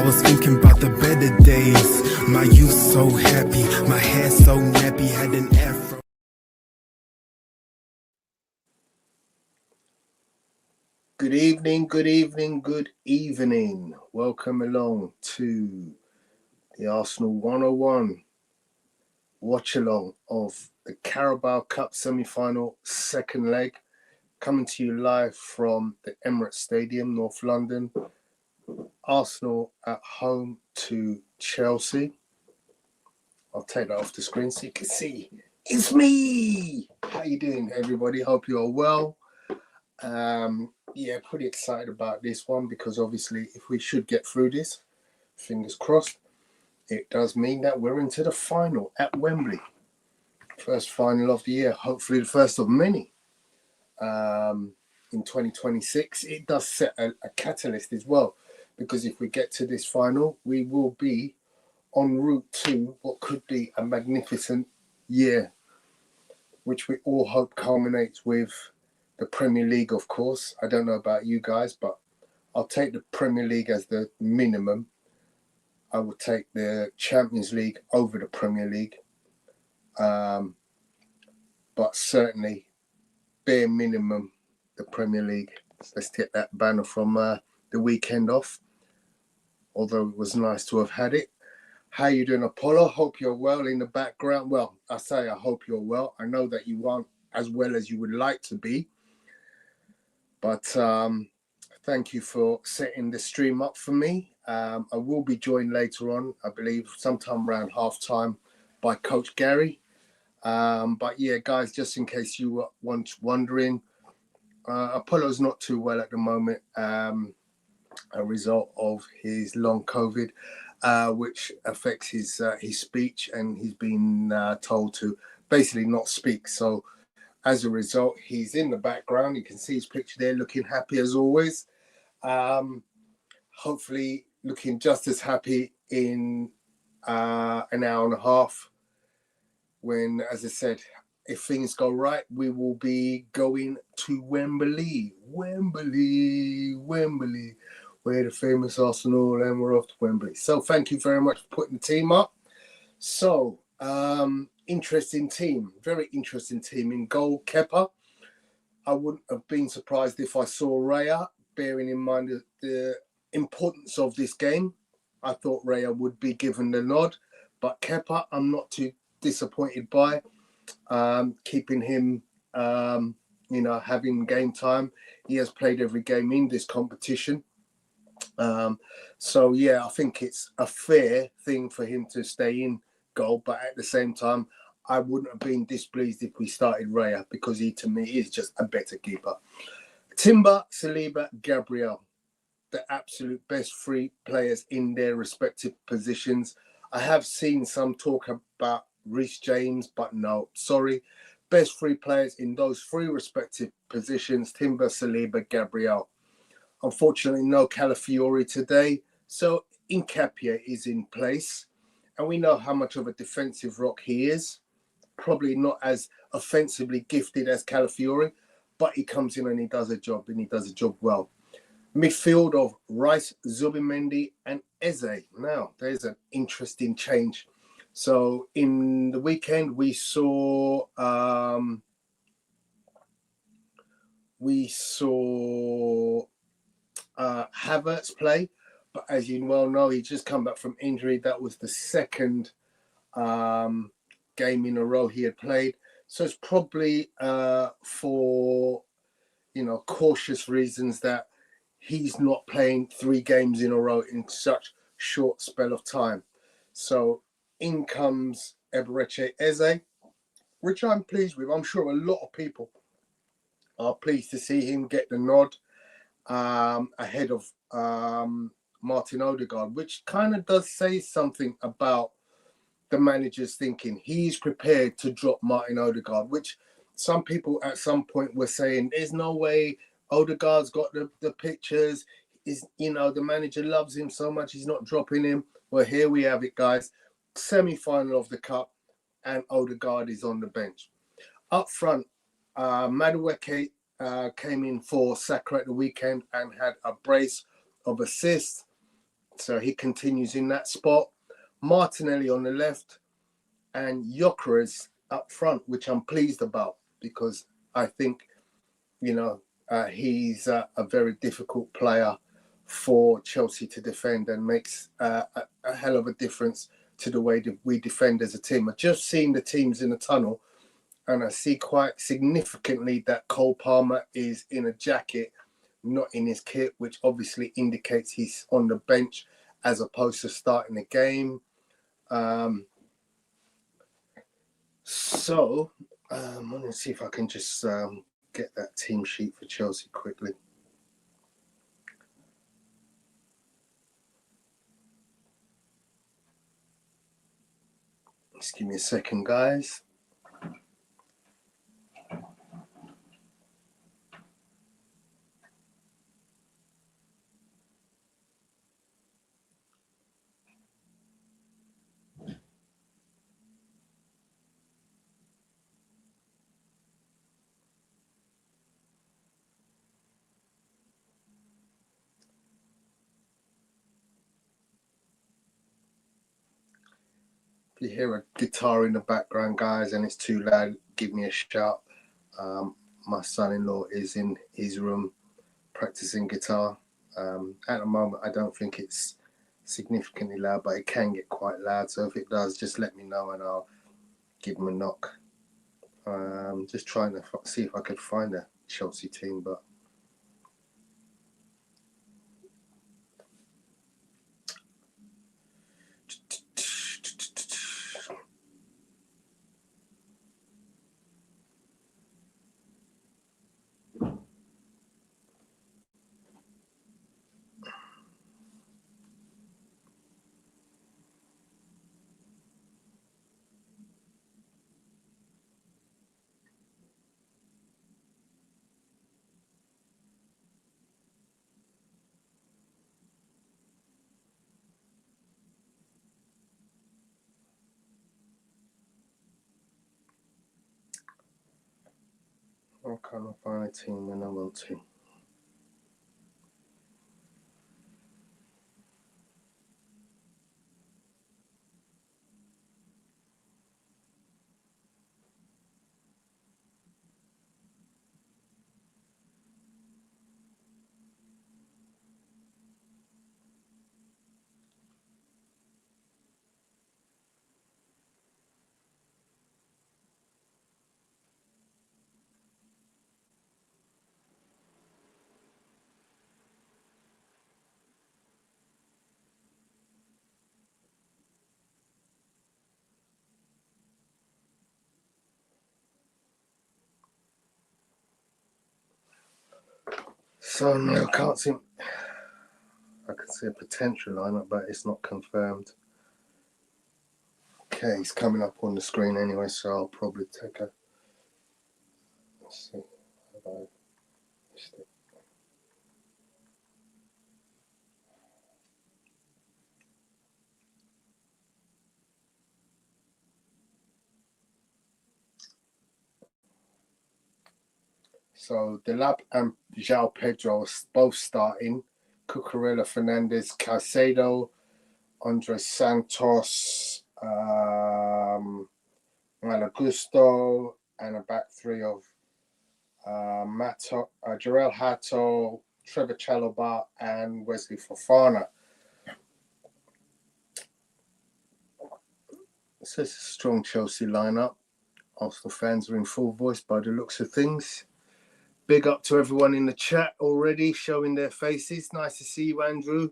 was thinking about the better days. My youth so happy, my hair so nappy, had an afro. Good evening, good evening, good evening. Welcome along to the Arsenal 101 watch along of the Carabao Cup semi-final second leg, coming to you live from the Emirates Stadium, North London. Arsenal at home to Chelsea. I'll take that off the screen so you can see. It's me! How you doing, everybody? Hope you're well. Pretty excited about this one because obviously if we should get through this, fingers crossed, it does mean that we're into the final at Wembley. First final of the year, hopefully the first of many in 2026. It does set a catalyst as well, because if we get to this final, we will be en route to what could be a magnificent year, which we all hope culminates with the Premier League, of course. I don't know about you guys, but I'll take the Premier League as the minimum. I would take the Champions League over the Premier League. But certainly, bare minimum, the Premier League. Let's get that banner from the weekend off. Although it was nice to have had it. How you doing, Apollo? Hope you're well in the background. Well, I say I hope you're well. I know that you aren't as well as you would like to be. But thank you for setting the stream up for me. I will be joined later on, I believe, sometime around halftime by Coach Gary. But yeah, guys, just in case you were once wondering, Apollo's not too well at the moment, a result of his long COVID, which affects his speech, and he's been told to basically not speak. So as a result, he's in the background. You can see his picture there, looking happy as always. Hopefully looking just as happy in an hour and a half when, as I said, if things go right, we will be going to Wembley, where the famous Arsenal, and we're off to Wembley. So thank you very much for putting the team up. So, interesting team, very interesting team. In goal, Kepa. I wouldn't have been surprised if I saw Raya, bearing in mind the importance of this game. I thought Raya would be given the nod, but Kepa, I'm not too disappointed by. Keeping him, having game time. He has played every game in this competition. So, yeah, I think it's a fair thing for him to stay in goal, but at the same time, I wouldn't have been displeased if we started Raya, because he, to me, is just a better keeper. Timber, Saliba, Gabriel, the absolute best three players in their respective positions. I have seen some talk about Reece James, but no, sorry. Best three players in those three respective positions: Timber, Saliba, Gabriel. Unfortunately, no Calafiori today, so Nketiah is in place. And we know how much of a defensive rock he is. Probably not as offensively gifted as Calafiori, but he comes in and he does a job, and he does a job well. Midfield of Rice, Zubimendi, and Eze. Now, there's an interesting change. So in the weekend, we saw Havertz play, but as you well know, he just come back from injury. That was the second game in a row he had played. So it's probably for cautious reasons that he's not playing 3 games in a row in such short spell of time. So in comes Eberechi Eze, which I'm pleased with. I'm sure a lot of people are pleased to see him get the nod ahead of Martin Odegaard, which kind of does say something about the manager's thinking. He's prepared to drop Martin Odegaard, which some people at some point were saying, there's no way Odegaard's got the pictures. The manager loves him so much, he's not dropping him. Well, here we have it, guys. Semi-final of the Cup, and Odegaard is on the bench. Up front, Madueke came in for Saka at the weekend and had a brace of assists. So he continues in that spot. Martinelli on the left and Gyökeres up front, which I'm pleased about because I think, he's a very difficult player for Chelsea to defend and makes a hell of a difference to the way that we defend as a team. I've just seen the teams in the tunnel and I see quite significantly that Cole Palmer is in a jacket, not in his kit, which obviously indicates he's on the bench as opposed to starting the game. So I'm going to see if I can just get that team sheet for Chelsea quickly. Just give me a second, guys. If you hear a guitar in the background, guys, and it's too loud, give me a shout. My son-in-law is in his room practicing guitar. At the moment, I don't think it's significantly loud, but it can get quite loud. So if it does, just let me know and I'll give him a knock. Just trying to see if I could find a Chelsea team, but I can't find a team when I want to. So no, I can't see. I can see a potential lineup, but it's not confirmed. Okay, it's coming up on the screen anyway, so I'll probably take a. Let's see. So Delap and João Pedro are both starting. Cucurella, Fernandez, Caicedo, Andre Santos, Malagusto, and a back three of Jarell Hato, Trevor Chalobah, and Wesley Fofana. So it's a strong Chelsea lineup. Arsenal fans are in full voice by the looks of things. Big up to everyone in the chat already showing their faces. Nice to see you, Andrew.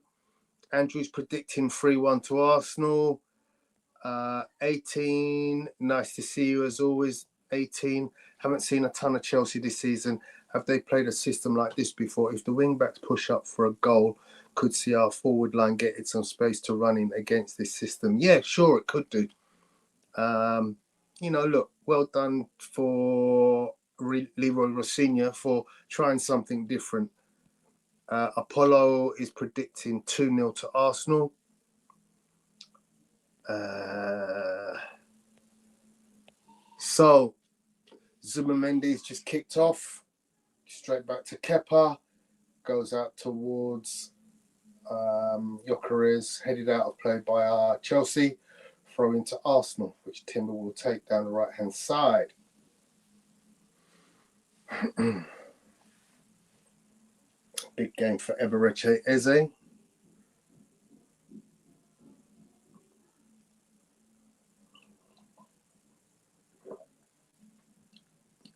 Andrew's predicting 3-1 to Arsenal. 18, nice to see you as always. 18, haven't seen a ton of Chelsea this season. Have they played a system like this before? If the wing-backs push up for a goal, could see our forward line getting some space to run in against this system. Yeah, sure, it could do. Look, well done for Leroy Rossignol for trying something different. Apollo is predicting 2-0 to Arsenal. So Zubimendi just kicked off, straight back to Kepa, goes out towards Gyökeres headed out of play by Chelsea, throw into Arsenal, which Timber will take down the right-hand side. Big game for Emirates Eze.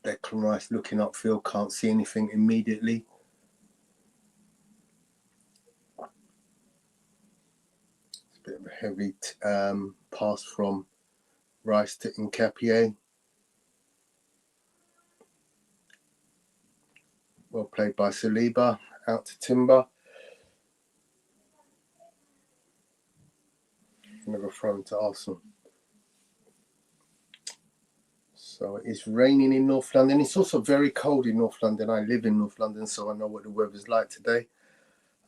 Declan Rice looking upfield, can't see anything immediately. It's a bit of a heavy pass from Rice to Nketiah. Well played by Saliba, out to Timber. Never thrown to Arsenal. So it is raining in North London. It's also very cold in North London. I live in North London, so I know what the weather's like today.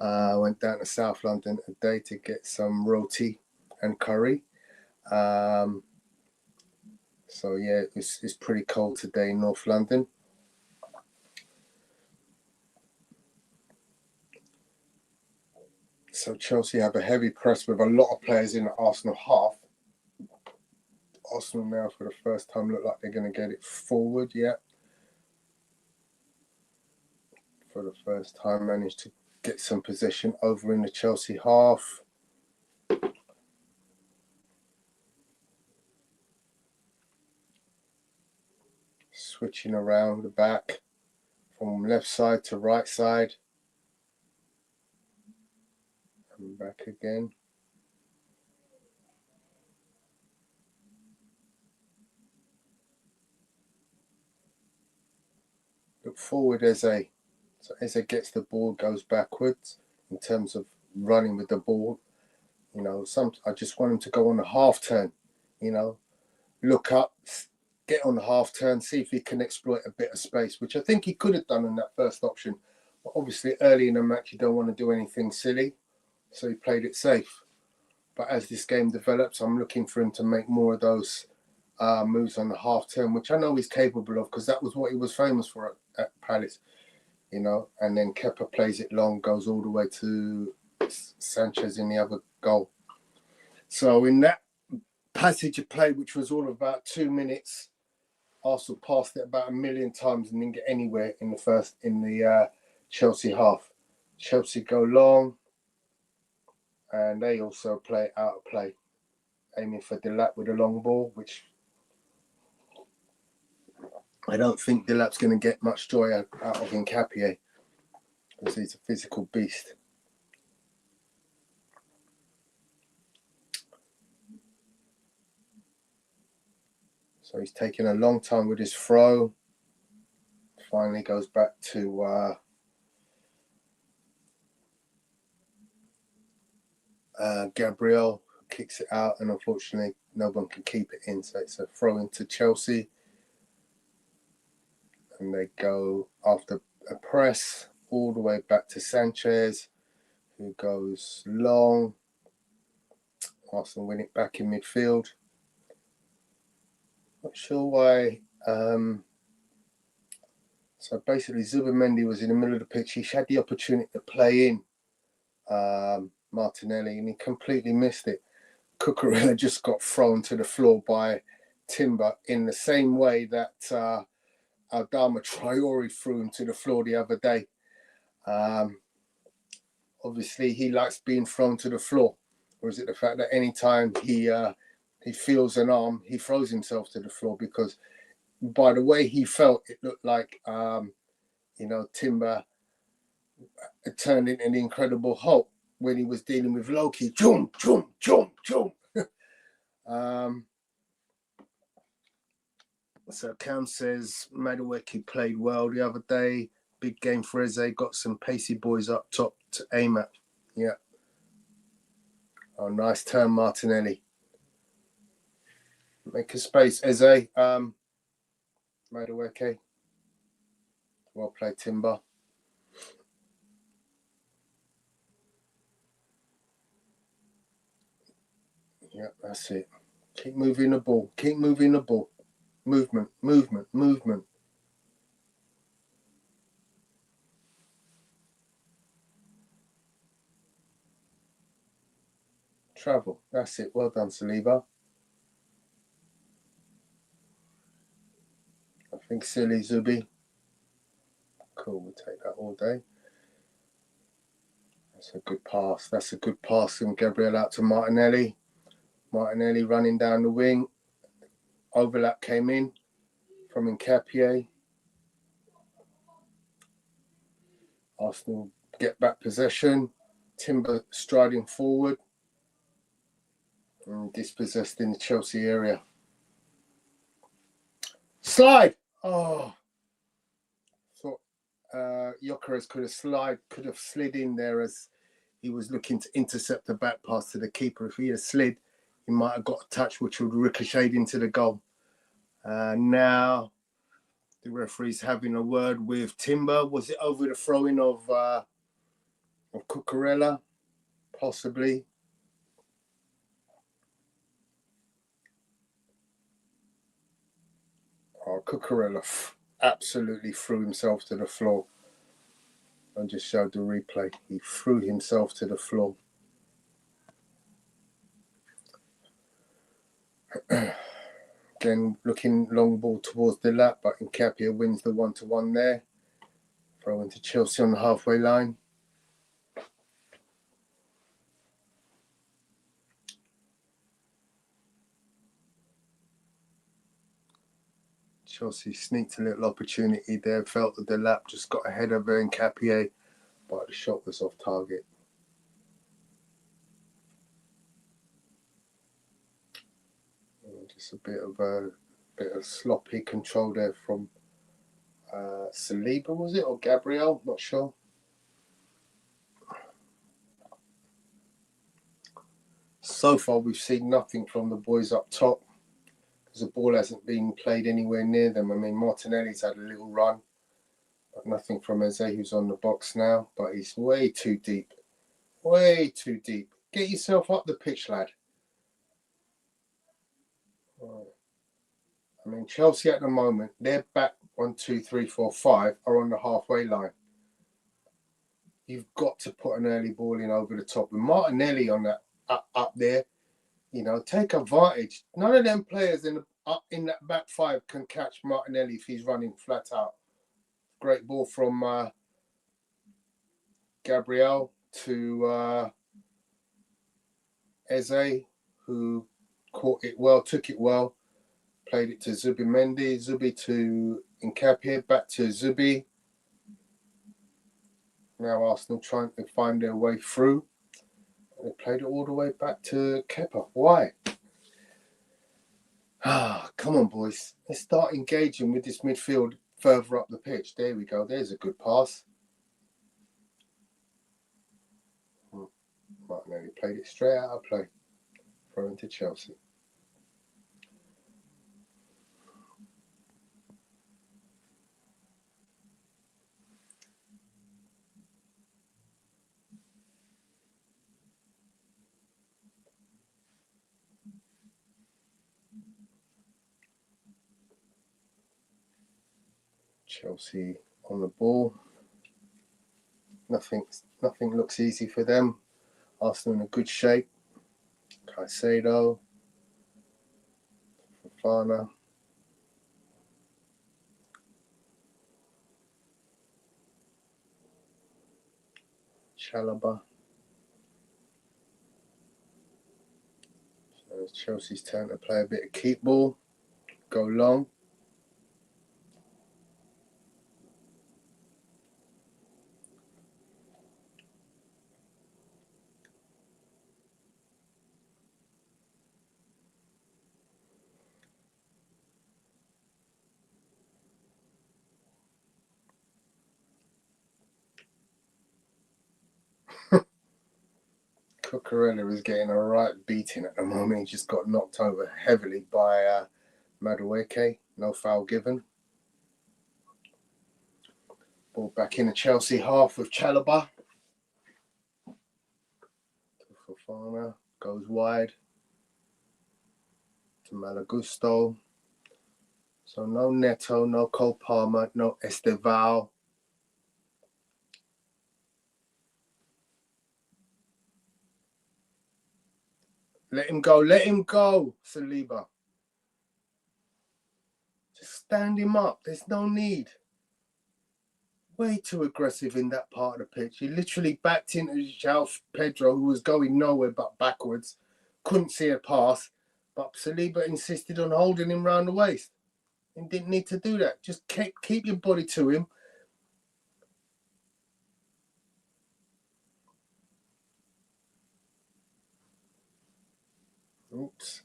I went down to South London today to get some roti and curry. So yeah, it's pretty cold today in North London. So Chelsea have a heavy press with a lot of players in the Arsenal half. Arsenal now for the first time look like they're going to get it forward, yeah. For the first time managed to get some possession over in the Chelsea half. Switching around the back from left side to right side. And back again. Look forward, Eze. So Eze gets the ball, goes backwards in terms of running with the ball. You know, I just want him to go on the half turn, you know, look up, get on the half turn, see if he can exploit a bit of space, which I think he could have done in that first option. But obviously, early in the match, you don't want to do anything silly. So he played it safe. But as this game develops, I'm looking for him to make more of those moves on the half turn, which I know he's capable of because that was what he was famous for at Palace, you know. And then Kepa plays it long, goes all the way to Sanchez in the other goal. So in that passage of play, which was all about 2 minutes, Arsenal passed it about 1 million times and didn't get anywhere in the Chelsea half. Chelsea go long, and they also play out of play, aiming for Delap with a long ball, which I don't think Delap's going to get much joy out of Nketiah because he's a physical beast. So he's taking a long time with his throw. Finally goes back to Gabriel, kicks it out, and unfortunately no one can keep it in. So it's a throw into Chelsea. And they go after a press all the way back to Sanchez, who goes long. Arsenal win it back in midfield. Not sure why. So basically, Zubimendi was in the middle of the pitch. He had the opportunity to play in Martinelli, and he completely missed it. Cucurella just got thrown to the floor by Timber in the same way that Adama Traore threw him to the floor the other day. Obviously, he likes being thrown to the floor. Or is it the fact that anytime he feels an arm, he throws himself to the floor? Because by the way he felt, it looked like, Timber turned into an Incredible Hulk when he was dealing with Loki. Chum, chum, chum, chum. So Cam says Madueke played well the other day. Big game for Eze. Got some pacey boys up top to aim at. Yeah. Oh, nice turn, Martinelli. Make a space, Eze. Madueke. Well played, Timber. Yeah, that's it. Keep moving the ball. Keep moving the ball. Movement, movement, movement. Travel. That's it. Well done, Saliba. I think silly Zubi. Cool, we'll take that all day. That's a good pass. That's a good pass from Gabriel out to Martinelli. Martinelli running down the wing. Overlap came in from Nketiah. Arsenal get back possession. Timber striding forward. And dispossessed in the Chelsea area. Slide! Oh. Thought Gyökeres could have slid in there as he was looking to intercept the back pass to the keeper. If he had slid, he might have got a touch which would ricochet into the goal. Now the referee's having a word with Timber. Was it over the throwing of Cucurella? Possibly. Oh, Cucurella absolutely threw himself to the floor. I just showed the replay. He threw himself to the floor. Again, looking long ball towards the lap, but Nketiah wins the 1-1 there. Throw into Chelsea on the halfway line. Chelsea sneaked a little opportunity there, felt that the lap just got ahead of Nketiah, but the shot was off target. Just a bit of sloppy control there from Saliba, was it, or Gabriel? Not sure. So far, we've seen nothing from the boys up top because the ball hasn't been played anywhere near them. I mean, Martinelli's had a little run, but nothing from Eze, who's on the box now. But he's way too deep. Way too deep. Get yourself up the pitch, lad. Right. I mean, Chelsea at the moment, they're back 1, 2, 3, 4, 5 are on the halfway line. You've got to put an early ball in over the top. And Martinelli on that up there, you know, take advantage. None of them players in that back five can catch Martinelli if he's running flat out. Great ball from Gabriel to Eze, who caught it well, took it well, played it to Zubimendi, Zubi to Nketiah, back to Zubi. Now Arsenal trying to find their way through. They played it all the way back to Kepa. Why? Come on, boys. Let's start engaging with this midfield further up the pitch. There we go. There's a good pass. Martinelli played it straight out of play. Throw into Chelsea. Chelsea on the ball. Nothing looks easy for them. Arsenal in a good shape. Caicedo. Fofana. Chalobah. So it's Chelsea's turn to play a bit of keep ball. Go long. Cucurella is getting a right beating at the moment. He just got knocked over heavily by Madueke. No foul given. Ball back in the Chelsea half with Chalobah. Fofana goes wide to Malagusto. So no Neto, no Cole Palmer, no Esteval. Let him go. Let him go, Saliba. Just stand him up. There's no need. Way too aggressive in that part of the pitch. He literally backed into João Pedro, who was going nowhere but backwards. Couldn't see a pass. But Saliba insisted on holding him round the waist. And didn't need to do that. Just keep your body to him. Oops.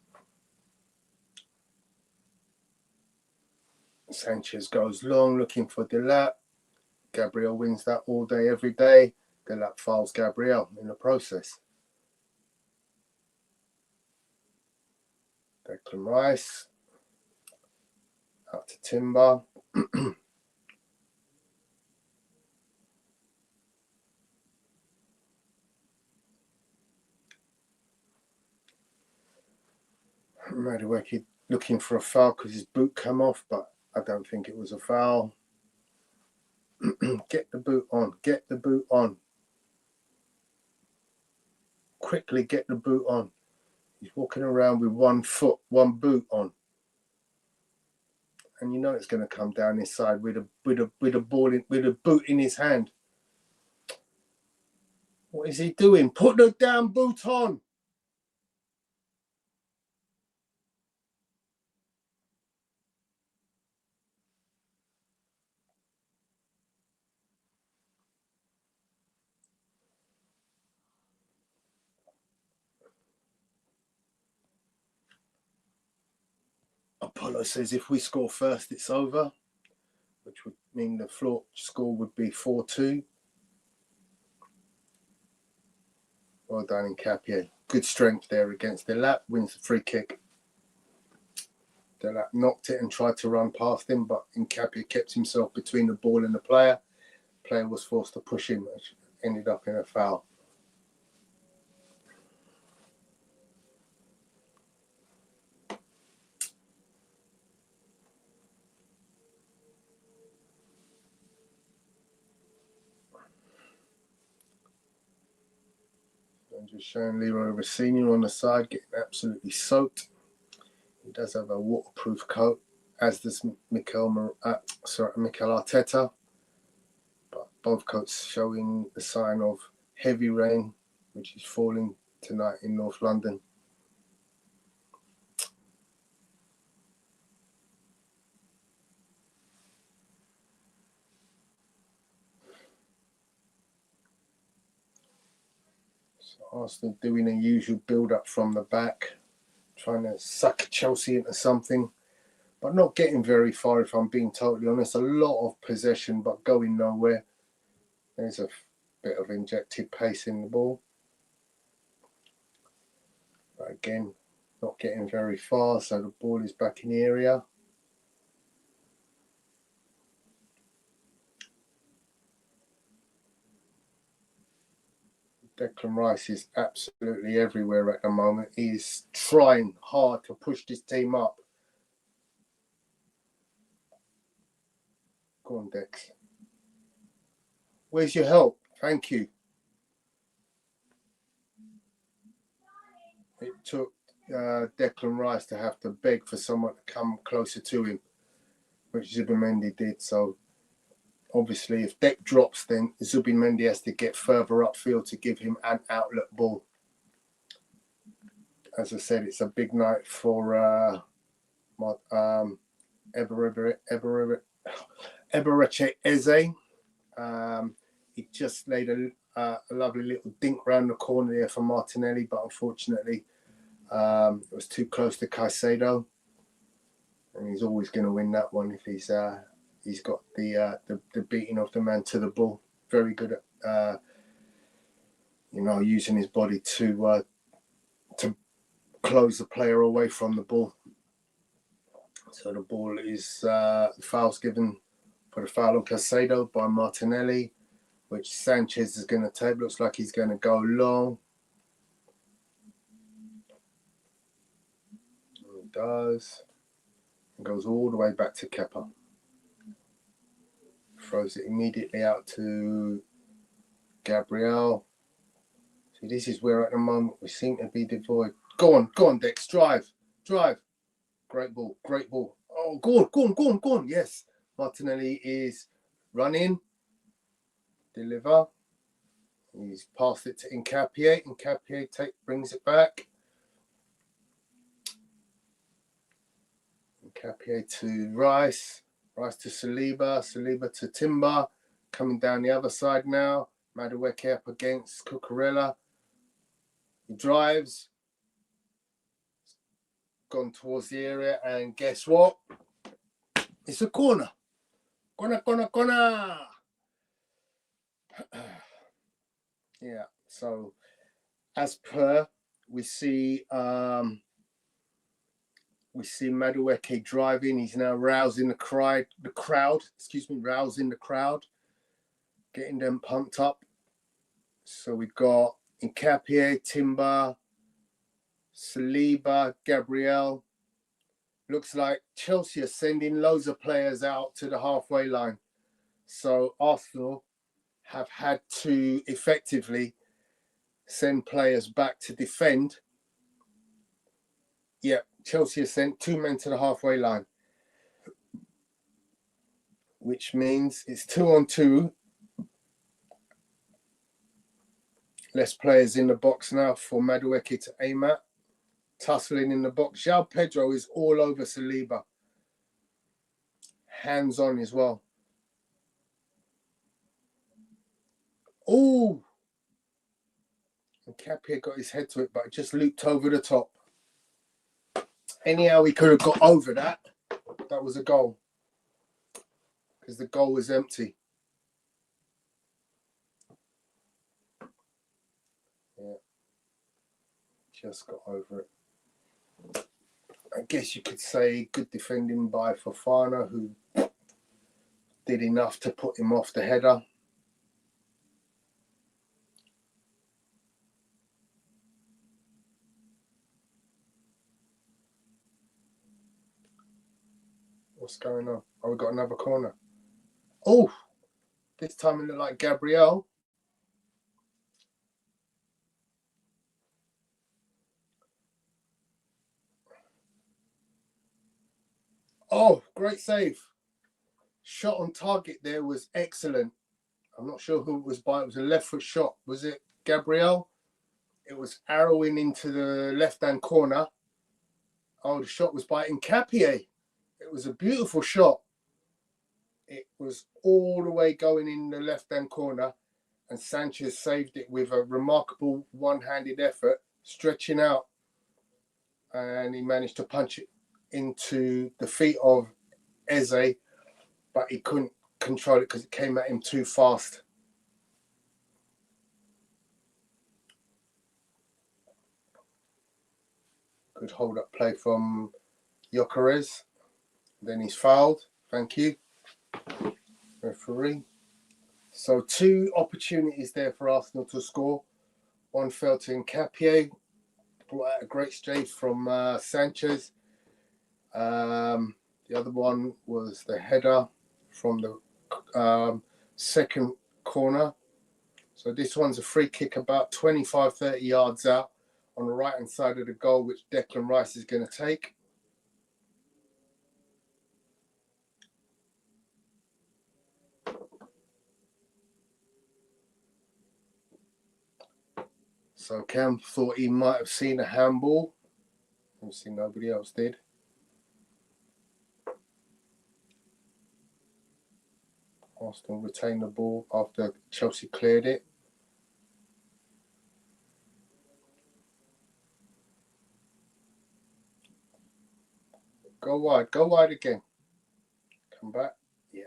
Sanchez goes long, looking for Delap. Gabriel wins that all day, every day. Delap fouls Gabriel in the process. Declan Rice. Out to Timber. Madueke looking for a foul because his boot came off, but I don't think it was a foul. Get the boot on. Get the boot on. Quickly get the boot on. He's walking around with one foot, one boot on. And you know it's going to come down his side with a ball in, with a boot in his hand. What is he doing? Put the damn boot on. Apollo says if we score first, it's over, which would mean the floor score would be 4-2. Well done, Nkapie. Good strength there against Delap. Wins the free kick. Delap knocked it and tried to run past him, but Nkapie kept himself between the ball and the player. The player was forced to push him, which ended up in a foul. I'm just showing Leroy Rossini on the side, getting absolutely soaked. He does have a waterproof coat, as does Mikel Arteta. But both coats showing the sign of heavy rain, which is falling tonight in North London. So Arsenal doing a usual build-up from the back, trying to suck Chelsea into something, but not getting very far, if I'm being totally honest. A lot of possession, but going nowhere. There's a bit of injected pace in the ball. But again, not getting very far, so the ball is back in the area. Declan Rice is absolutely everywhere at the moment. He's trying hard to push this team up. Go on, Dex. Where's your help? Thank you. It took Declan Rice to have to beg for someone to come closer to him, which Zubimendi did. So obviously, if Deck drops, then Zubimendi has to get further upfield to give him an outlet ball. As I said, it's a big night for Eberechi Eze. He just laid a lovely little dink round the corner there for Martinelli, but unfortunately, it was too close to Caicedo, and he's always going to win that one if he's got the beating of the man to the ball. Very good at using his body to close the player away from the ball. So the ball is the foul's given for the foul on Caicedo by Martinelli, which Sanchez is going to take. Looks like he's going to go long. He does. It goes all the way back to Kepa. Throws it immediately out to Gabriel. See, this is where at the moment we seem to be devoid. Go on, Dex. Drive. Great ball. Oh, go on. Yes. Martinelli is running. Deliver. He's passed it to Nkapie. Nkapie brings it back. Nkapie to Rice. Rice to Saliba. Saliba to Timber. Coming down the other side now. Madueke up against Cucurella. He drives. Gone towards the area, and guess what? It's a corner. Corner. Yeah. So, as per, we see Madueke driving. He's now rousing the crowd. Rousing the crowd, getting them pumped up. So we got Nkapie, Timber, Saliba, Gabriel. Looks like Chelsea are sending loads of players out to the halfway line. So Arsenal have had to effectively send players back to defend. Yeah, Chelsea has sent 2 men to the halfway line, which means it's 2-on-2. Less players in the box now for Madueke to aim at. Tussling in the box. João Pedro is all over Saliba. Hands on as well. Oh! Nkapie got his head to it, but it just looped over the top. Anyhow, he could have got over that. That was a goal. Because the goal was empty. Yeah. Just got over it. I guess you could say good defending by Fofana, who did enough to put him off the header. What's going on? Oh, we got another corner. Oh, this time it looked like Gabriel. Oh, great save. Shot on target there was excellent. I'm not sure who it was by. It was a left foot shot. Was it Gabriel? It was arrowing into the left-hand corner. Oh, the shot was by Nkapie. It was a beautiful shot. It was all the way going in the left-hand corner, and Sanchez saved it with a remarkable one-handed effort, stretching out, and he managed to punch it into the feet of Eze, but he couldn't control it because it came at him too fast. Good hold-up play from Gyökeres. Then he's fouled. Thank you, referee. So 2 opportunities there for Arsenal to score. One fell to Nkapie, brought out a great save from Sanchez. The other one was the header from the second corner. So this one's a free kick about 25-30 yards out on the right-hand side of the goal, which Declan Rice is going to take. So Cam thought he might have seen a handball. Obviously nobody else did. Arsenal retained the ball after Chelsea cleared it. Go wide again. Come back. Yeah.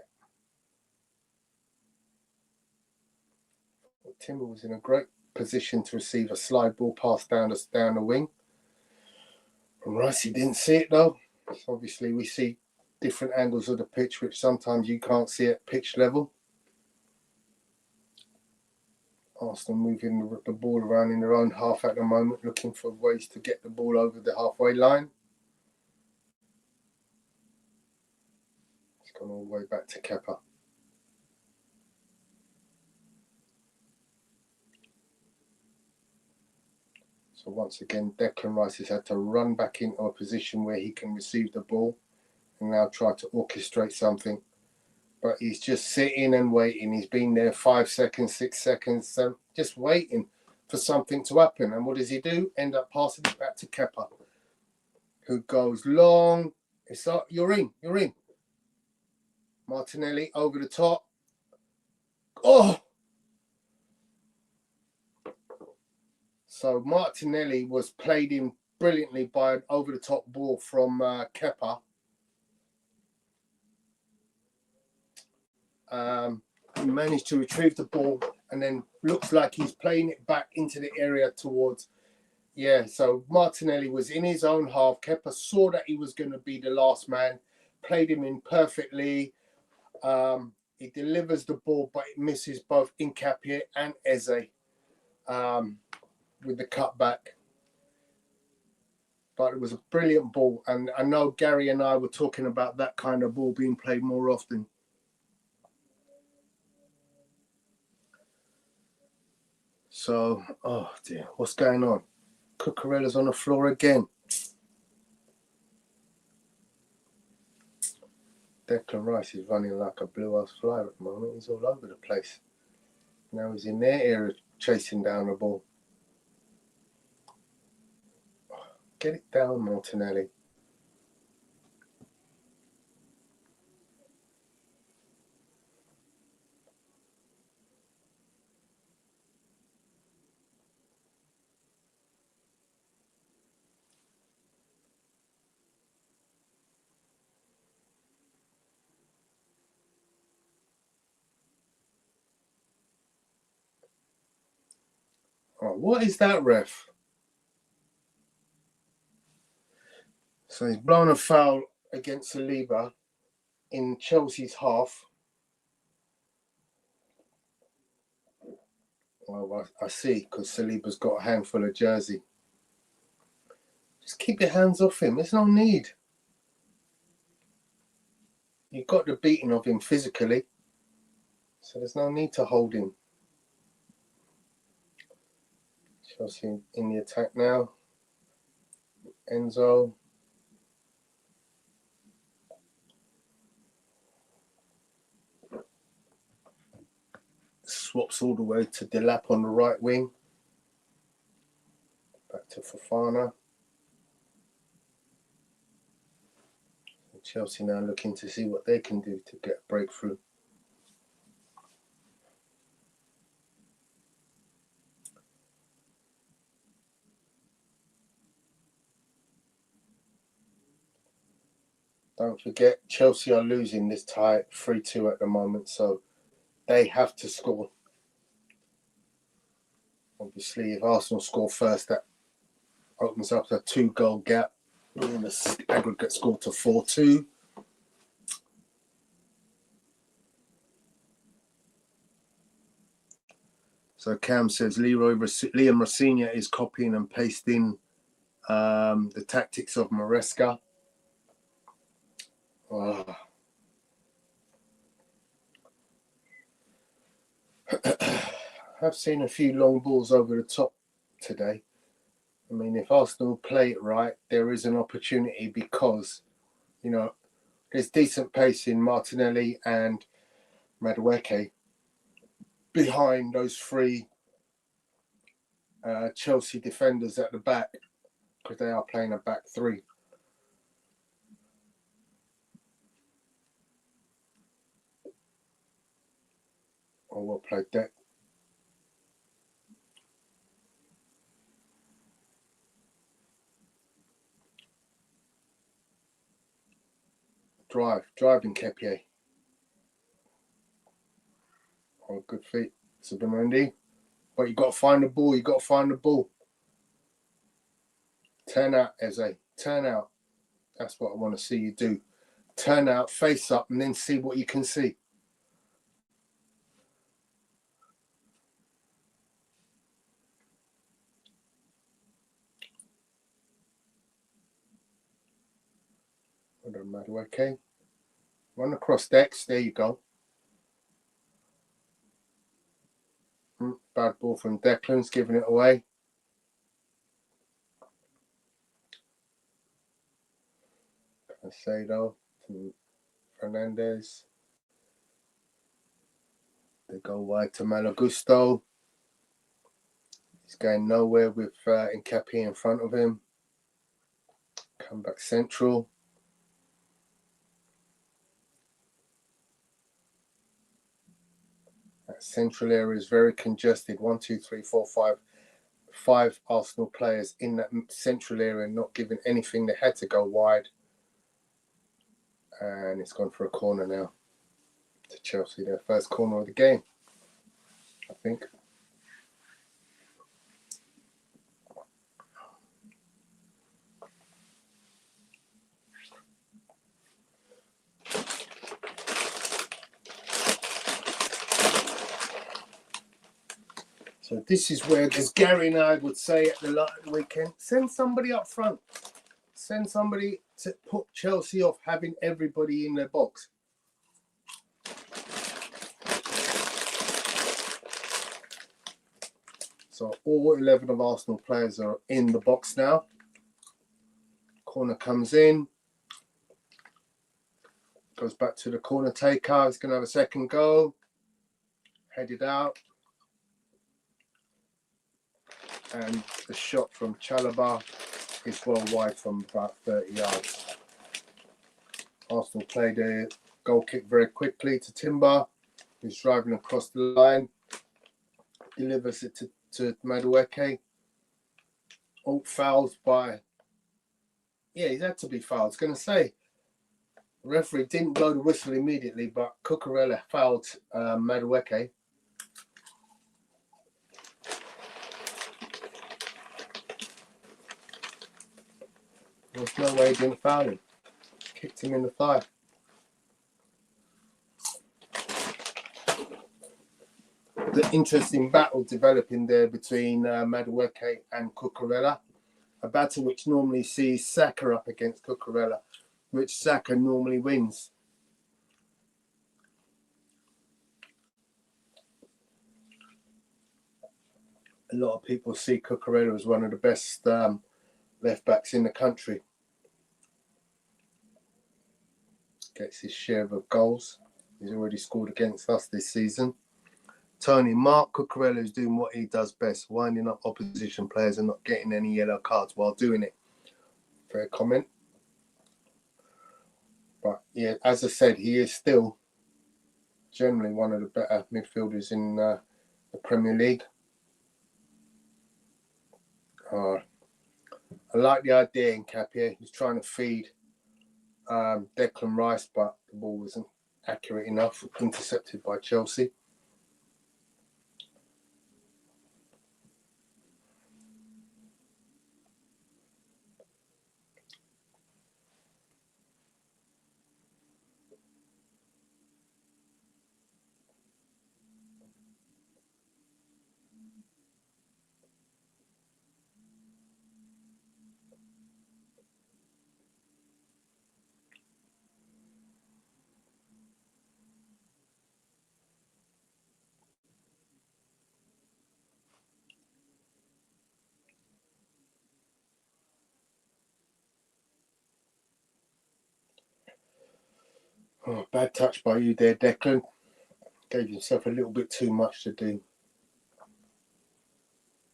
Well, Timber was in a great position to receive a slide ball pass down the wing. From Rice, he didn't see it though. So obviously we see different angles of the pitch, which sometimes you can't see at pitch level. Arsenal moving the ball around in their own half at the moment, looking for ways to get the ball over the halfway line. It's gone all the way back to Kepa. So once again, Declan Rice has had to run back into a position where he can receive the ball and now try to orchestrate something. But he's just sitting and waiting. He's been there 5 seconds, 6 seconds, so just waiting for something to happen. And what does he do? End up passing it back to Kepa, who goes long. It's like, you're in. Martinelli over the top. Oh! So Martinelli was played in brilliantly by an over-the-top ball from Kepa. He managed to retrieve the ball and then looks like he's playing it back into the area towards... Yeah, so Martinelli was in his own half. Kepa saw that he was going to be the last man, played him in perfectly. He delivers the ball, but it misses both Nketiah and Eze with the cutback. But it was a brilliant ball. And I know Gary and I were talking about that kind of ball being played more often. So, oh dear, what's going on? Cucurella's on the floor again. Declan Rice is running like a blue-ass fly at the moment. He's all over the place. Now he's in their area chasing down the ball. Get it down, Martinelli. Oh, what is that, ref? So he's blown a foul against Saliba in Chelsea's half. Well, I see, because Saliba's got a handful of jersey. Just keep your hands off him. There's no need. You got the beating of him physically, so there's no need to hold him. Chelsea in the attack now. Enzo. Swaps all the way to Delap on the right wing. Back to Fofana. Chelsea now looking to see what they can do to get a breakthrough. Don't forget, Chelsea are losing this tie 3-2 at the moment, so they have to score. Obviously, if Arsenal score first, that opens up a 2-goal gap. And the aggregate score to 4-2. So Cam says Liam Rosenior is copying and pasting the tactics of Maresca. Oh. I've seen a few long balls over the top today. I mean, if Arsenal play it right, there is an opportunity because, you know, there's decent pace in Martinelli and Madueke behind those three Chelsea defenders at the back, because they are playing a back three. Oh, well played, Deck. Driving Kepier. Oh, good feet, Subimendi. But you got to find the ball. Turn out, Eze. Turn out. That's what I want to see you do. Turn out, face up, and then see what you can see. It doesn't matter, okay? Run across decks. There you go. Bad ball from Declan's giving it away. Macedo to Fernandez. They go wide to Malagusto. He's going nowhere with Nkapie in front of him. Come back central. That central area is very congested. 1, 2, 3, 4, 5. 5 Arsenal players in that central area, not giving anything. They had to go wide. And it's gone for a corner now to Chelsea. Their first corner of the game, I think. So this is where, as Gary and I would say at the weekend, send somebody up front. Send somebody to put Chelsea off having everybody in their box. So all 11 of Arsenal players are in the box now. Corner comes in. Goes back to the corner taker. He's going to have a second go. Headed out. And the shot from Chalobah is well wide from about 30 yards. Arsenal played a goal kick very quickly to Timber, who's driving across the line. Delivers it to Madueke. Oh, fouls by... Yeah, he's had to be fouled. I was going to say, the referee didn't blow the whistle immediately, but Cucurella fouled Madueke. There's no way he didn't foul him. Kicked him in the thigh. The interesting battle developing there between Madueke and Cucurella. A battle which normally sees Saka up against Cucurella, which Saka normally wins. A lot of people see Cucurella as one of the best left backs in the country. Gets his share of goals. He's already scored against us this season. Tony, Mark Cucurella is doing what he does best, winding up opposition players and not getting any yellow cards while doing it. Fair comment. But yeah, as I said, he is still generally one of the better midfielders in the Premier League. I like the idea in Nkapie. He's trying to feed Declan Rice, but the ball wasn't accurate enough, intercepted by Chelsea. Oh, bad touch by you there, Declan. Gave yourself a little bit too much to do.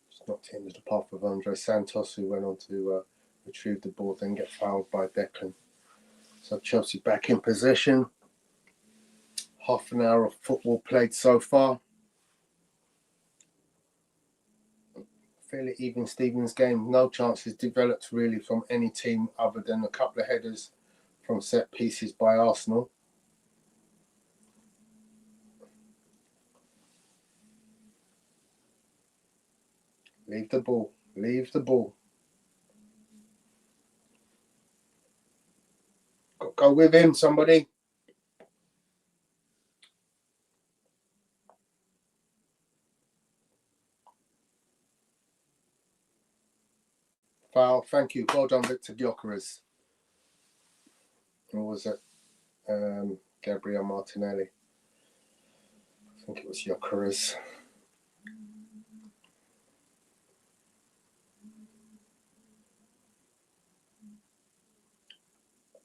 Just knocked it into the path of Andre Santos, who went on to retrieve the ball, then get fouled by Declan. So Chelsea back in possession. Half an hour of football played so far. Fairly even Stevens game. No chances developed really from any team other than a couple of headers from set pieces by Arsenal. Leave the ball. Leave the ball. Go with him, somebody. Foul. Thank you. Well done, Victor Gyökeres. Or was it Gabriel Martinelli? I think it was Gyökeres.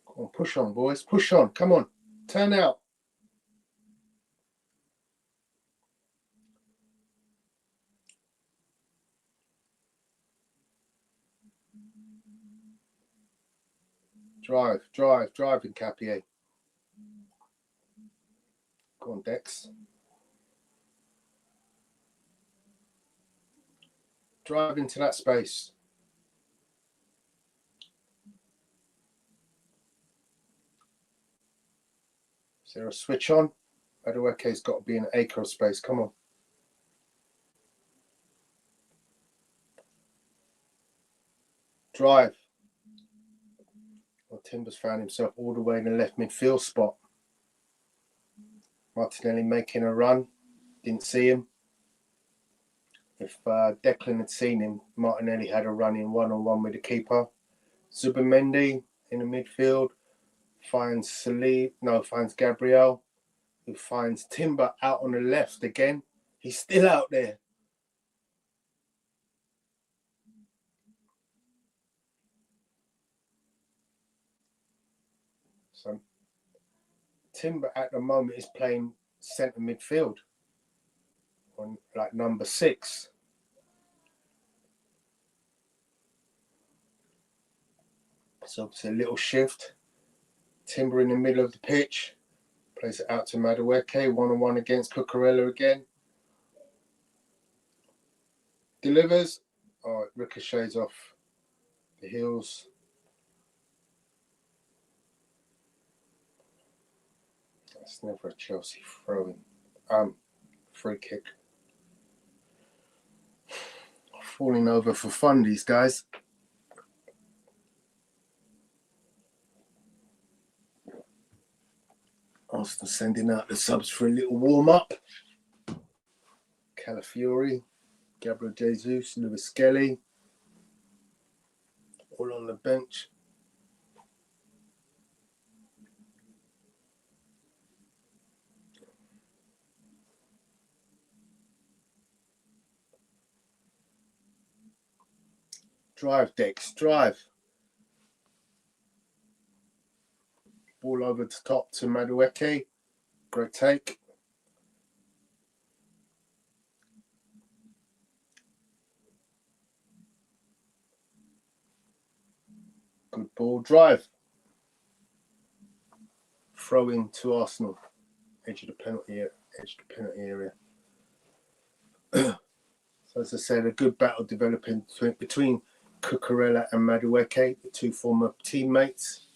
Go and Push on, boys. Push on. Come on. Turn out. Driving Capier. Go on, Dex. Drive into that space. Is there a switch on? Madueke's got to be in an acre of space. Come on. Drive. Well, Timbers found himself all the way in the left midfield spot. Martinelli making a run. Didn't see him. If Declan had seen him, Martinelli had a run in one-on-one with the keeper. Zubimendi in the midfield finds Gabriel, who finds Timber out on the left again. He's still out there. So Timber at the moment is playing centre midfield on like number 6. So it's a little shift. Timber in the middle of the pitch. Plays it out to Madueke. One-on-one against Cucurella again. Delivers. Oh, it ricochets off the heels. That's never a Chelsea throw-in. Free kick. Falling over for fun, these guys. Arsenal sending out the subs for a little warm-up. Calafiori, Gabriel Jesus, Lewis Skelly, all on the bench. Drive, Dex, drive. Ball over to top to Madueke. Great take. Good ball, drive. Throw-in to Arsenal. Edge of the penalty area. So as I said, a good battle developing between Cucurella and Madueke, the two former teammates.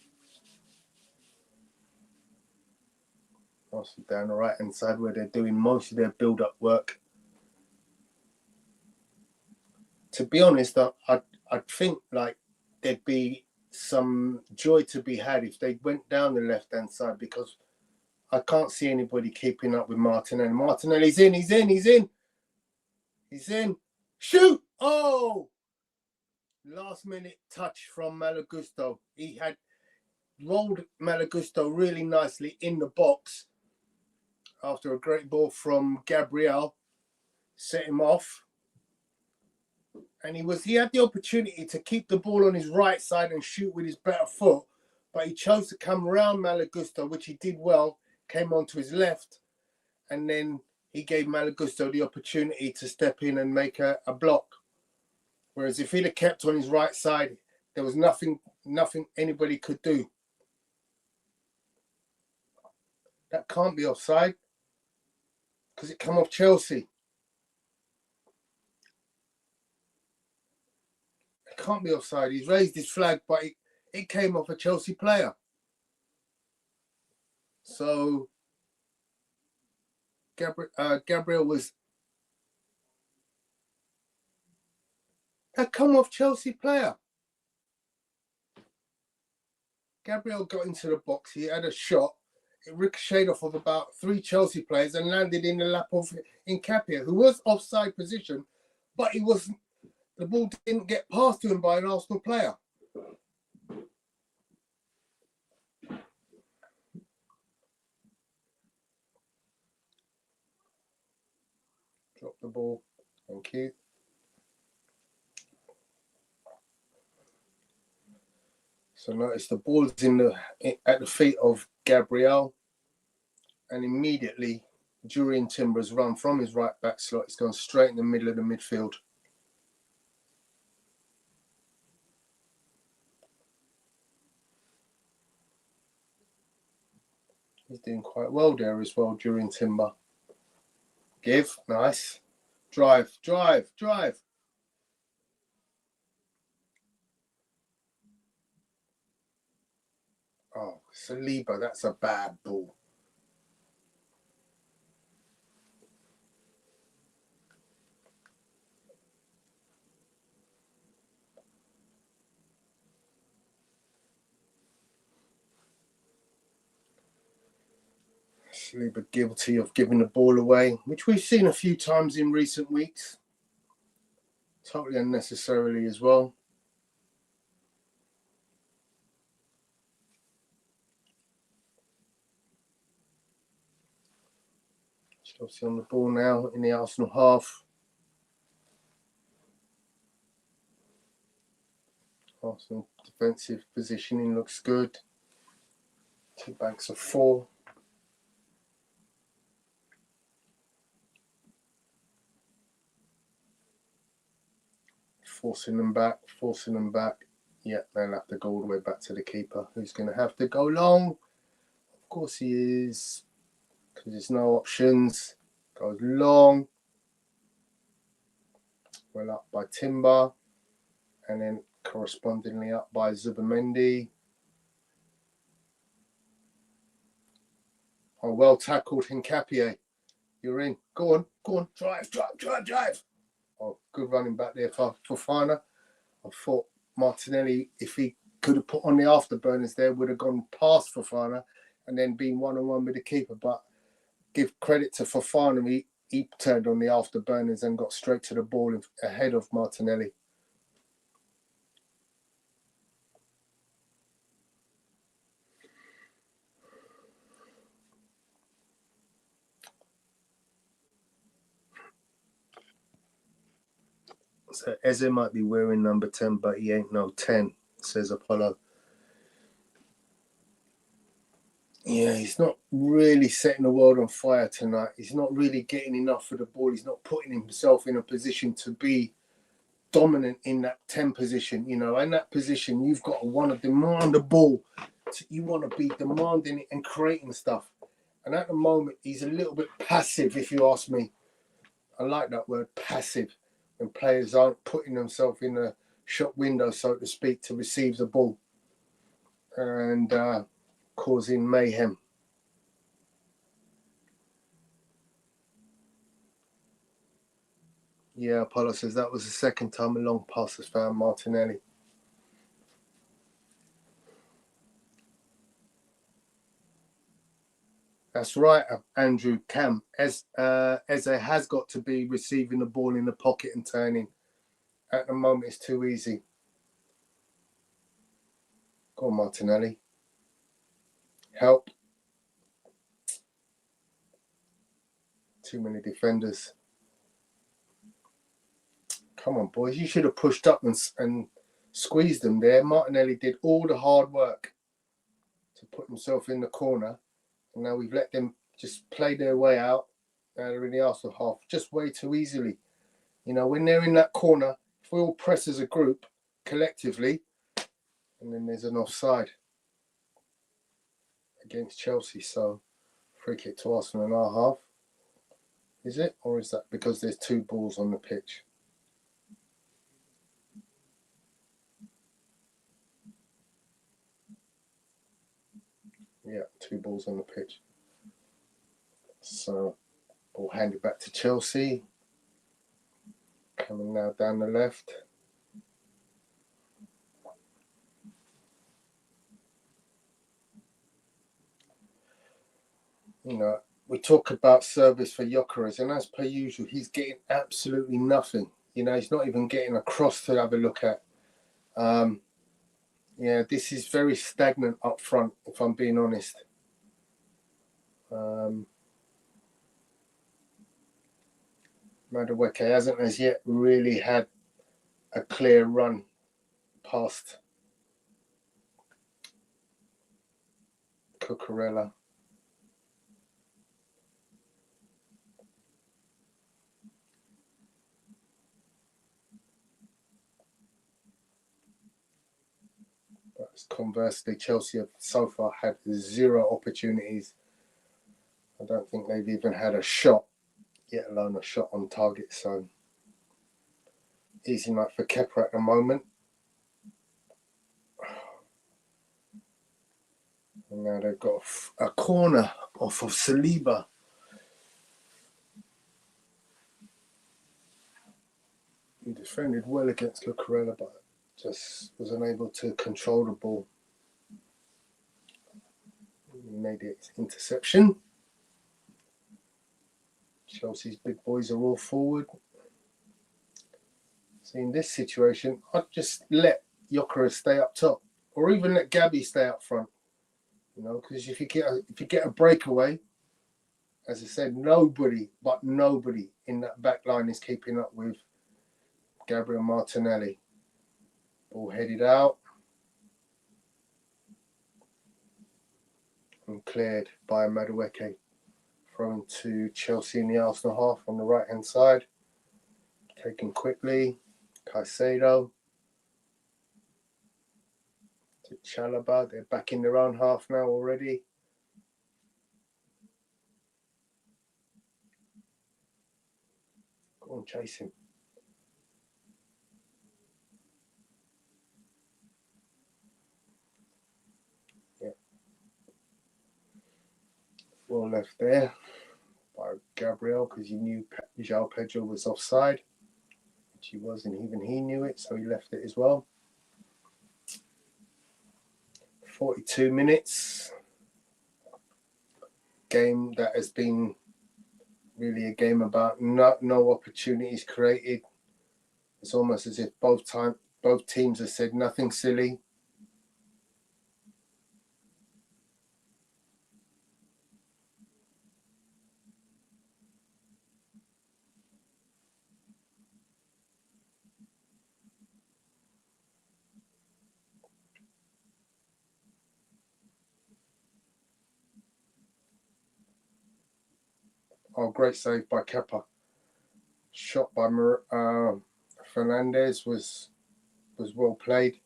Arsenal down the right-hand side where they're doing most of their build-up work. To be honest, I'd think like there'd be some joy to be had if they went down the left-hand side, because I can't see anybody keeping up with Martinelli. Martinelli's in, he's in. Shoot! Oh! Last minute touch from Malagusto. He had rolled Malagusto really nicely in the box after a great ball from Gabriel. Set him off. And he had the opportunity to keep the ball on his right side and shoot with his better foot, but he chose to come around Malagusto, which he did well, came onto his left, and then he gave Malagusto the opportunity to step in and make a block. Whereas if he'd have kept on his right side, there was nothing anybody could do. That can't be offside because it come off Chelsea. It can't be offside. He's raised his flag, but it came off a Chelsea player. So Gabriel was... That come off Chelsea player. Gabriel got into the box. He had a shot. It ricocheted off of about 3 Chelsea players and landed in the lap of Nketiah, who was offside position, but he wasn't. The ball didn't get passed to him by an Arsenal player. Drop the ball. Thank you. So notice the ball's at the feet of Gabriel, and immediately during Timber's run from his right back slot, it's gone straight in the middle of the midfield. He's doing quite well there as well during Timber. Give, nice. Drive, drive, drive. Oh, Saliba, that's a bad ball. Saliba guilty of giving the ball away, which we've seen a few times in recent weeks. Totally unnecessarily as well. Chelsea on the ball now in the Arsenal half. Arsenal defensive positioning looks good. 2 banks of 4. Forcing them back. Yeah, they'll have to go all the way back to the keeper, who's going to have to go long. Of course he is, because there's no options. Goes long. Well up by Timber, and then correspondingly up by Zubamendi. Oh, well tackled, Hincapié. You're in. Go on. Drive. Oh, good running back there for Fofana. I thought Martinelli, if he could have put on the afterburners there, would have gone past Fofana and then been one-on-one with the keeper. But give credit to Fofana, he turned on the afterburners and got straight to the ball ahead of Martinelli. So Eze might be wearing number 10, but he ain't no 10, says Apollo. Yeah, he's not really setting the world on fire tonight. He's not really getting enough for the ball. He's not putting himself in a position to be dominant in that 10 position. You know, in that position, you've got to want to demand the ball. You want to be demanding it and creating stuff. And at the moment, he's a little bit passive, if you ask me. I like that word, passive. When players aren't putting themselves in a shop window, so to speak, to receive the ball and causing mayhem. Yeah, Apollo says that was the second time a long pass has found Martinelli. That's right, Andrew Cam. Eze has got to be receiving the ball in the pocket and turning. At the moment, it's too easy. Go on, Martinelli. Help. Too many defenders. Come on, boys. You should have pushed up and squeezed them there. Martinelli did all the hard work to put himself in the corner. And now we've let them just play their way out. Now they're in the Arsenal half just way too easily. You know, when they're in that corner, if we all press as a group collectively, and then there's an offside against Chelsea. So free kick to Arsenal in our half. Is it? Or is that because there's 2 balls on the pitch? Yeah, 2 balls on the pitch. So we'll hand it back to Chelsea. Coming now down the left. You know, we talk about service for Gyökeres, and as per usual, he's getting absolutely nothing. You know, he's not even getting across to have a look at. Yeah, this is very stagnant up front, if I'm being honest. Madueke hasn't as yet really had a clear run past Cucurella. But conversely, Chelsea have so far had 0 opportunities. I don't think they've even had a shot, yet alone a shot on target. So easy night for Kepa at the moment. And now they've got a corner off of Saliba. He defended well against Cucurella, but just was unable to control the ball. He made it interception. Chelsea's big boys are all forward. So in this situation, I'd just let Gyökeres stay up top, or even let Gabby stay up front. You know, because if you get a breakaway, as I said, nobody in that back line is keeping up with Gabriel Martinelli. Ball headed out and cleared by Madueke. Thrown to Chelsea in the Arsenal half on the right-hand side. Taken quickly. Caicedo to Chalobah. They're back in their own half now already. Go on, chase him. Yeah. Well left there by Gabriel because he knew João Pedro was offside. Which he was, and even he knew it, so he left it as well. 42 minutes. Game that has been really a game about no opportunities created. It's almost as if both teams have said nothing silly. Oh, great save by Kepa. Shot by Fernandes was well played,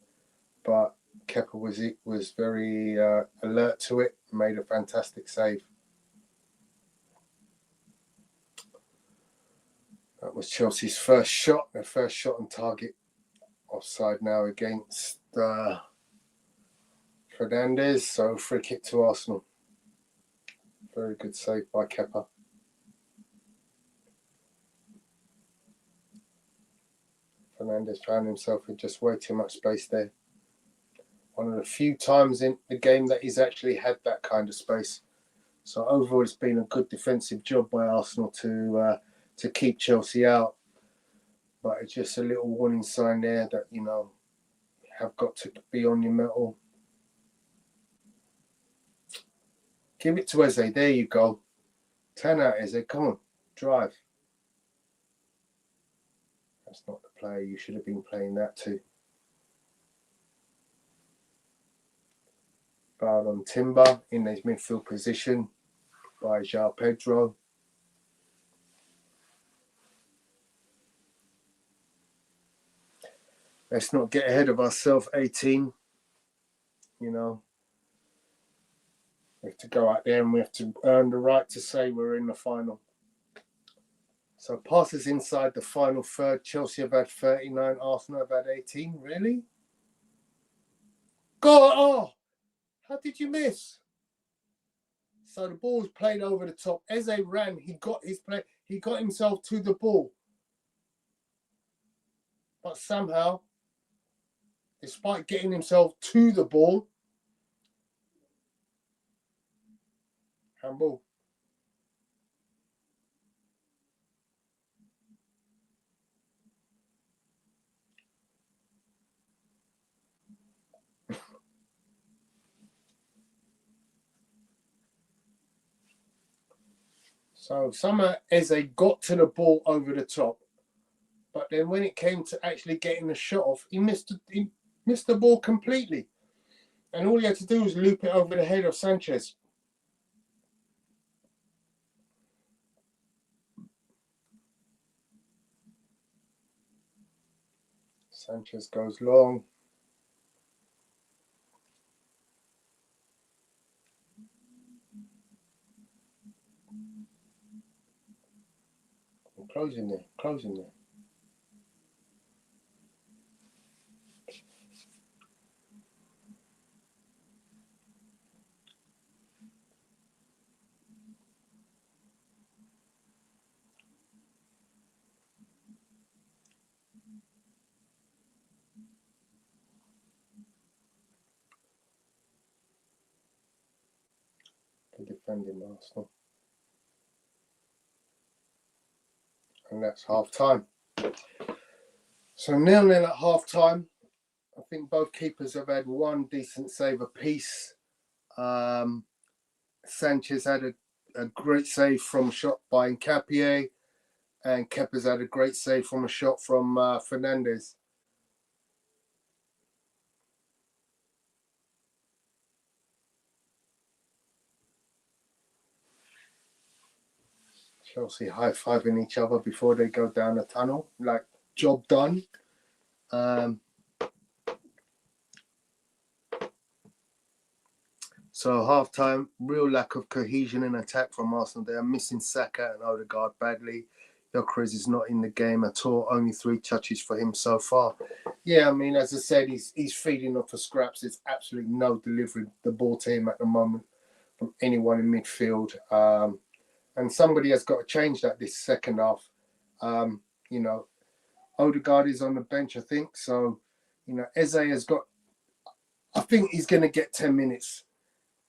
but Kepa was very alert to it. Made a fantastic save. That was Chelsea's first shot. Their first shot on target. Offside now against Fernandes. So free kick to Arsenal. Very good save by Kepa. Fernandes found himself with just way too much space there. One of the few times in the game that he's actually had that kind of space. So overall, it's been a good defensive job by Arsenal to keep Chelsea out. But it's just a little warning sign there that, you know, you have got to be on your mettle. Give it to Eze. There you go. Turn out, Eze. Come on. Drive. That's not the player you should have been playing that to. Foul on Timber in his midfield position by João Pedro. Let's not get ahead of ourselves, 18. You know, we have to go out there and we have to earn the right to say we're in the final. So passes inside the final third. Chelsea have had 39, Arsenal have had 18. Really? Go! Oh! How did you miss? So the ball was played over the top. Eze ran. He got his play. He got himself to the ball. But somehow, despite getting himself to the ball, handball. So somehow Eze got to the ball over the top. But then when it came to actually getting the shot off, he missed the ball completely. And all he had to do was loop it over the head of Sanchez. Sanchez goes long. Closing there. The defending Arsenal. And that's half time. So 0-0 at half time. I think both keepers have had one decent save apiece. Sanchez had a great save from a shot by Nkapie, and Kepa's had a great save from a shot from Fernandes. Chelsea high-fiving each other before they go down the tunnel. Like, job done. So half-time, real lack of cohesion in attack from Arsenal. They are missing Saka and Odegaard badly. Gyökeres is not in the game at all. Only 3 touches for him so far. Yeah, I mean, as I said, he's feeding off for scraps. There's absolutely no delivery the ball to him at the moment from anyone in midfield. And somebody has got to change that this second half. You know, Odegaard is on the bench, I think. So, you know, Eze has got... I think he's going to get 10 minutes.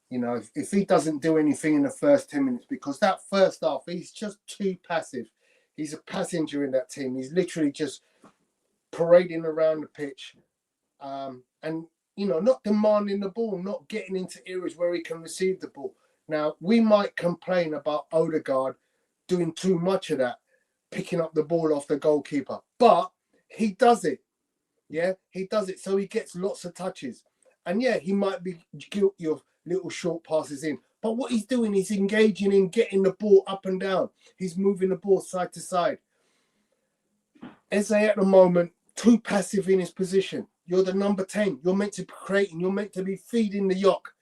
You know, if he doesn't do anything in the first 10 minutes, because that first half, he's just too passive. He's a passenger in that team. He's literally just parading around the pitch and, you know, not demanding the ball, not getting into areas where he can receive the ball. Now, we might complain about Odegaard doing too much of that, picking up the ball off the goalkeeper, but he does it. Yeah, he does it. So he gets lots of touches. And yeah, he might be guilty of little short passes in. But what he's doing is engaging in getting the ball up and down. He's moving the ball side to side. Eze at the moment, too passive in his position. You're the number 10. You're meant to be creating. You're meant to be feeding the Yok.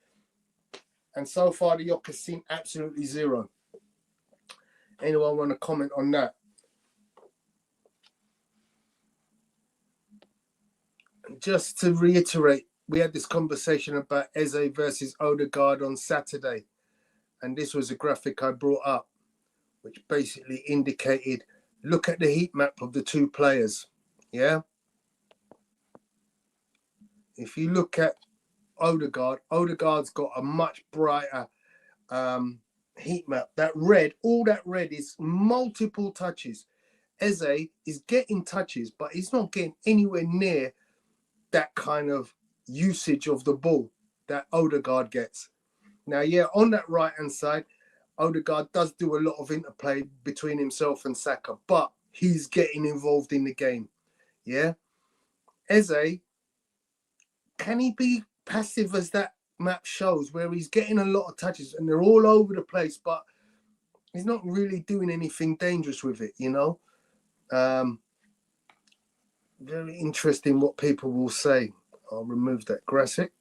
And so far, the Yok has seen absolutely zero. Anyone want to comment on that? Just to reiterate, we had this conversation about Eze versus Odegaard on Saturday. And this was a graphic I brought up, which basically indicated, look at the heat map of the 2 players. Yeah? If you look at Odegaard, Odegaard's got a much brighter heat map. That red, all that red is multiple touches. Eze is getting touches, but he's not getting anywhere near that kind of usage of the ball that Odegaard gets. Now, yeah, on that right-hand side, Odegaard does do a lot of interplay between himself and Saka, but he's getting involved in the game. Yeah? Eze, can he be passive as that map shows, where he's getting a lot of touches and they're all over the place, but he's not really doing anything dangerous with it, you know? Very interesting what people will say. I'll remove that graphic.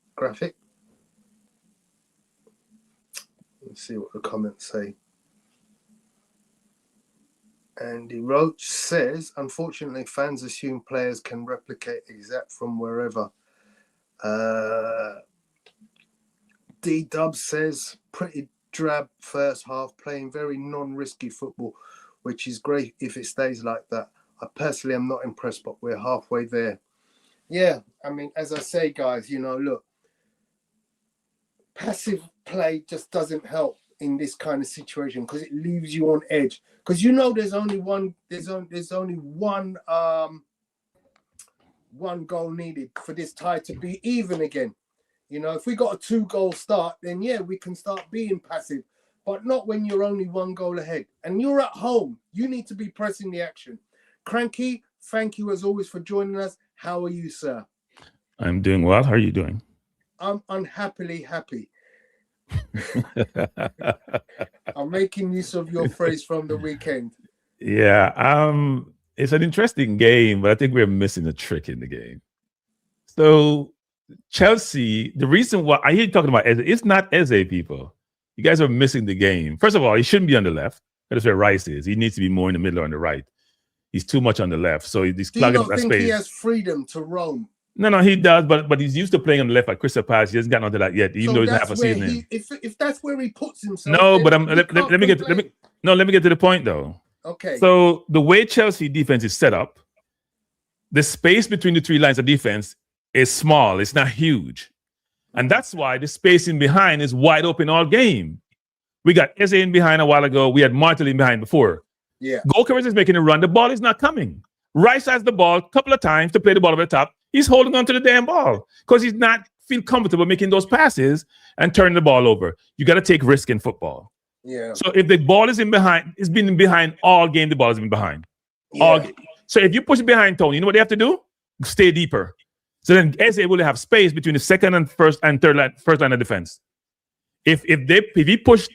Let's see what the comments say. Andy Roach says, unfortunately, fans assume players can replicate exact from wherever. D-Dub says, pretty drab first half, playing very non-risky football, which is great if it stays like that. I personally am not impressed, but we're halfway there. Yeah, I mean, as I say, guys, you know, look, passive play just doesn't help in this kind of situation because it leaves you on edge. Because you know, there's only one goal needed for this tie to be even again. You know, if we got a 2-goal start, then yeah, we can start being passive, but not when you're only 1 goal ahead and you're at home. You need to be pressing the action. Cranky, thank you as always for joining us. How are you, sir? I'm doing well. How are you doing? I'm unhappily happy. I'm making use of your phrase from the weekend. Yeah, it's an interesting game, but I think we're missing a trick in the game. So Chelsea, the reason why I hear you talking about Eze, it's not Eze, people. You guys are missing the game. First of all, he shouldn't be on the left. That's where Rice is. He needs to be more in the middle or on the right. He's too much on the left, so he's Do you clogging up not that think space. he has freedom to roam? No, he does, but he's used to playing on the left at Crystal Palace. He hasn't gotten onto that yet, even though he's that's half a season in. If that's where he puts himself. No, but let me get to the point though. Okay. So the way Chelsea defense is set up, the space between the three lines of defense is small. It's not huge, and that's why the space in behind is wide open all game. We got Eze in behind a while ago. We had Martel in behind before. Yeah. Goalkeeper is making a run. The ball is not coming. Rice has the ball a couple of times to play the ball over the top. He's holding on to the damn ball because he's not feel comfortable making those passes and turning the ball over. You got to take risk in football. Yeah. So if the ball is in behind, it's been behind all game. The ball has been behind. Yeah. So if you push it behind Tony, you know what they have to do? Stay deeper. So then Eze will have space between the second and first line of defense. If he push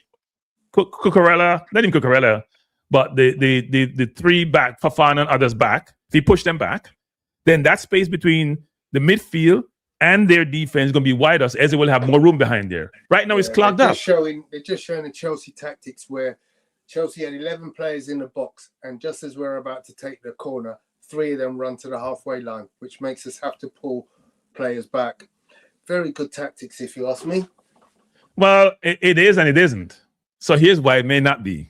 Cucurella, not even Cucurella, but the three back, Fafana and others back, if he push them back, then that space between the midfield and their defense is going to be wider, so Eze will have more room behind there. Right now, it's clogged up. They're just showing the Chelsea tactics where Chelsea had 11 players in the box, and just as we're about to take the corner, 3 of them run to the halfway line, which makes us have to pull players back. Very good tactics, if you ask me. Well, it is and it isn't. So here's why it may not be.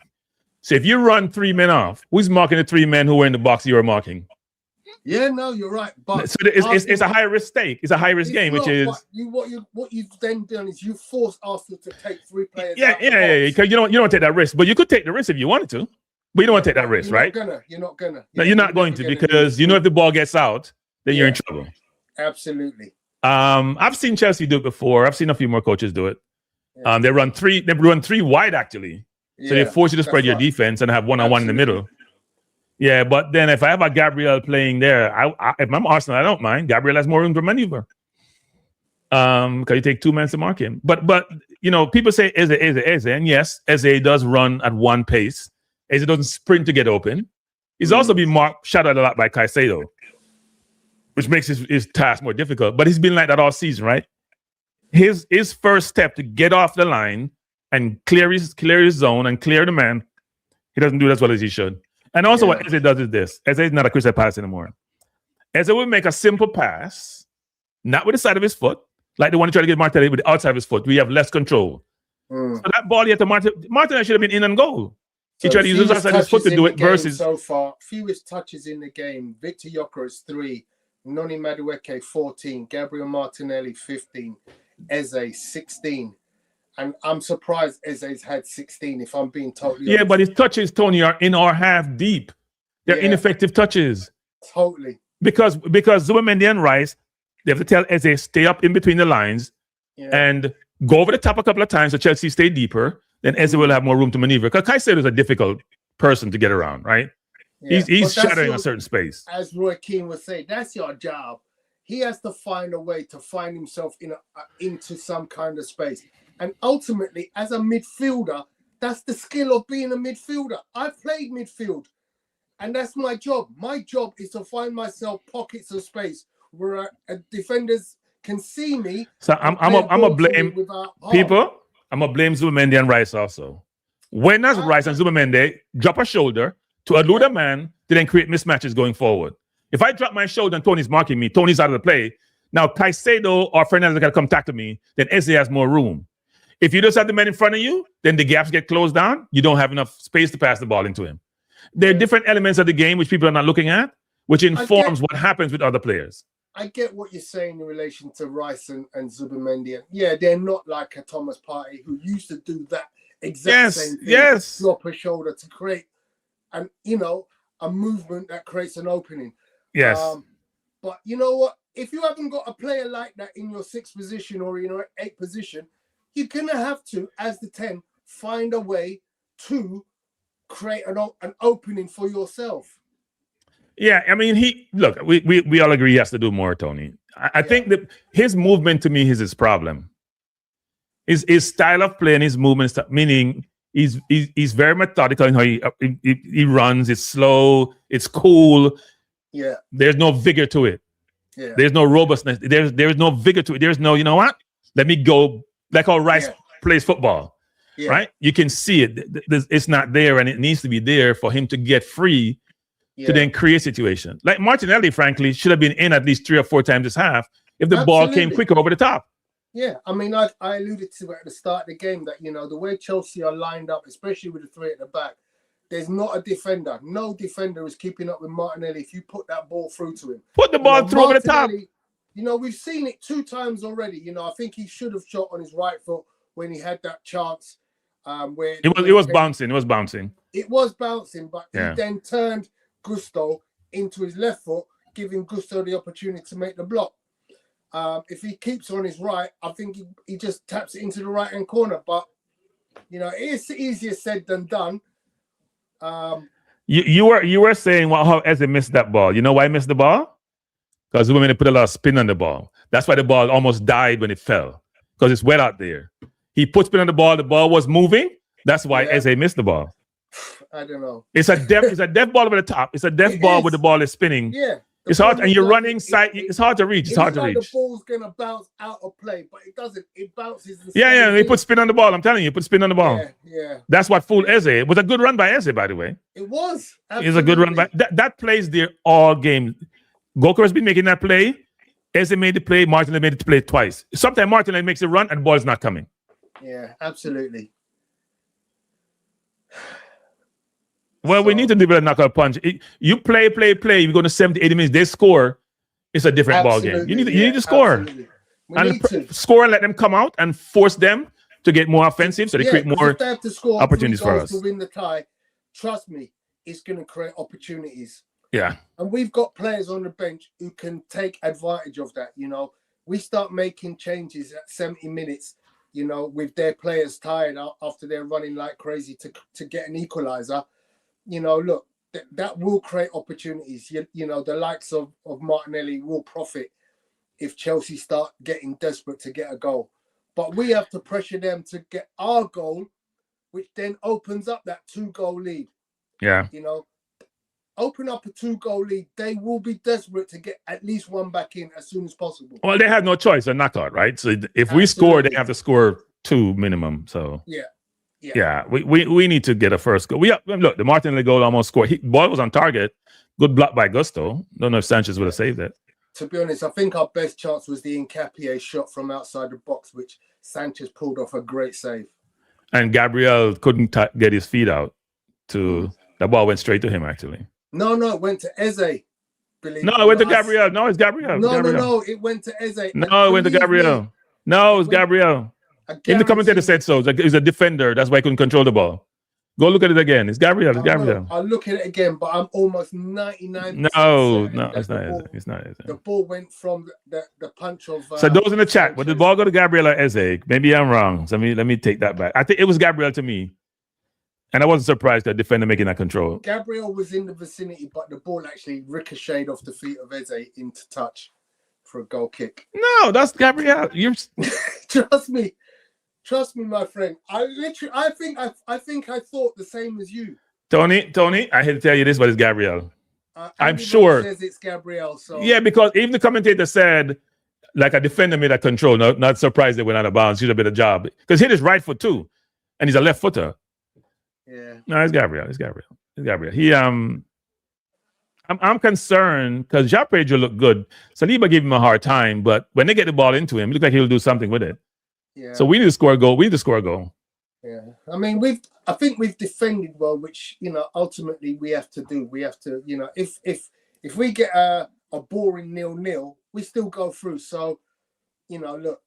So if you run 3 men off, who's marking the 3 men who were in the box you were marking? Yeah, no, you're right. But so it's a high risk stake. It's a high risk game, which is what you've then done is you force Arsenal to take 3 players. Yeah. Because you don't want to take that risk, but you could take the risk if you wanted to. But you don't want to take that risk, right? You're not gonna. No, you're not going to because you know if the ball gets out, then you're in trouble. Absolutely. I've seen Chelsea do it before. I've seen a few more coaches do it. Yeah. They run three wide actually. So they force you to spread your defense and have one-on-one in the middle. Yeah, but then if I have a Gabriel playing there, if I'm Arsenal, I don't mind. Gabriel has more room to maneuver. Because you take 2 men to mark him. But you know, people say Eze, and yes, Eze does run at one pace. Eze doesn't sprint to get open. He's also been shadowed a lot by Caicedo, which makes his task more difficult. But he's been like that all season, right? His first step to get off the line and clear his zone and clear the man, he doesn't do it as well as he should. And also what Eze does is this. Eze is not a Crystal Palace anymore. Eze will make a simple pass, not with the side of his foot, like the one he tried to get Martinelli with the outside of his foot. We have less control. So that ball he had to Martinelli should have been in and goal. He tried to use his outside of his foot to do it versus... So far, fewest touches in the game. Victor Gyökeres 3, Noni Madueke 14, Gabriel Martinelli 15, Eze 16. And I'm surprised Eze's had 16, if I'm being totally honest. But his touches, Tony, are in our half deep. They're ineffective touches. Totally. Because Zubimendi and Rice, they have to tell Eze stay up in between the lines and go over the top a couple of times so Chelsea stay deeper. Then Eze will have more room to maneuver. Because Caicedo is a difficult person to get around, right? Yeah. He's shattering a certain space. As Roy Keane would say, that's your job. He has to find a way to find himself into some kind of space. And ultimately, as a midfielder, that's the skill of being a midfielder. I've played midfield, and that's my job. My job is to find myself pockets of space where defenders can see me. So I'm gonna blame people. I'm gonna blame Zubimendi and Rice also. When does Rice and Zubimendi drop a shoulder to elude a man to then create mismatches going forward? If I drop my shoulder and Tony's marking me, Tony's out of the play. Now Caicedo or Fernandez got to come tackle me. Then Eze has more room. If you just have the man in front of you, then the gaps get closed down. You don't have enough space to pass the ball into him. There are different elements of the game which people are not looking at, which informs what happens with other players. I get what you're saying in relation to Rice and Zubimendi. Yeah, they're not like a Thomas Partey who used to do that exact same thing. Drop a shoulder to create a movement that creates an opening. Yes. But you know what? If you haven't got a player like that in your 6th position or 8th position, you're going to have to, as the 10, find a way to create an opening for yourself. Yeah, I mean, we all agree he has to do more, Tony. I think that his movement to me is his problem. His style of play and his movements, meaning he's very methodical in how he runs. It's slow. It's cool. Yeah. There's no vigor to it. Yeah. There's no robustness. There's no vigor to it. There's no, you know what? Let me go. Like how Rice plays football, right? You can see it. It's not there, and it needs to be there for him to get free to then create situations. Like Martinelli, frankly, should have been in at least 3 or 4 times this half if the ball came quicker over the top. Yeah, I mean, I alluded to at the start of the game that, the way Chelsea are lined up, especially with the 3 at the back, there's not a defender. No defender is keeping up with Martinelli if you put that ball through to him. Put the ball through over the top. We've seen it 2 times already. I think he should have shot on his right foot when he had that chance. Where it was bouncing. It was bouncing. It was bouncing, but he then turned Gusto into his left foot, giving Gusto the opportunity to make the block. If he keeps on his right, I think he just taps it into the right-hand corner. But, it's easier said than done. You were saying how Eze missed that ball. You know why he missed the ball? Because the women put a lot of spin on the ball. That's why the ball almost died when it fell. Because it's wet out there. He put spin on the ball was moving. That's why Eze missed the ball. I don't know. It's a deaf ball over the top. It's a deaf ball where the ball is spinning. Yeah. It's hard, and you're running side. It's hard to reach. It's hard to reach. The ball's gonna bounce out of play, but it doesn't. It bounces. He put spin on the ball. I'm telling you, put spin on the ball. Yeah. That's what fooled Eze. It was a good run by Eze, by the way. It was. It was a good run by that plays there all game. Goku has been making that play. Eze made the play. Martinelli made the play twice. Sometimes Martinelli makes a run and the ball is not coming. Yeah, absolutely. Well, we need to develop a knockout punch. You play. You go to 70, 80 minutes, they score. It's a different ball game. You need to score. Score and let them come out and force them to get more offensive so they create more opportunities for us. To win the tie, trust me, it's going to create opportunities. Yeah. And we've got players on the bench who can take advantage of that. We start making changes at 70 minutes, with their players tired after they're running like crazy to get an equalizer. Look, that will create opportunities. The likes of Martinelli will profit if Chelsea start getting desperate to get a goal. But we have to pressure them to get our goal, which then opens up that 2-goal lead. Yeah. Open up a 2-goal lead. They will be desperate to get at least one back in as soon as possible. Well, they have no choice. A knockout, right? So if we score, they have to score 2 minimum. So yeah, we need to get a first goal. Look, the Martinelli goal almost scored. Ball was on target. Good block by Gusto. Don't know if Sanchez would have saved it. To be honest, I think our best chance was the Nketiah shot from outside the box, which Sanchez pulled off a great save. And Gabriel couldn't get his feet out. The ball went straight to him, actually. No, it went to Eze. No, it went to Gabriel. No, it's Gabriel. No, it went to Eze. No, it went to Gabriel. No, it's Gabriel. Even the commentator said so. He's a defender. That's why he couldn't control the ball. Go look at it again. It's Gabriel. It's Gabriel. I'll look at it again, but I'm almost 99%. No, it's not. It's not. The ball went from the punch of. So those in the chat, would the ball go to Gabriel or Eze? Maybe I'm wrong. So let me take that back. I think it was Gabriel to me. And I wasn't surprised that defender making that control. Gabriel was in the vicinity, but the ball actually ricocheted off the feet of Eze into touch for a goal kick. No, that's Gabriel. You're Trust me, my friend. I think I thought the same as you. Tony, I hate to tell you this, but it's Gabriel. I'm sure. Says it's Gabriel. So yeah, because even the commentator said, like a defender made that control. Not surprised they went out of bounds. He did a bit of job because he hit his right foot too, and he's a left footer. Yeah. No, it's Gabriel. He I'm concerned because João Pedro looked good. Saliba gave him a hard time, but when they get the ball into him, it looks like he'll do something with it. Yeah. So we need to score a goal. Yeah. I mean, I think we've defended well, which ultimately we have to do. We have to, if we get a boring 0-0, we still go through. So, look,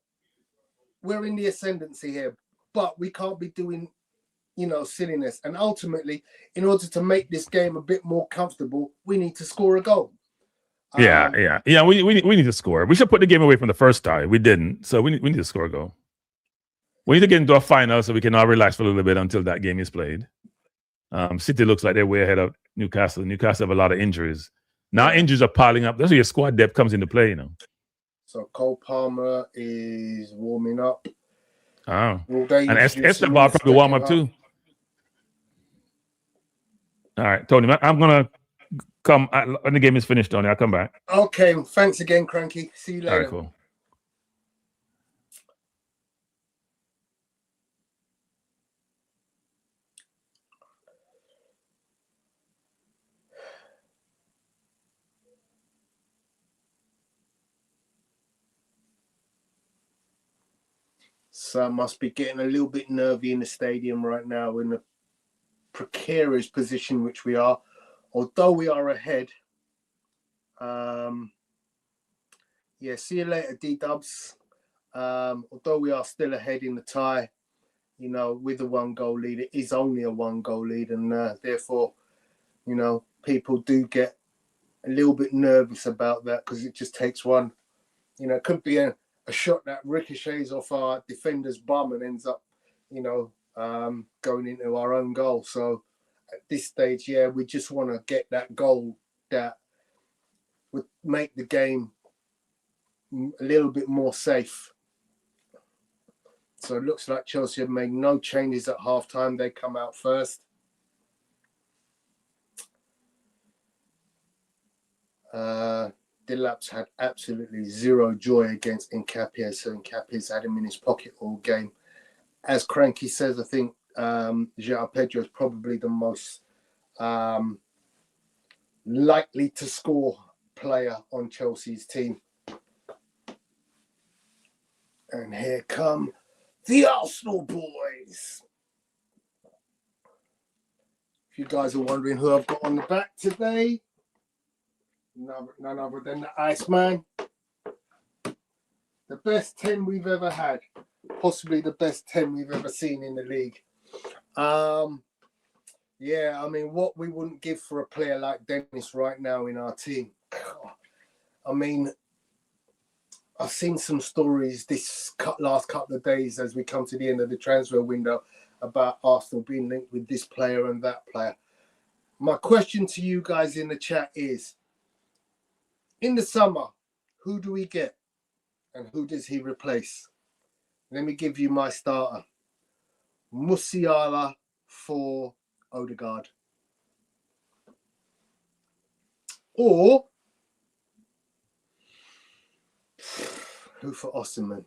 we're in the ascendancy here, but we can't be doing silliness. And ultimately, in order to make this game a bit more comfortable, we need to score a goal. Yeah. We need to score. We should put the game away from the first tie. We didn't, so we need to score a goal. We need to get into a final so we can all relax for a little bit until that game is played. City looks like they're way ahead of Newcastle. Newcastle have a lot of injuries. Now injuries are piling up. That's where your squad depth comes into play, you know. So Cole Palmer is warming up. Oh. Will they And introduce him in Esteban the probably warm second up half? too. All right, Tony, I'm going to come when the game is finished, Tony. I'll come back. Okay, thanks again, Cranky. See you later. All right, cool. So I must be getting a little bit nervy in the stadium right now in the precarious position which we are. Although we are ahead. Yeah, see you later, D-Dubs. Although we are still ahead in the tie, you know, with a 1-goal lead, it is only a 1-goal lead. And therefore, you know, people do get a little bit nervous about that because it just takes one. You know, it could be a shot that ricochets off our defender's bum and ends up, you know, going into our own goal. So at this stage, yeah, we just want to get that goal that would make the game a little bit more safe. So it looks like Chelsea have made no changes at halftime. They come out first. Dilap's had absolutely zero joy against Nkapia, so Nkapia's had him in his pocket all game. As Cranky says, I think João Pedro is probably the most likely to score player on Chelsea's team. And here come the Arsenal boys. If you guys are wondering who I've got on the back today, none other than the Iceman. The best 10 we've ever had. Possibly the best 10 we've ever seen in the league. Yeah, I mean, what we wouldn't give for a player like Dennis right now in our team. I mean, I've seen some stories this last couple of days as we come to the end of the transfer window about Arsenal being linked with this player and that player. My question to you guys in the chat is, in the summer, who do we get and who does he replace? Let me give you my starter. Musiala for Odegaard. Or who for Osimhen?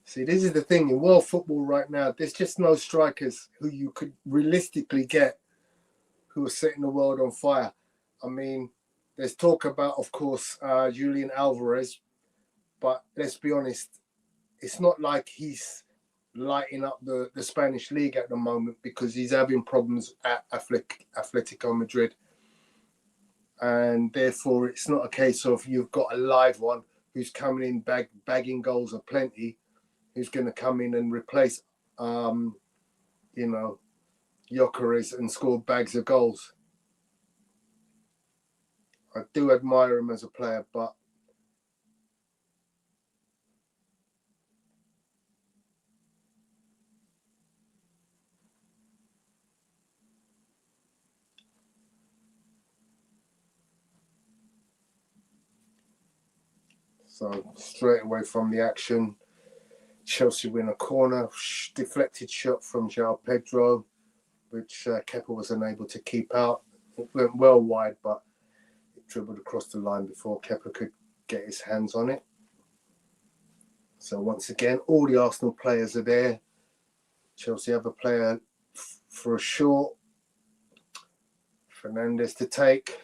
See, this is the thing. In world football right now, there's just no strikers who you could realistically get who are setting the world on fire. I mean, there's talk about, of course, Julian Alvarez, but let's be honest, it's not like he's lighting up the Spanish league at the moment because he's having problems at Atletico Madrid. And therefore, it's not a case of you've got a live one who's coming in bagging goals aplenty, who's going to come in and replace, you know, Gyökeres and score bags of goals. I do admire him as a player, but so straight away from the action, Chelsea win a corner, deflected shot from João Pedro, which Kepa was unable to keep out. It went well wide, but it dribbled across the line before Kepa could get his hands on it. So once again, all the Arsenal players are there. Chelsea have a player for a short. Fernandes to take.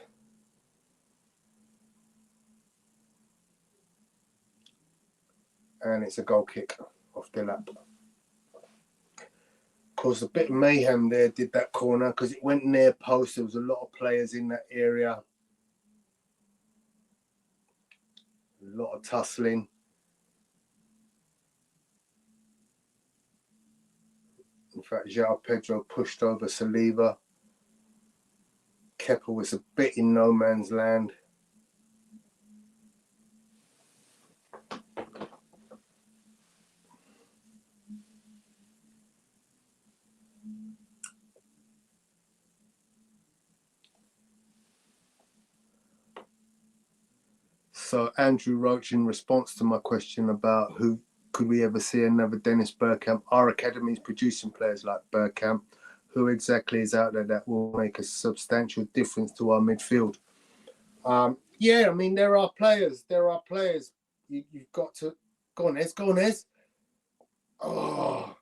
And it's a goal kick off the lap. Caused a bit of mayhem there, did that corner, because it went near post. There was a lot of players in that area. A lot of tussling. In fact, João Pedro pushed over Saliba. Kepa was a bit in no man's land. So Andrew Roach, in response to my question about who could we ever see another Dennis Bergkamp, our academy is producing players like Bergkamp. Who exactly is out there that will make a substantial difference to our midfield? Yeah, I mean, there are players. You've got to... Go on, Ez. Go on, Ez. Oh.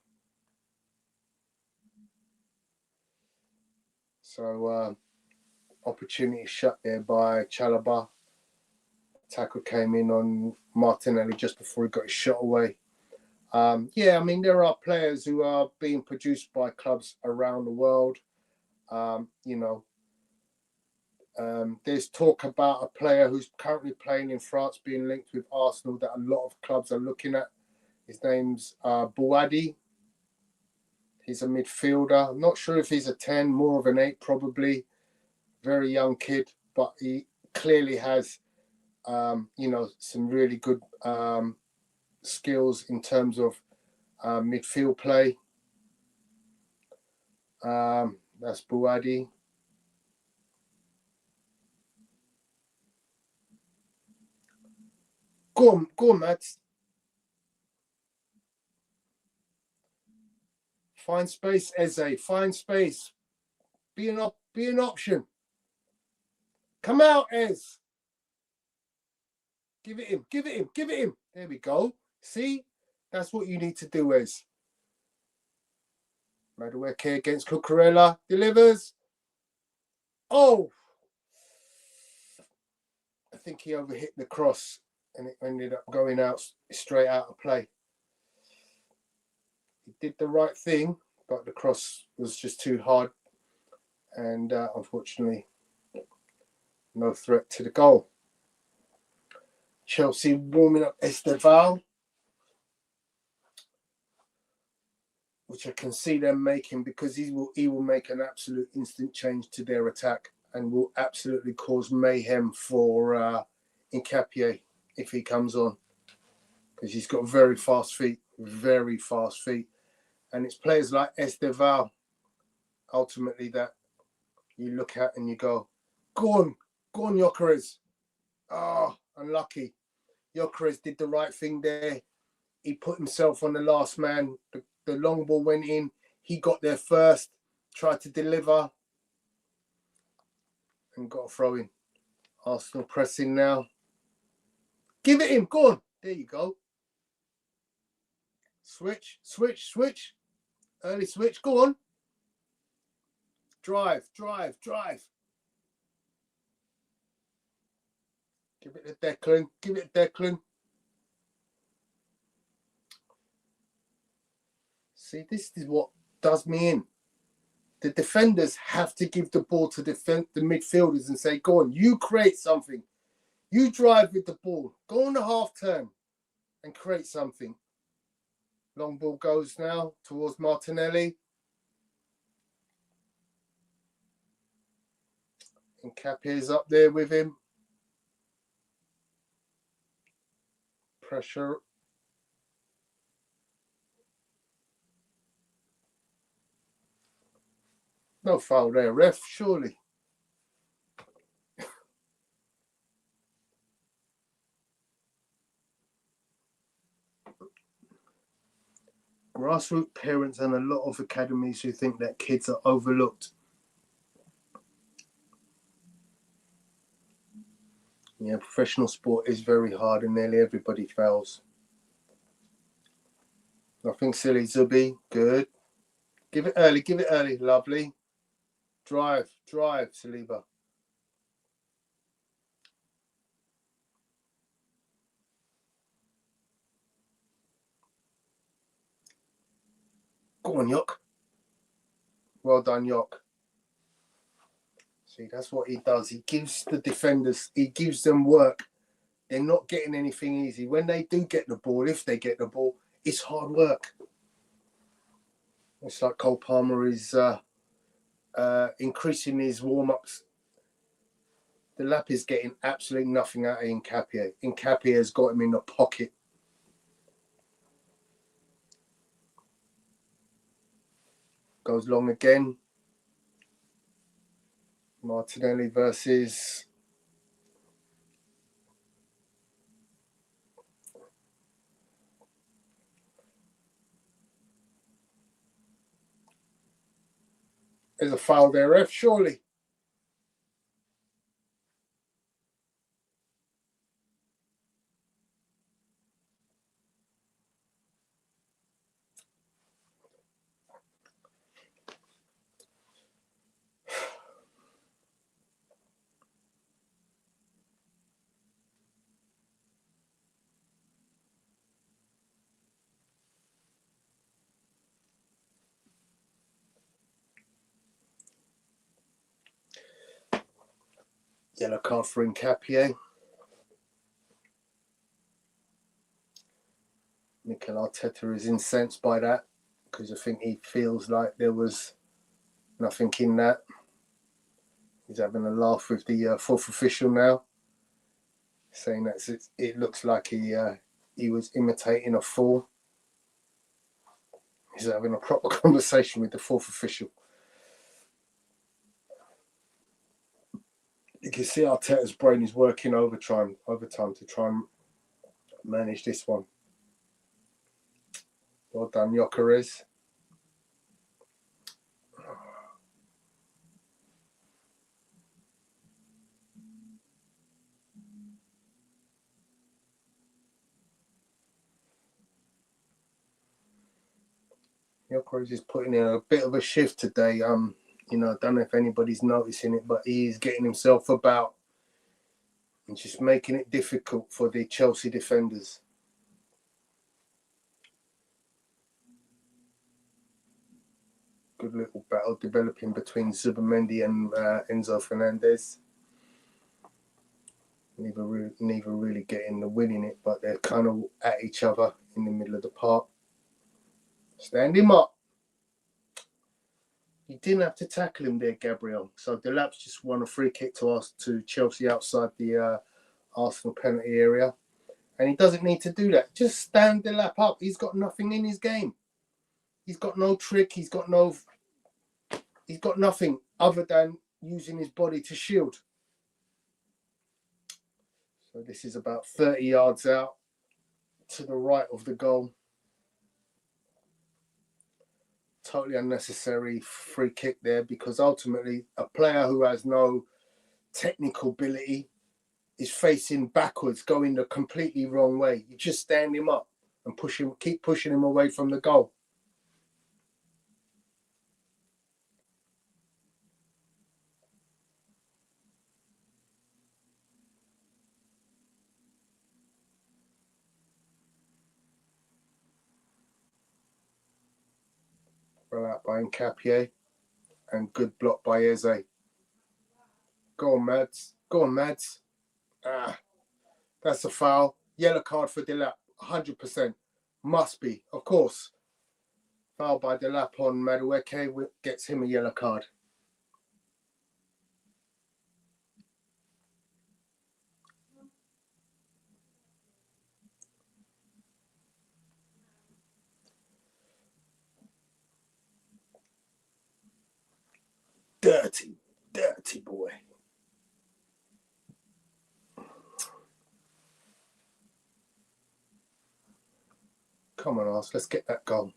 So, opportunity shut there by Chalobah. Tackle came in on Martinelli just before he got his shot away. Yeah, I mean, there are players who are being produced by clubs around the world. There's talk about a player who's currently playing in France being linked with Arsenal that a lot of clubs are looking at. His name's Bouadi. He's a midfielder. I'm not sure if he's a 10, more of an 8 probably. Very young kid, but he clearly has, some really good skills in terms of midfield play. That's Bouadi. Go on, Mads. Find space, Eze. Find space. Be an option. Come out, Ez. Give it him. There we go. See? That's what you need to do, Ez. Madueke against Cucurella. Delivers. Oh! I think he overhit the cross and it ended up going out straight out of play. He did the right thing, but the cross was just too hard. And unfortunately, no threat to the goal. Chelsea warming up Esteval, which I can see them making because he will make an absolute instant change to their attack and will absolutely cause mayhem for Nketiah if he comes on, because he's got very fast feet, and it's players like Esteval ultimately that you look at and you go on, Gyökeres. Unlucky. Gyökeres did the right thing there. He put himself on the last man. The long ball went in. He got there first, tried to deliver, and got a throw in. Arsenal pressing now. Give it him. Go on. There you go. Switch. Early switch. Go on. Drive. Give it to Declan. See, this is what does me in. The defenders have to give the ball to the midfielders and say, go on, you create something. You drive with the ball. Go on the half turn and create something. Long ball goes now towards Martinelli. And Nketiah's up there with him. Pressure. No foul there, ref, surely. Grassroots parents and a lot of academies who think that kids are overlooked. Yeah, professional sport is very hard and nearly everybody fails. Nothing silly, Zubi. Good. Give it early. Lovely. Drive, Saliba. Go on, Yok. Well done, Yok. See, that's what he does. He gives the defenders, he gives them work. They're not getting anything easy. When they do get the ball, if they get the ball, it's hard work. It's like Cole Palmer is increasing his warm-ups. The lap is getting absolutely nothing out of Nketiah. Nketiah has got him in the pocket. Goes long again. Martinelli versus There's a foul there, ref, surely. Yellow card for Nkapie. Mikel Arteta is incensed by that because I think he feels like there was nothing in that. He's having a laugh with the fourth official now, saying that it looks like he was imitating a fool. He's having a proper conversation with the fourth official. You can see Arteta's brain is working overtime to try and manage this one. Well done, Gyökeres. Gyökeres is putting in a bit of a shift today. I don't know if anybody's noticing it, but he is getting himself about and just making it difficult for the Chelsea defenders. Good little battle developing between Zubimendi and Enzo Fernandez. Neither really getting the win in it, but they're kind of at each other in the middle of the park. Stand him up. You didn't have to tackle him there, Gabriel. So Delap's just won a free kick to Chelsea outside the Arsenal penalty area. And he doesn't need to do that. Just stand Delap up. He's got nothing in his game. He's got no trick. He's got nothing other than using his body to shield. So this is about 30 yards out to the right of the goal. Totally unnecessary free kick there because ultimately a player who has no technical ability is facing backwards, going the completely wrong way. You just stand him up and keep pushing him away from the goal. Well out by Nkapie and good block by Eze. Go on, Mads. Go on, Mads. That's a foul. Yellow card for Delap. 100%. Must be, of course. Foul by Delap on Madueke gets him a yellow card. Dirty, dirty boy. Come on, Ars, let's get that goal.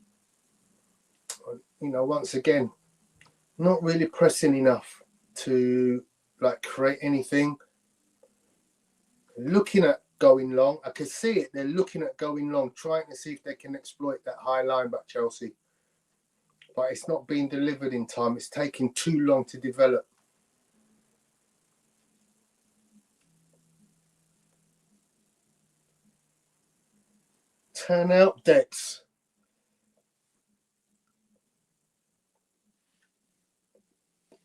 Once again, not really pressing enough to create anything. Looking at going long. I can see it. They're looking at going long, trying to see if they can exploit that high line back Chelsea. But it's not being delivered in time. It's taking too long to develop. Turn out, Dex. You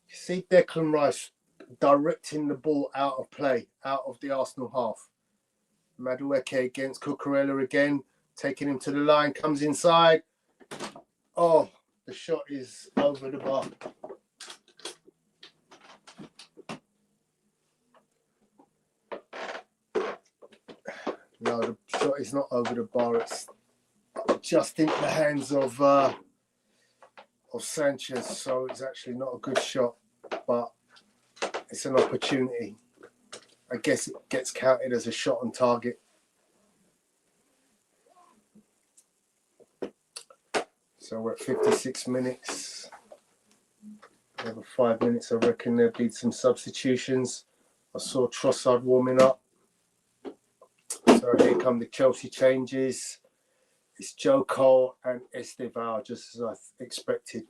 see Declan Rice directing the ball out of play, out of the Arsenal half. Madueke against Cucurella again, taking him to the line, comes inside. Oh, the shot is over the bar. No, the shot is not over the bar. It's just into the hands of Sanchez, so it's actually not a good shot, but it's an opportunity. I guess it gets counted as a shot on target. So we're at 56 minutes. Another 5 minutes, I reckon there'll be some substitutions. I saw Trossard warming up. So here come the Chelsea changes. It's Joe Cole and Esteval, just as I expected.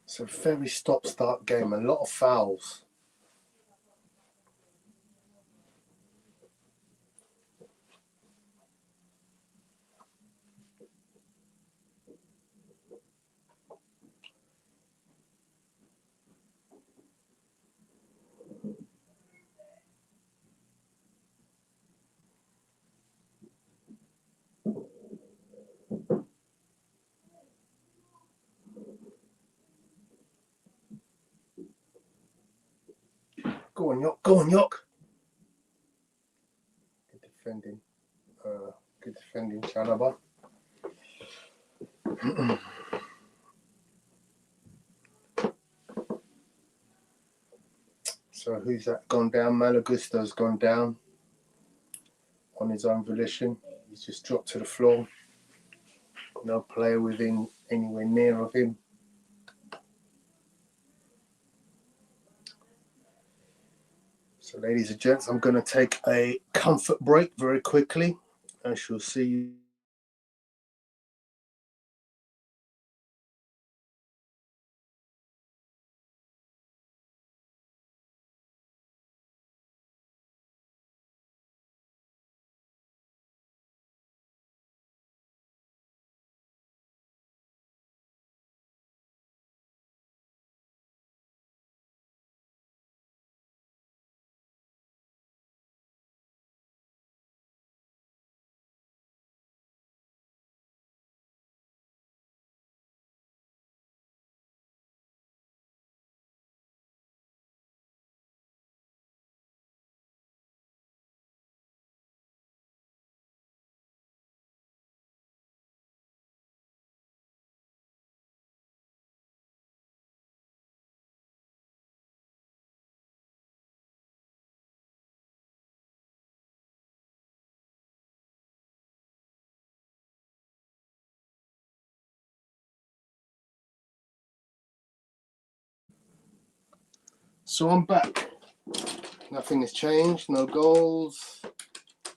It's a very stop-start game, a lot of fouls. Go on, Yok. Go on, Yok. Good defending. Good defending, Chalaba. So who's that gone down? Malagusto's gone down on his own volition. He's just dropped to the floor. No player within anywhere near of him. So ladies and gents, I'm going to take a comfort break very quickly. I shall see you. So I'm back. Nothing has changed, no goals.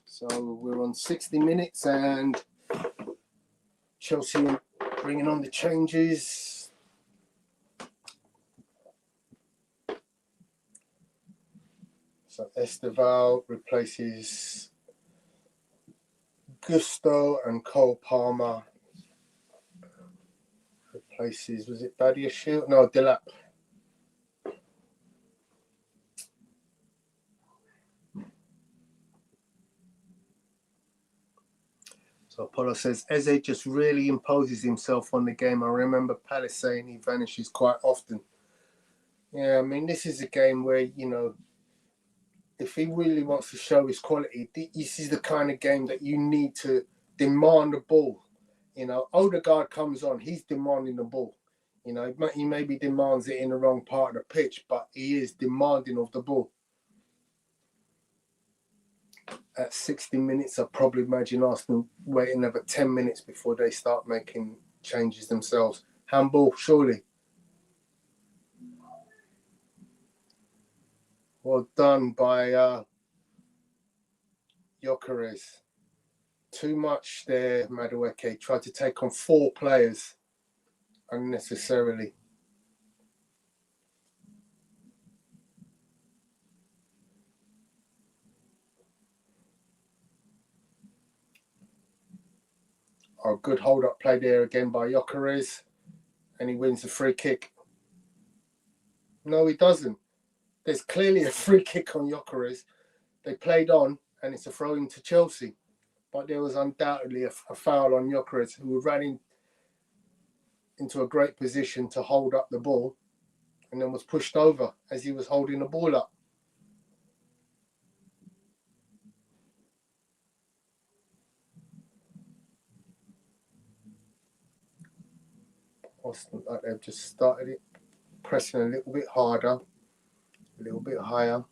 So we're on 60 minutes and Chelsea bringing on the changes. So Esteval replaces Gusto and Cole Palmer replaces, was it Badiashile? No, Delap. So Apollo says, Eze just really imposes himself on the game. I remember Palace saying he vanishes quite often. Yeah, I mean, this is a game where, you know, if he really wants to show his quality, this is the kind of game that you need to demand the ball. You know, Odegaard comes on, he's demanding the ball. You know, he maybe demands it in the wrong part of the pitch, but he is demanding of the ball. At 60 minutes, I probably imagine Arsenal waiting another 10 minutes before they start making changes themselves. Handball, surely. Well done by Gyökeres. Too much there, Madueke. Tried to take on 4 players unnecessarily. Oh, good hold-up play there again by Gyökeres. And he wins the free kick. No, he doesn't. There's clearly a free kick on Gyökeres. They played on, and it's a throw-in to Chelsea. But there was undoubtedly a foul on Gyökeres, who ran into a great position to hold up the ball and then was pushed over as he was holding the ball up. Arsenal, like they've just started it, pressing a little bit harder, a little bit higher.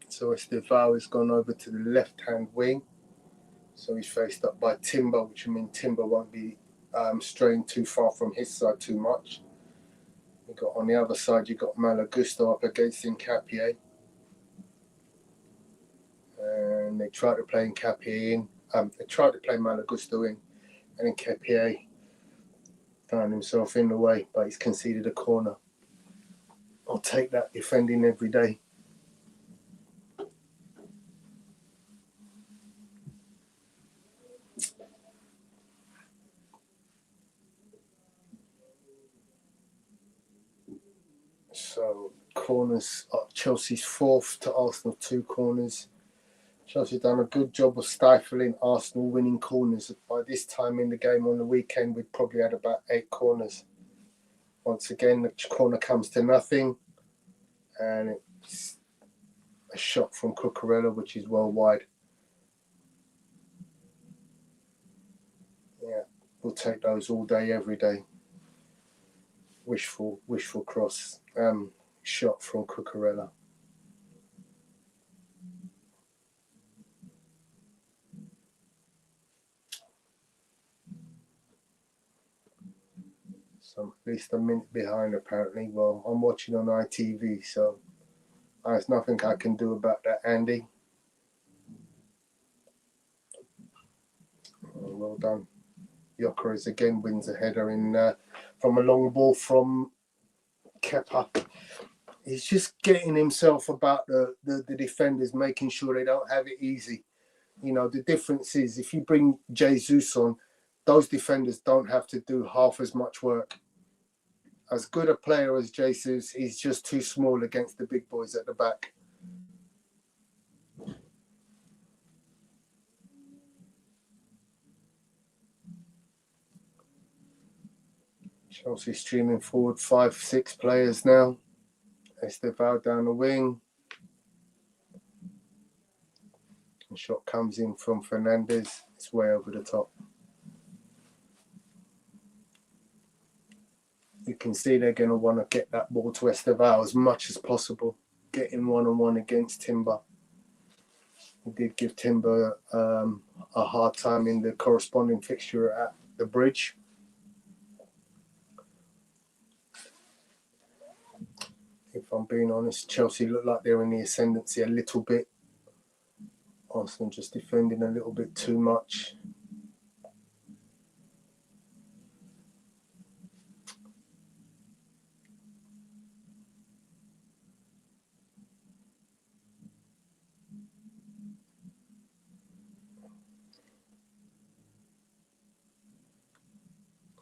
So Estevao has gone over to the left-hand wing. So he's faced up by Timber, which means Timber won't be straying too far from his side too much. You got on the other side, you got Malagusto up against Nkapie. And they tried to play Nkapie in. They tried to play Malagusto in, and Nkapie found himself in the way, but he's conceded a corner. I'll take that defending every day. So corners, Chelsea's 4th to Arsenal 2 corners. Chelsea done a good job of stifling Arsenal winning corners. By this time in the game on the weekend, we'd probably had about 8 corners. Once again, the corner comes to nothing, and it's a shot from Cucurella, which is well wide. Yeah, we'll take those all day, every day. Wishful cross. Shot from Cucurella. So at least a minute behind, apparently. Well, I'm watching on ITV, so there's nothing I can do about that, Andy. Oh, well done. Gyökeres again wins a header in from a long ball from Kepa. He's just getting himself about the defenders, making sure they don't have it easy. You know, the difference is if you bring Jesus on, those defenders don't have to do half as much work. As good a player as Jesus, he's just too small against the big boys at the back. Chelsea streaming forward 5-6 players now. Estevao down the wing. The shot comes in from Fernandes. It's way over the top. You can see they're going to want to get that ball to Estevao as much as possible. Getting one-on-one against Timber. He did give Timber a hard time in the corresponding fixture at the Bridge. If I'm being honest, Chelsea look like they're in the ascendancy a little bit. Arsenal just defending a little bit too much.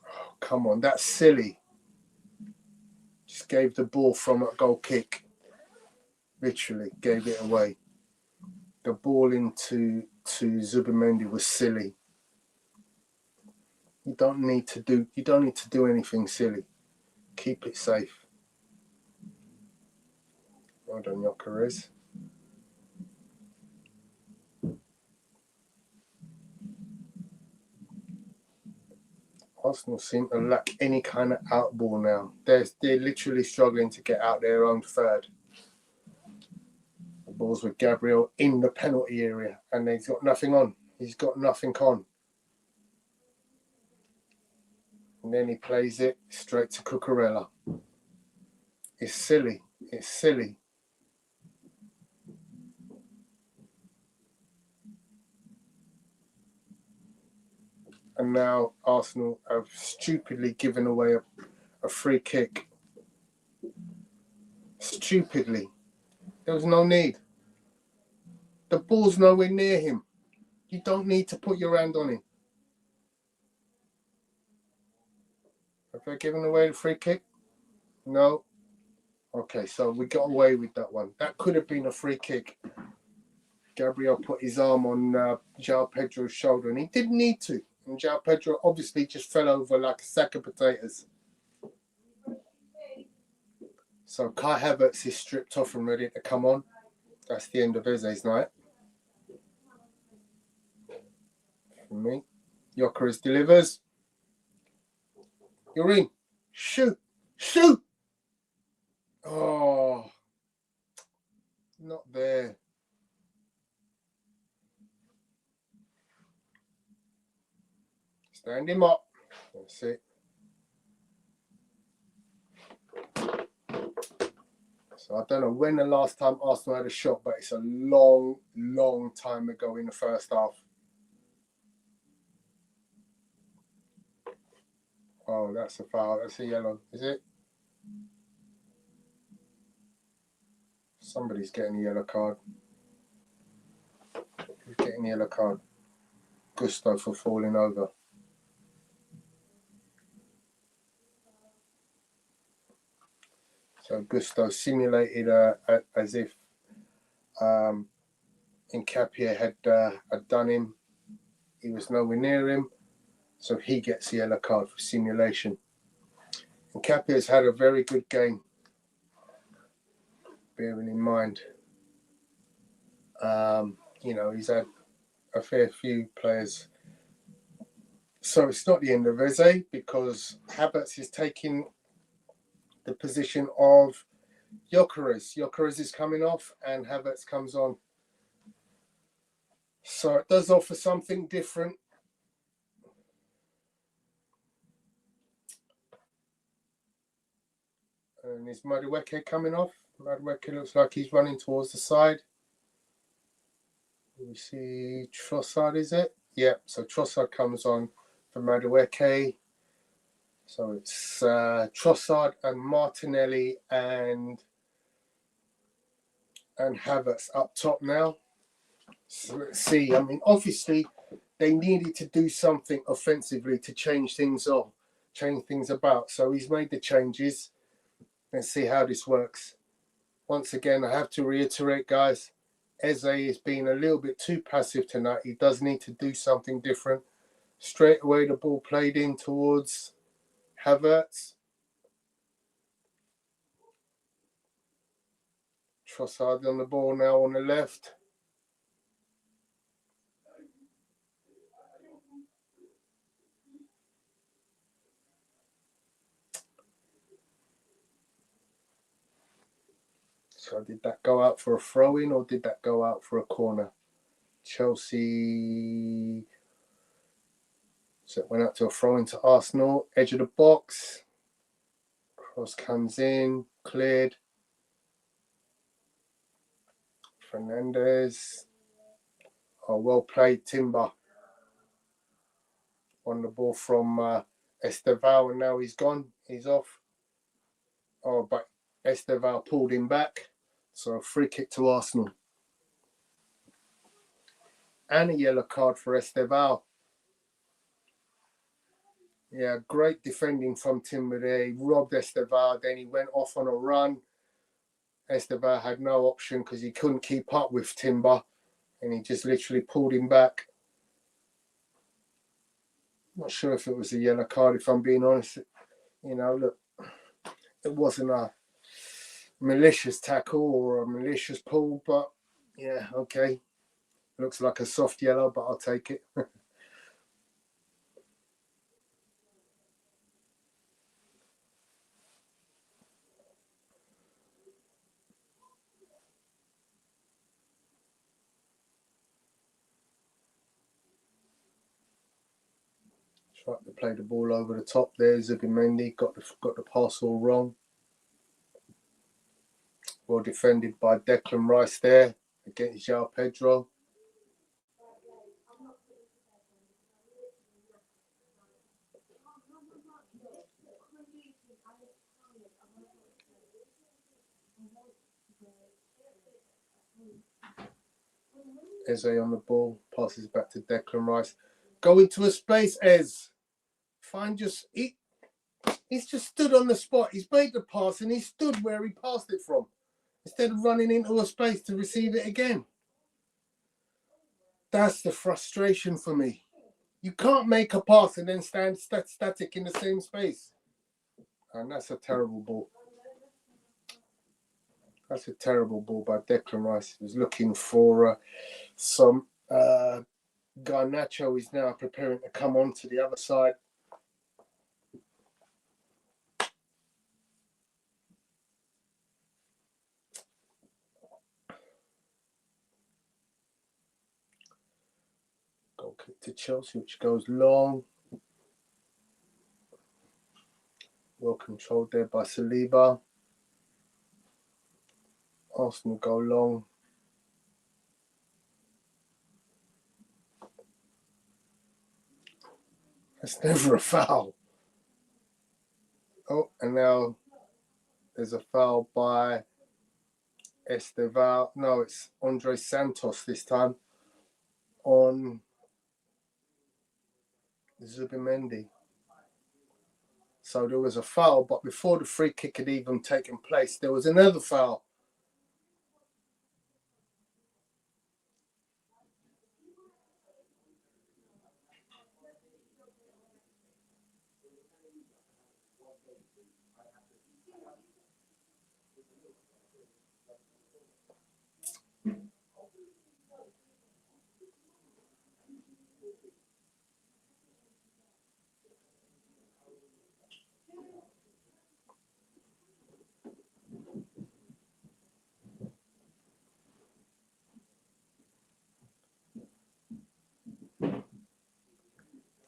Oh, come on, that's silly. Just gave the ball from a goal kick. Literally gave it away. The ball into Zubimendi was silly. You don't need to do anything silly. Keep it safe. Well done, Gyökeres. Arsenal seem to lack any kind of out ball now. They're literally struggling to get out their own third. The ball's with Gabriel in the penalty area, and he's got nothing on. He's got nothing on. And then he plays it straight to Cucurella. It's silly. It's silly. And now Arsenal have stupidly given away a free kick. Stupidly. There was no need. The ball's nowhere near him. You don't need to put your hand on him. Have they given away the free kick? No. Okay, so we got away with that one. That could have been a free kick. Gabriel put his arm on João Pedro's shoulder, and he didn't need to. And João Pedro obviously just fell over like a sack of potatoes. So Kai Havertz is stripped off and ready to come on. That's the end of Eze's night. For me. Gyökeres delivers. You're in. Shoot. Shoot! Oh. Not there. Stand him up. That's it. So I don't know when the last time Arsenal had a shot, but it's a long, long time ago in the first half. Oh, that's a foul. That's a yellow. Is it? Somebody's getting a yellow card. Who's getting a yellow card? Gusto for falling over. So Gusto simulated as if Nketiah had done him. He was nowhere near him, so he gets a yellow card for simulation. Nketiah has had a very good game, bearing in mind, he's had a fair few players. So it's not the end of Eze, because Havertz is taking the position of Gyökeres. Gyökeres is coming off and Havertz comes on. So it does offer something different. And is Madueke coming off? Madueke looks like he's running towards the side. We see Trossard, is it? Yeah, so Trossard comes on for Madueke. So it's Trossard and Martinelli and Havertz up top now. So let's see. I mean, obviously, they needed to do something offensively to change things about. So he's made the changes. Let's see how this works. Once again, I have to reiterate, guys, Eze is being a little bit too passive tonight. He does need to do something different. Straight away, the ball played in towards Havertz. Trossard on the ball now on the left. So did that go out for a throw-in or did that go out for a corner? Chelsea. So it went out to a throw-in to Arsenal. Edge of the box. Cross comes in. Cleared. Fernandez. Oh, well played, Timber. On the ball from Esteval, and now he's gone. He's off. Oh, but Esteval pulled him back. So free kick to Arsenal. And a yellow card for Esteval. Yeah, great defending from Timber there. He robbed Esteval, then he went off on a run. Esteval had no option because he couldn't keep up with Timber, and he just literally pulled him back. Not sure if it was a yellow card, if I'm being honest. Look, it wasn't a malicious tackle or a malicious pull, but yeah, okay. Looks like a soft yellow, but I'll take it. Tried to play the ball over the top there. Zubimendi got the pass all wrong. Well defended by Declan Rice there against João Pedro. Eze on the ball, passes back to Declan Rice. Go into a space, Ez. He's just stood on the spot. He's made the pass and he stood where he passed it from, instead of running into a space to receive it again. That's the frustration for me. You can't make a pass and then stand static in the same space. And that's a terrible ball. That's a terrible ball by Declan Rice. He was looking for some... Garnacho is now preparing to come on to the other side. Goal kick to Chelsea, which goes long. Well controlled there by Saliba. Arsenal go long. That's never a foul. Oh, and now there's a foul by Esteval. No, it's Andre Santos this time on Zubimendi. So there was a foul, but before the free kick had even taken place, there was another foul.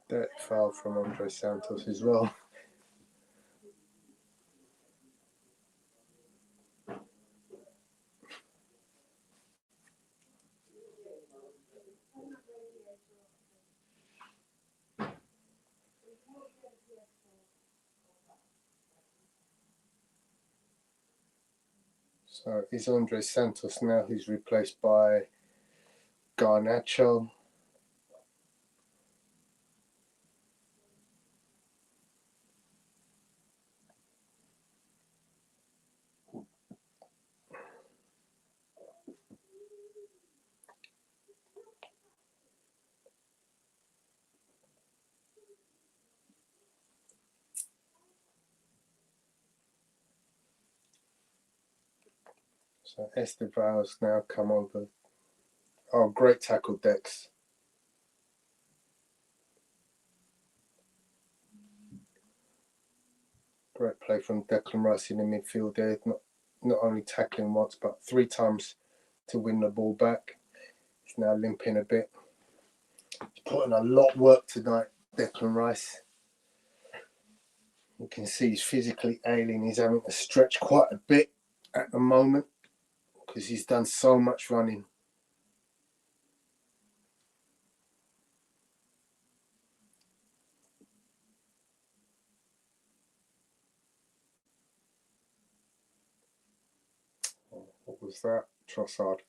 Dirty foul from Andre Santos as well. So it's Andre Santos now. He's replaced by Garnacho. So Esteval's now come over. Oh, great tackle, Dex. Great play from Declan Rice in the midfield there. Not only tackling once, but 3 times to win the ball back. He's now limping a bit. He's putting a lot of work tonight, Declan Rice. You can see he's physically ailing. He's having to stretch quite a bit at the moment because he's done so much running. What was that? Trossard.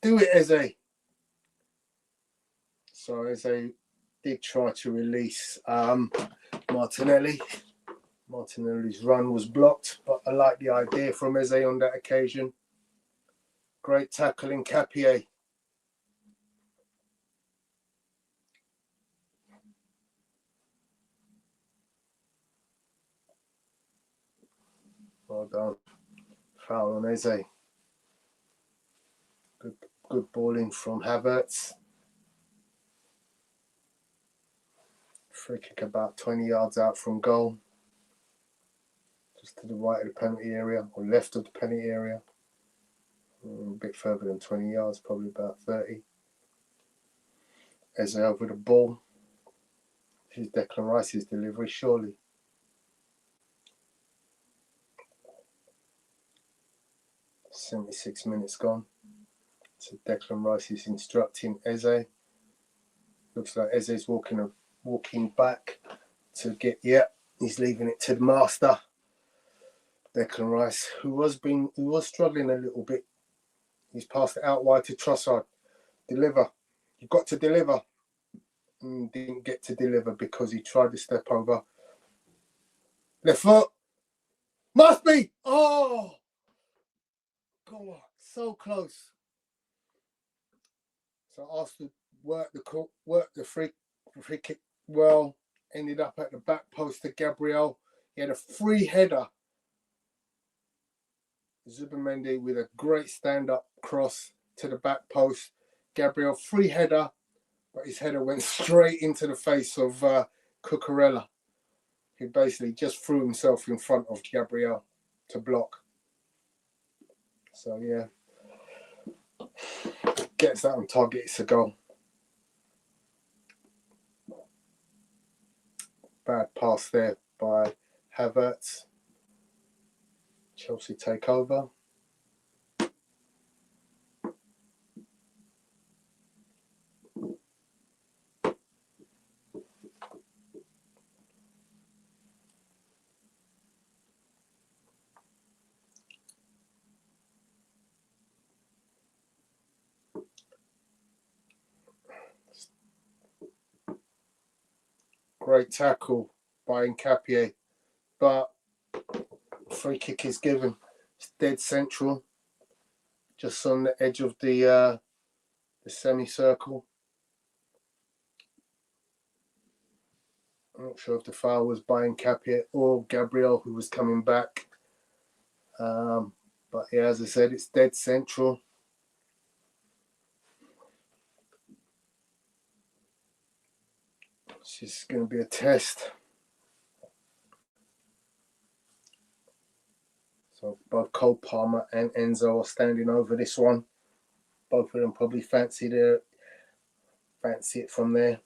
Do it, Eze. So Eze did try to release Martinelli. Martinelli's run was blocked, but I like the idea from Eze on that occasion. Great tackle in Capier. Well done. Foul on Eze. Good balling from Havertz. Free kick about 20 yards out from goal. Just to the right of the penalty area, or left of the penalty area. A bit further than 20 yards, probably about 30. Eze over the ball. This is Declan Rice's delivery, surely. "76 minutes gone." So Declan Rice is instructing Eze. Looks like Eze's walking back to get, he's leaving it to the master. Declan Rice, who was struggling a little bit. He's passed it out wide to Trossard. Deliver. You've got to deliver. Didn't get to deliver because he tried to step over. Left foot. Must be. Oh! Go on, so close. So Arsenal worked the free kick well. Ended up at the back post to Gabriel. He had a free header. Zubimendi with a great stand-up cross to the back post. Gabriel, free header, but his header went straight into the face of Cucurella, who basically just threw himself in front of Gabriel to block. So, yeah. Gets that on target, it's a goal. Bad pass there by Havertz. Chelsea take over. Great tackle by Nkapie, but free kick is given. It's dead central, just on the edge of the semicircle. I'm not sure if the foul was by Nkapie or Gabriel, who was coming back. But yeah, as I said, it's dead central. It's just going to be a test. So both Cole Palmer and Enzo are standing over this one. Both of them probably fancy it from there.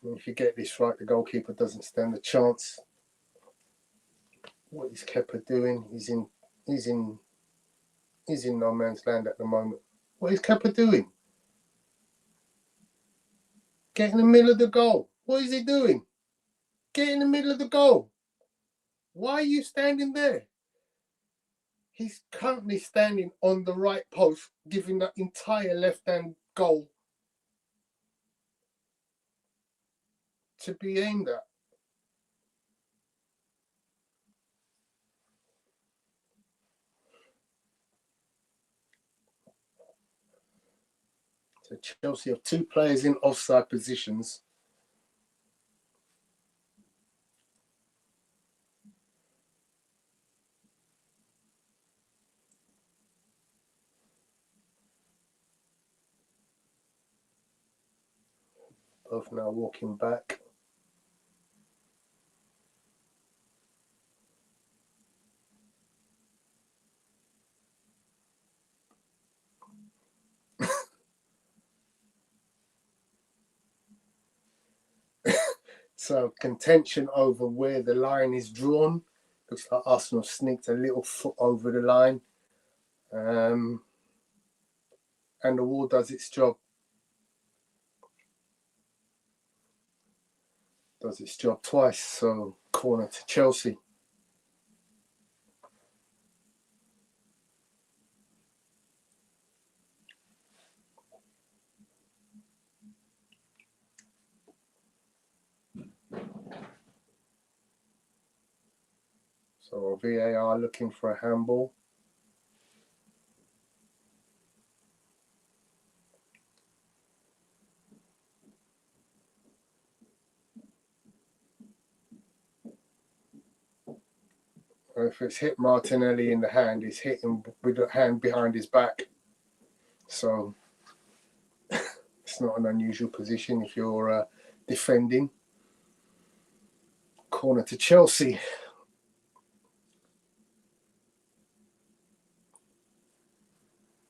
If you get this right, the goalkeeper doesn't stand a chance. What is Kepa doing? He's in no man's land at the moment. What is Kepa doing? Get in the middle of the goal. What is he doing? Get in the middle of the goal. Why are you standing there? He's currently standing on the right post, giving the entire left-hand goal to be aimed at. So Chelsea have two players in offside positions. Both now walking back. So contention over where the line is drawn. Looks like Arsenal sneaked a little foot over the line. And the wall does its job. Does its job twice. So corner to Chelsea. So VAR looking for a handball. If it's hit Martinelli in the hand, he's hitting with the hand behind his back. So it's not an unusual position if you're defending. Corner to Chelsea.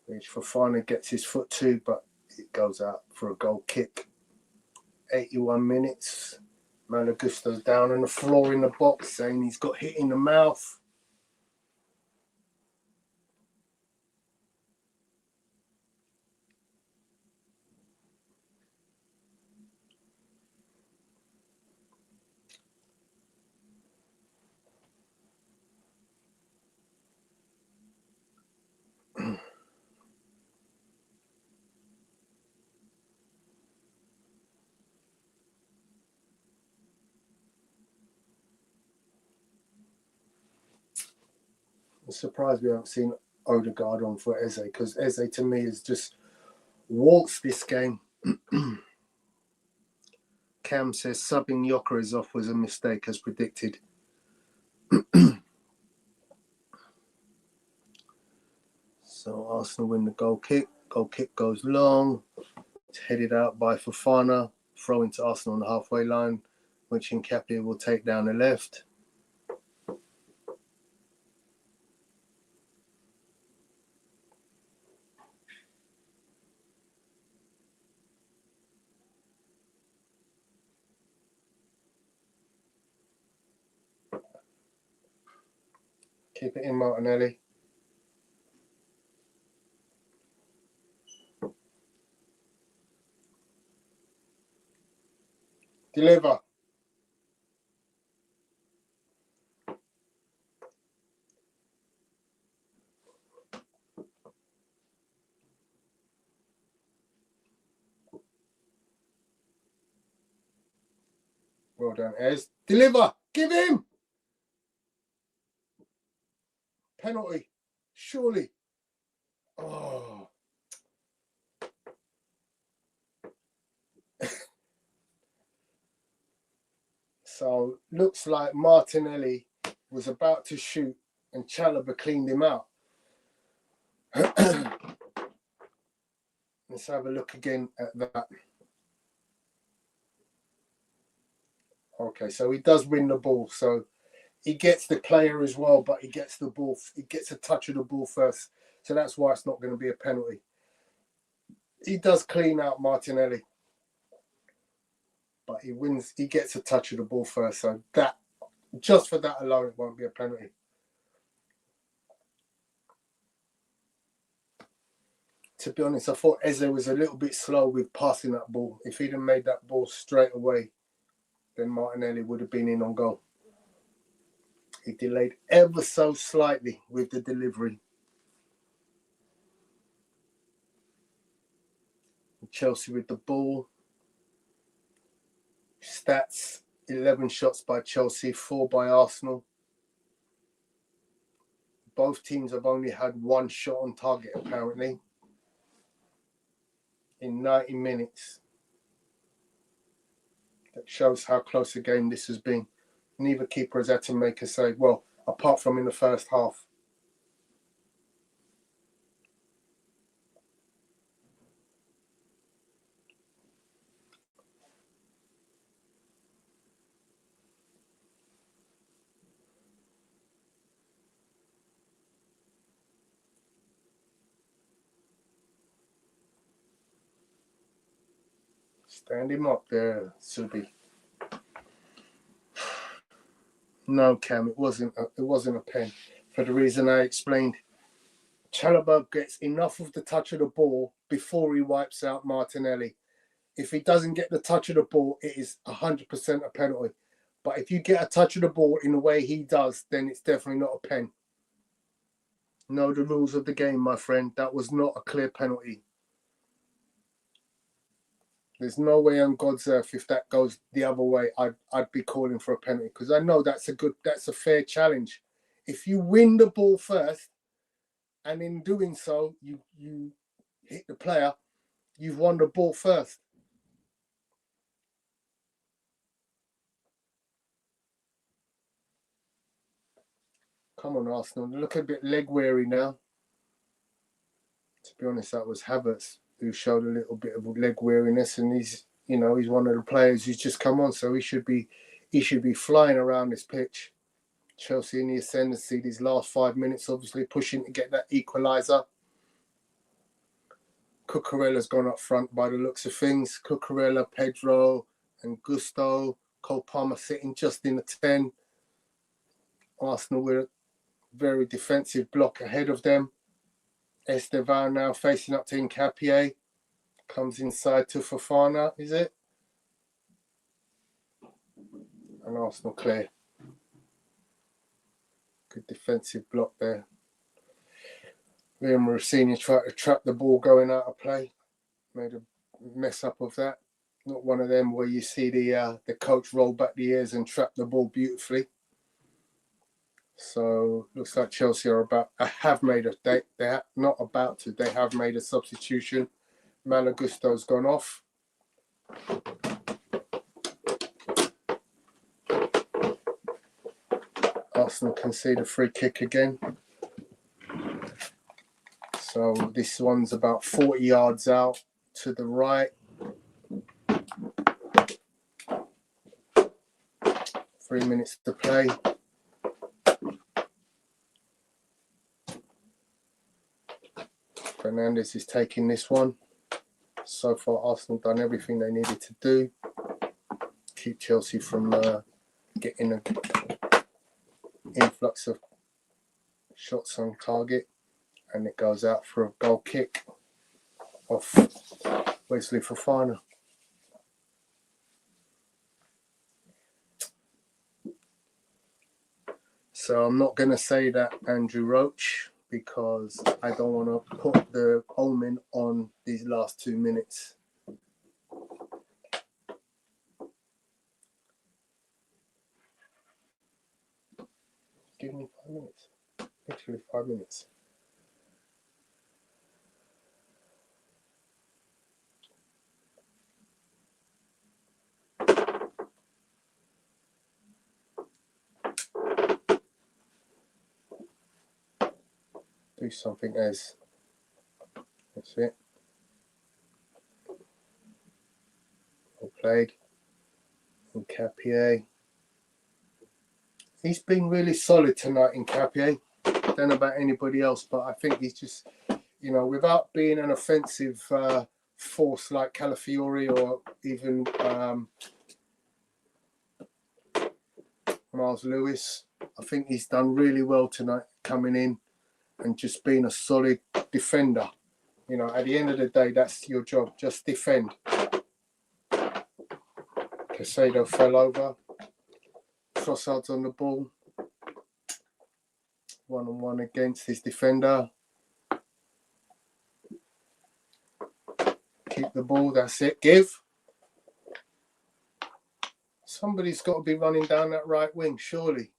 Which Fofana gets his foot to, but it goes out for a goal kick. 81 minutes. Malagusto's down on the floor in the box saying he's got hit in the mouth. I'm surprised we haven't seen Odegaard on for Eze, because Eze to me has just waltzed this game. Cam says subbing Gyökeres off was a mistake as predicted. So Arsenal win the goal kick. Goal kick goes long. It's headed out by Fofana. Throw into Arsenal on the halfway line, which Nketiah will take down the left. Keep it in, Martinelli. Deliver. Well done, Ez. Deliver. Give him. Penalty. Surely. Oh. So looks like Martinelli was about to shoot and Chalobah cleaned him out. Let's have a look again at that. Okay, so he does win the ball. So he gets the player as well, but he gets the ball. He gets a touch of the ball first. So that's why it's not going to be a penalty. He does clean out Martinelli, but he wins. He gets a touch of the ball first. So that, just for that alone, it won't be a penalty. To be honest, I thought Eze was a little bit slow with passing that ball. If he'd have made that ball straight away, then Martinelli would have been in on goal. He delayed ever so slightly with the delivery. Chelsea with the ball. Stats, 11 shots by Chelsea, 4 by Arsenal. Both teams have only had one shot on target, apparently, in 90 minutes. That shows how close a game this has been. Neither keeper has had to make a save. Well, apart from in the first half. Stand him up there, Subi. No, Cam, it wasn't a pen. For the reason I explained. Chalobah gets enough of the touch of the ball before he wipes out Martinelli. If he doesn't get the touch of the ball, it is 100% a penalty. But if you get a touch of the ball in the way he does, then it's definitely not a pen. Know the rules of the game, my friend. That was not a clear penalty. There's no way on God's earth if that goes the other way, I'd be calling for a penalty, because I know that's a fair challenge. If you win the ball first, and in doing so you hit the player, you've won the ball first. Come on, Arsenal. They look a bit leg weary now. To be honest, that was Havertz who showed a little bit of leg weariness, and he's one of the players who's just come on, so he should be flying around this pitch. Chelsea in the ascendancy these last 5 minutes, obviously pushing to get that equaliser. Cucurella's gone up front by the looks of things. Cucurella, Pedro, and Gusto. Cole Palmer sitting just in the 10. Arsenal with a very defensive block ahead of them. Estevan now facing up to Nketiah. Comes inside to Fofana, is it? And Arsenal clear. Good defensive block there. Liam Rossini tried to trap the ball going out of play. Made a mess up of that. Not one of them where you see the coach roll back the ears and trap the ball beautifully. So looks like Chelsea are have made they have made a substitution. Malagusto's gone off. Arsenal concede a free kick again. So this one's about 40 yards out to the right. 3 minutes to play. Fernandes is taking this one. So far, Arsenal done everything they needed to do. Keep Chelsea from getting an influx of shots on target. And it goes out for a goal kick off Wesley Fofana. So I'm not going to say that Andrew Roach, because I don't want to put the omen on these last 2 minutes. Give me 5 minutes. Literally 5 minutes. Do something as. That's it. Well played. And Capier. He's been really solid tonight in Capier. Don't know about anybody else, but I think he's just, without being an offensive force like Calafiori or even Miles Lewis, I think he's done really well tonight coming in and just being a solid defender. At the end of the day, that's your job. Just defend. Casado fell over. Trossard's on the ball. 1-on-1 against his defender. Keep the ball. That's it. Give. Somebody's got to be running down that right wing, surely.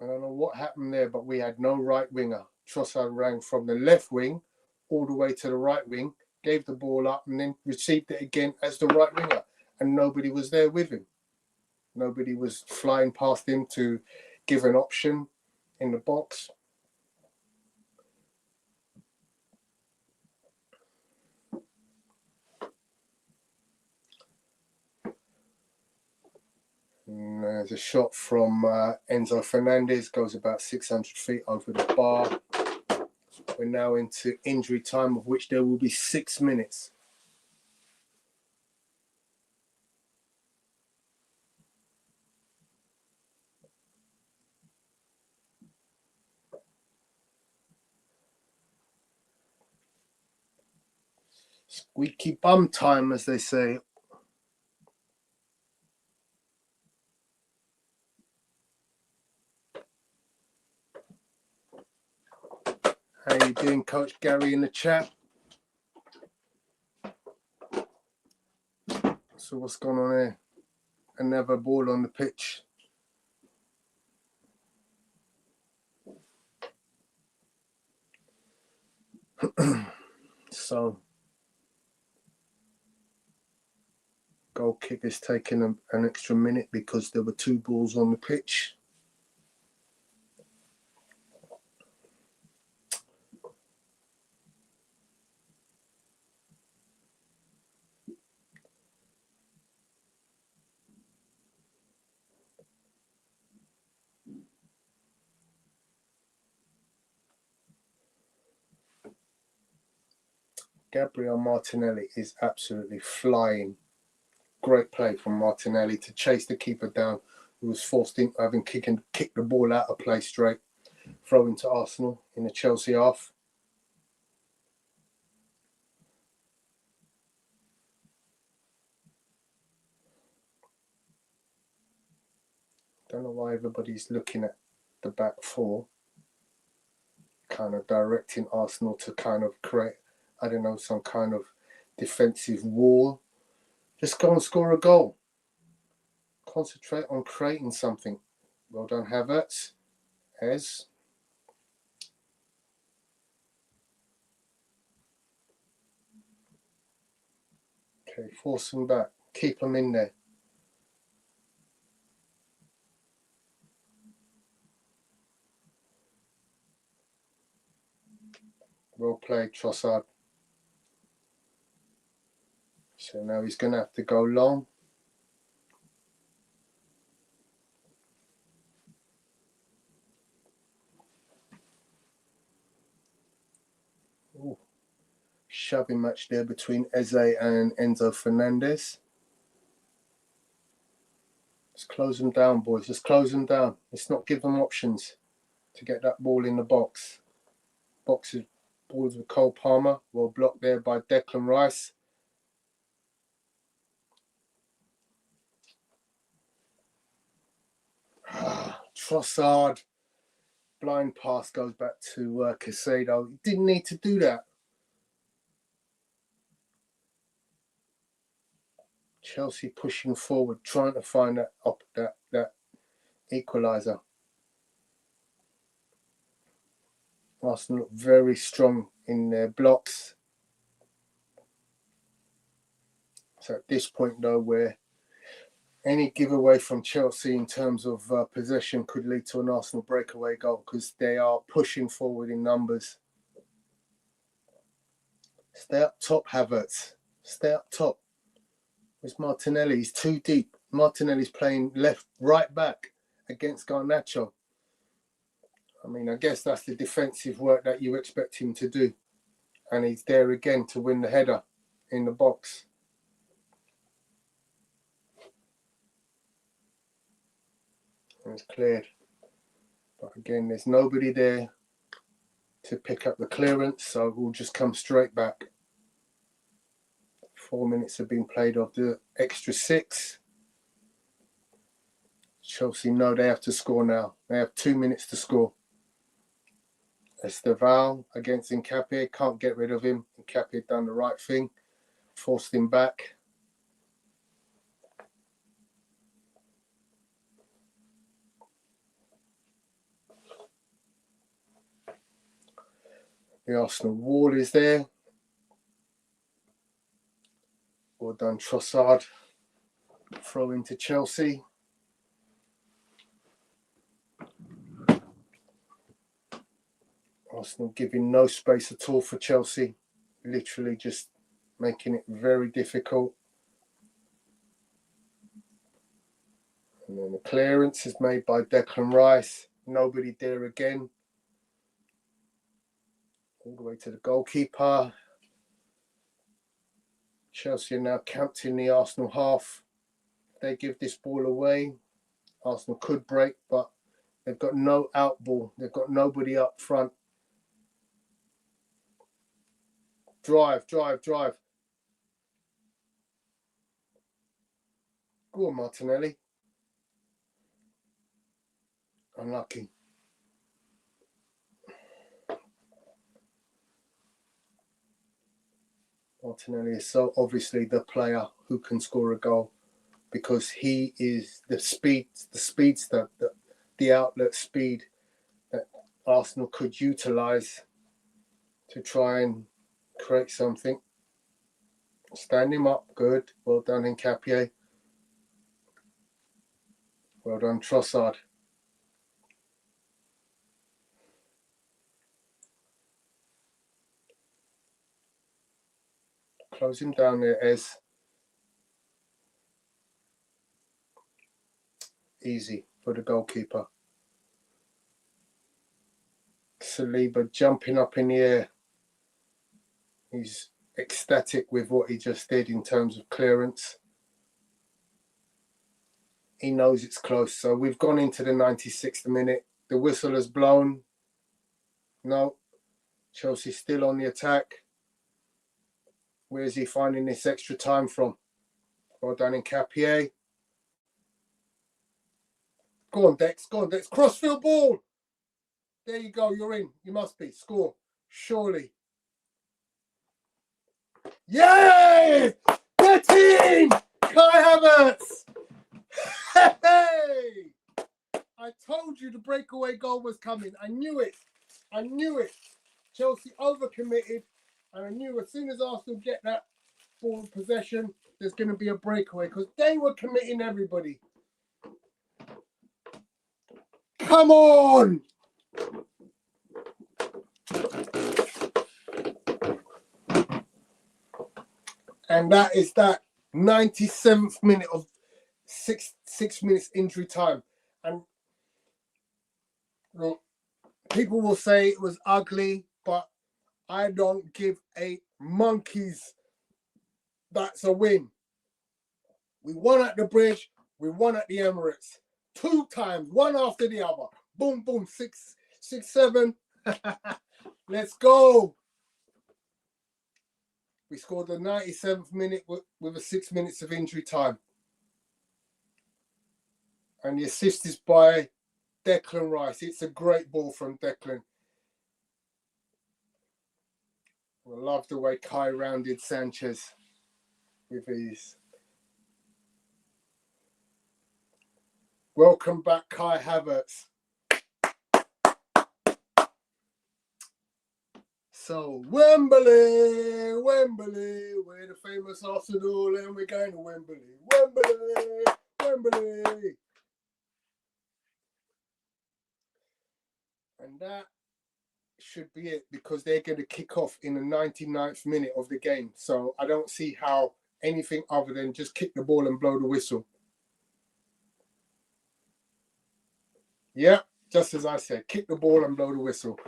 I don't know what happened there, but we had no right winger. Trossard ran from the left wing all the way to the right wing, gave the ball up, and then received it again as the right winger. And nobody was there with him. Nobody was flying past him to give an option in the box. And there's a shot from Enzo Fernandez, goes about 600 feet over the bar. We're now into injury time, of which there will be 6 minutes. Squeaky bum time, as they say. How you doing, Coach Gary, in the chat? So what's going on here? Another ball on the pitch. So goal kick is taking an extra minute because there were 2 balls on the pitch. Gabriel Martinelli is absolutely flying. Great play from Martinelli to chase the keeper down, who was forced into having kicked the ball out of play straight. Throw into Arsenal in the Chelsea half. Don't know why everybody's looking at the back four, kind of directing Arsenal to kind of create, I don't know, some kind of defensive wall. Just go and score a goal. Concentrate on creating something. Well done, Havertz. Ez. Okay, force them back. Keep them in there. Well played, Trossard. So now he's going to have to go long. Ooh. Shoving match there between Eze and Enzo Fernandez. Let's close them down, boys. Let's close them down. Let's not give them options to get that ball in the box. Boxes, balls with Cole Palmer. Well blocked there by Declan Rice. Trossard. Blind pass goes back to Caicedo. He didn't need to do that. Chelsea pushing forward, trying to find that equaliser. Arsenal look very strong in their blocks. So at this point, though, where any giveaway from Chelsea in terms of possession could lead to an Arsenal breakaway goal because they are pushing forward in numbers. Stay up top, Havertz. Stay up top. Where's Martinelli? He's too deep. Martinelli's playing right back against Garnacho. I mean, I guess that's the defensive work that you expect him to do. And he's there again to win the header in the box. And it's cleared. But again, there's nobody there to pick up the clearance, so we'll just come straight back. 4 minutes have been played of the extra 6. Chelsea know they have to score now. They have 2 minutes to score. Esteval against Nkapie. Can't get rid of him. Nkapie done the right thing. Forced him back. The Arsenal wall is there. Well done, Trossard. Throw into Chelsea. Arsenal giving no space at all for Chelsea. Literally just making it very difficult. And then the clearance is made by Declan Rice. Nobody there again. All the way to the goalkeeper. Chelsea are now camped in the Arsenal half. If they give this ball away, Arsenal could break, but they've got no out ball. They've got nobody up front. Drive. Go on, Martinelli. Unlucky. Martinelli is so obviously the player who can score a goal because he is the speedster, the outlet speed that Arsenal could utilise to try and create something. Stand him up, good. Well done, Nkapie. Well done, Trossard. Close him down there, Ez. Easy for the goalkeeper. Saliba jumping up in the air. He's ecstatic with what he just did in terms of clearance. He knows it's close. So we've gone into the 96th minute. The whistle has blown. No. Chelsea's still on the attack. Where is he finding this extra time from? Well done, Nkapie. Go on, Dex. Crossfield ball. There you go. You're in. You must be. Score. Surely. Yay! 13! Kai Havertz! Hey! I told you the breakaway goal was coming. I knew it. Chelsea overcommitted, and I knew as soon as Arsenal get that ball possession, there's going to be a breakaway because they were committing everybody. Come on! And that is that 97th minute of six minutes injury time. And look, people will say it was ugly, but I don't give a monkey's. That's a win. We won at the Bridge. We won at the Emirates. 2 times, one after the other. Boom, boom, 6-7. Let's go. We scored the 97th minute with a 6 minutes of injury time. And the assist is by Declan Rice. It's a great ball from Declan. I love the way Kai rounded Sanchez with ease. Welcome back, Kai Havertz. So, Wembley, we're the famous Arsenal and we're going to Wembley. Wembley. And that should be it because they're going to kick off in the 99th minute of the game. So I don't see how anything other than just kick the ball and blow the whistle. Yeah, just as I said, kick the ball and blow the whistle.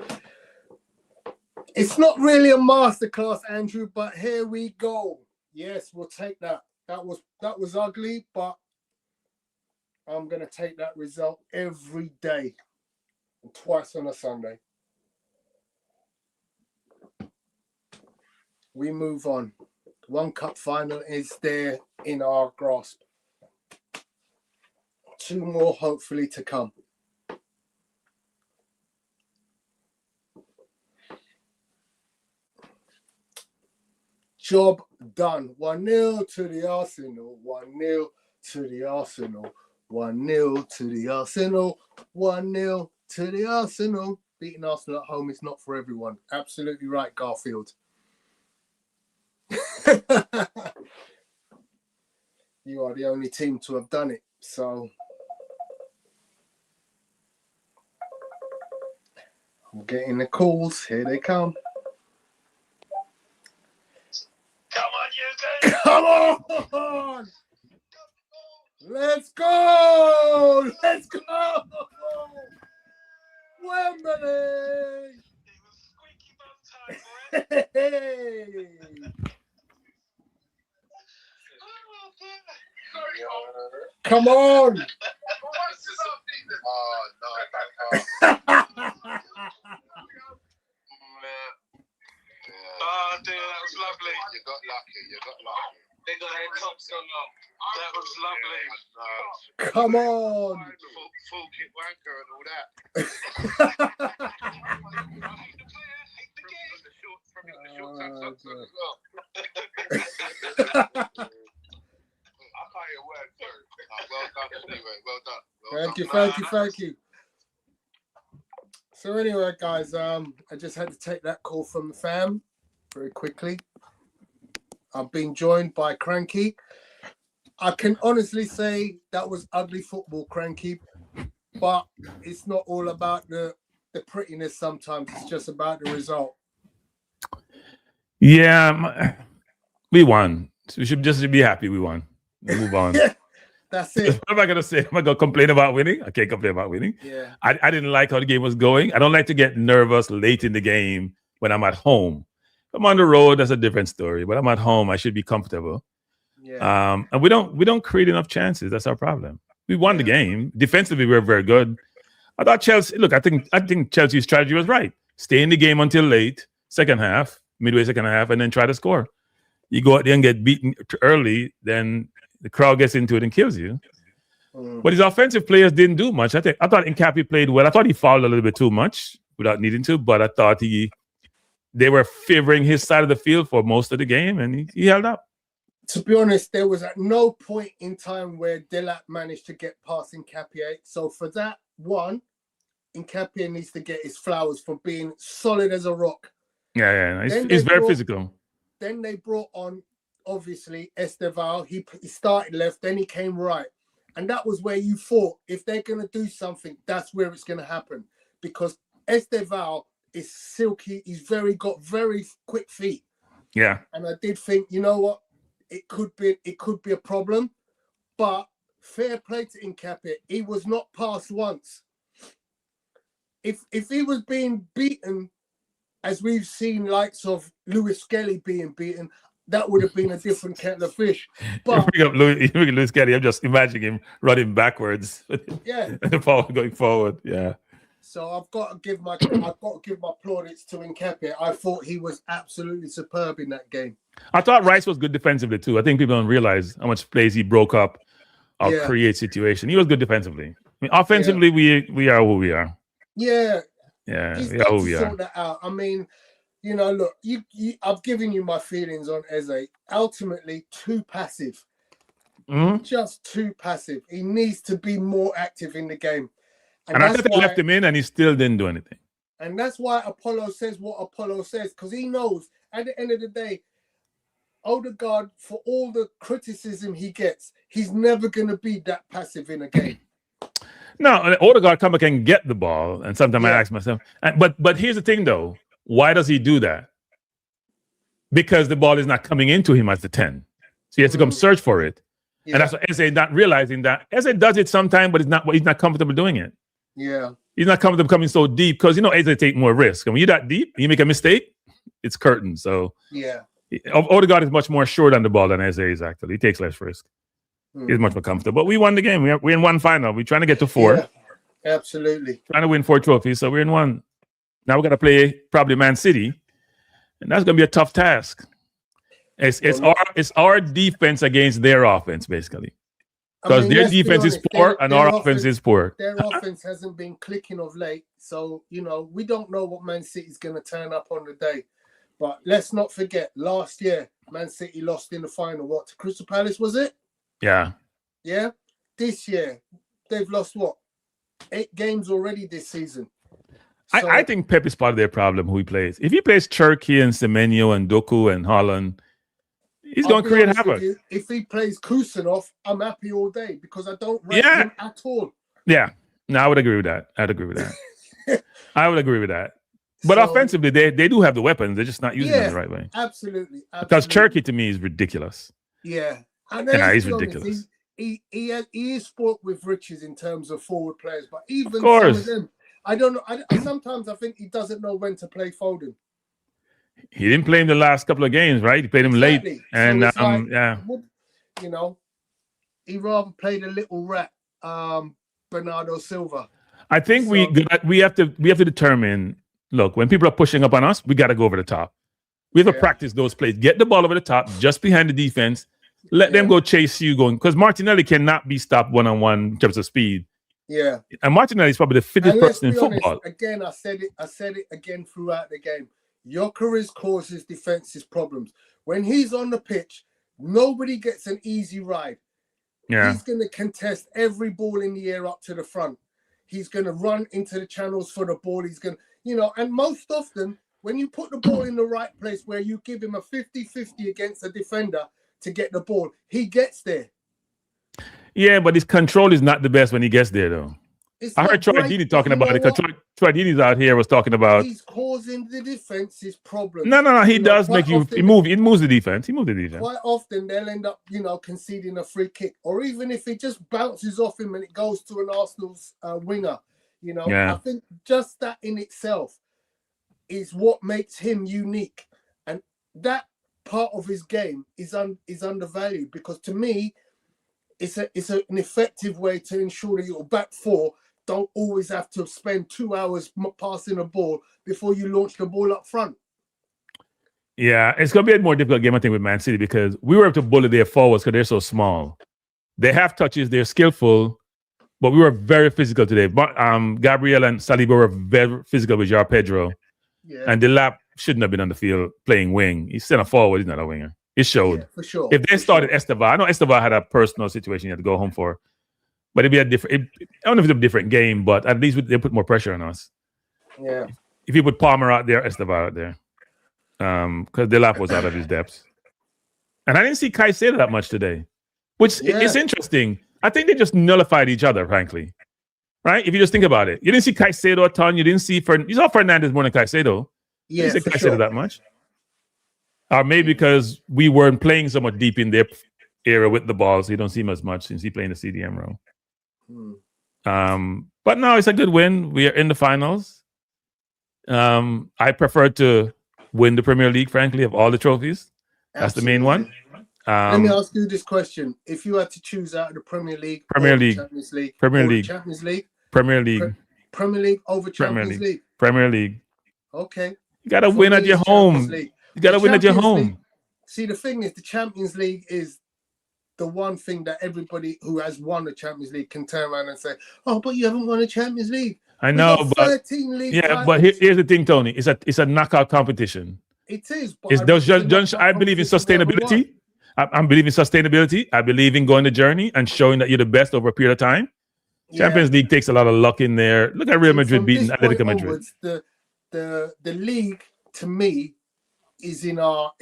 It's not really a masterclass, Andrew, but here we go. Yes, we'll take that. That was ugly, but I'm going to take that result every day and twice on a Sunday. We move on. One cup final is there in our grasp. 2 more hopefully to come. Job done. 1-0 to the Arsenal. 1-0 to the Arsenal. 1-0 to the Arsenal. 1-0 to the Arsenal. Beating Arsenal at home is not for everyone. Absolutely right, Garfield. You are the only team to have done it. So I'm getting the calls. Here they come. Come on! Let's go! Let's go! Wembley! Hey! Come on! Oh, dear, that was lovely. You got lucky. They got their tops on. That was lovely. Come on! Full kit wanker and all that. I can't hear a word, sir. Well done, anyway. Well done. Thank you. So anyway, guys, I just had to take that call from the fam very quickly. I've been joined by Cranky. I can honestly say that was ugly football, Cranky, but it's not all about the prettiness sometimes. It's just about the result. Yeah, we won. We should just be happy we won. Move on. That's it. What am I going to say? Am I going to complain about winning? I can't complain about winning. Yeah. I didn't like how the game was going. I don't like to get nervous late in the game when I'm at home. If I'm on the road, that's a different story. But I'm at home, I should be comfortable. Yeah. And we don't create enough chances. That's our problem. We won the game. Defensively, we were very good. I thought Chelsea, look, I think Chelsea's strategy was right. Stay in the game until late, midway second half, and then try to score. You go out there and get beaten early, then the crowd gets into it and kills you. But his offensive players didn't do much. I thought Nkappi played well. I thought he fouled a little bit too much without needing to, but I thought they were favoring his side of the field for most of the game, and he held up. To be honest, there was at no point in time where Delap managed to get past Nkapie. So for that one, Nkapie needs to get his flowers for being solid as a rock. Yeah. He's very physical. Then they brought on, obviously, Esteval. He started left, then he came right. And that was where you thought, if they're going to do something, that's where it's going to happen. Because Esteval is silky. He's got very quick feet. Yeah. And I did think, you know what? It could be a problem, but fair play to Nkapie. He was not passed once. If he was being beaten, as we've seen likes of Lewis Skelly being beaten, that would have been a different kettle of fish. But you bring up Lewis Skelly, I'm just imagining him running backwards. Yeah, going forward. Yeah. So I've got to give my plaudits to Nkapie. I thought he was absolutely superb in that game. I thought Rice was good defensively too. I think people don't realize how much plays he broke up or create situation. He was good defensively. I mean, offensively, we are who we are. Yeah. Yeah, we are who we are. Sort that out. I mean, you know, look, I've given you my feelings on Eze. Ultimately, too passive. Just too passive. He needs to be more active in the game. And I think they left him in and he still didn't do anything. And that's why Apollo says what Apollo says, because he knows at the end of the day, Odegaard, for all the criticism he gets, he's never going to be that passive in a game. No, Odegaard can get the ball. And sometimes I ask myself, but here's the thing though. Why does he do that? Because the ball is not coming into him as the 10. So he has to come search for it. Yeah. And that's what Eze not realizing that. Eze does it sometimes, but he's not comfortable doing it. Yeah. He's not comfortable coming so deep because, you know, Eze take more risk. And when you're that deep, you make a mistake, it's curtain. So yeah. Odegaard is much more short on the ball than Eze is actually. He takes less risk. He's much more comfortable. But we won the game. We're in one final. We're trying to get to 4. Yeah, absolutely. Trying to win 4 trophies. So we're in one. Now we're going to play probably Man City. And that's going to be a tough task. It's our defense against their offense, basically. Because their defense is poor and our offense is poor. Their offense hasn't been clicking of late. So, you know, we don't know what Man City is going to turn up on the day. But let's not forget, last year, Man City lost in the final. What, to Crystal Palace, was it? Yeah. Yeah? This year, they've lost, 8 games already this season. So, I think Pep is part of their problem, who he plays. If he plays Cherki and Semenyo and Doku and Holland, he's going to create havoc. If he plays Kusanov, I'm happy all day because I don't rate him at all. Yeah. No, I would agree with that. I would agree with that. But offensively, they do have the weapons. They're just not using them the right way. Absolutely. Because Cherki, to me, is ridiculous. Yeah. And he's ridiculous. He is sport with riches in terms of forward players. But even some of them, I don't know. Sometimes I think he doesn't know when to play Foden. He didn't play him the last couple of games, right? He played him late, and you know, he rather played a little rat, Bernardo Silva. I think we have to determine. Look, when people are pushing up on us, we got to go over the top. We have to practice those plays. Get the ball over the top, just behind the defense. Let them go chase you going, because Martinelli cannot be stopped one-on-one in terms of speed. Yeah, and Martinelli is probably the fittest person in football. Honest, again, I said it again throughout the game. Gyökeres causes defenses problems. When he's on the pitch, nobody gets an easy ride. Yeah. He's going to contest every ball in the air up to the front. He's going to run into the channels for the ball. He's going to, you know, and most often when you put the ball in the right place where you give him a 50-50 against a defender to get the ball, he gets there. Yeah, but his control is not the best when he gets there, though. I heard Troy Deeney talking about it. Troy Deeney's out here was talking about. He's causing the defense's problems. No. He does make you. He moves the defense. He moves the defense. Quite often they'll end up, conceding a free kick, or even if it just bounces off him and it goes to an Arsenal's winger. I think just that in itself is what makes him unique, and that part of his game is undervalued, because to me, it's an effective way to ensure that your back four don't always have to spend 2 hours passing a ball before you launch the ball up front. Yeah, it's going to be a more difficult game, I think, with Man City, because we were able to bully their forwards because they're so small. They have touches, they're skillful, but we were very physical today. But Gabriel and Saliba were very physical with João Pedro. Yeah. And Delap shouldn't have been on the field playing wing. He's center forward, he's not a winger. It showed. Yeah, for sure. If they started Esteban, I know Esteban had a personal situation he had to go home for, but it'd be a different. I don't know if it's a different game, but at least they put more pressure on us. Yeah. If you put Palmer out there, Esteban out there, because Delap was out of his depths, and I didn't see Caicedo that much today, which is interesting. I think they just nullified each other, frankly. Right? If you just think about it, you didn't see Caicedo a ton. You didn't see you saw Fernandez more than Caicedo. Yeah, you didn't see Caicedo that much. Or maybe because we weren't playing so much deep in their era with the ball, so you don't see him as much since he played in the CDM role. But no, it's a good win. We are in the finals. I prefer to win the Premier League, frankly, of all the trophies. That's the main one. Let me ask you this question: if you had to choose out of the Premier League, Champions League, Champions League, Premier League over Champions League, Premier League. Okay, you gotta win at your home. You gotta win at your home. See, the thing is, the Champions League is the one thing that everybody who has won the Champions League can turn around and say, "Oh, but you haven't won a Champions League." I know, but 13 league titles. But here's the thing, Tony. It's a knockout competition. It is. But I believe in sustainability. I believe in sustainability. I believe in going the journey and showing that you're the best over a period of time. Champions League takes a lot of luck in there. Look at Real Madrid beating Atletico Madrid. Onwards, the league, to me, is in our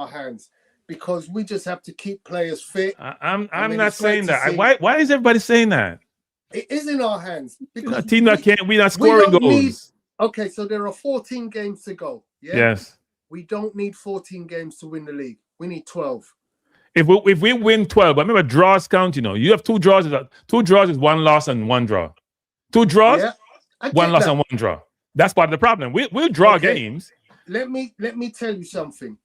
hands, because we just have to keep players fit. I'm not saying that. Why is everybody saying that? It is in our hands, because a team that we're not scoring goals. Okay, so there are 14 games to go. Yeah? Yes. We don't need 14 games to win the league. We need 12. If we win 12, but remember, draws count. You have 2 draws. 2 draws is 1 loss and 1 draw. 2 draws, 1 loss and 1 draw. That's part of the problem. We'll draw games. Let me tell you something.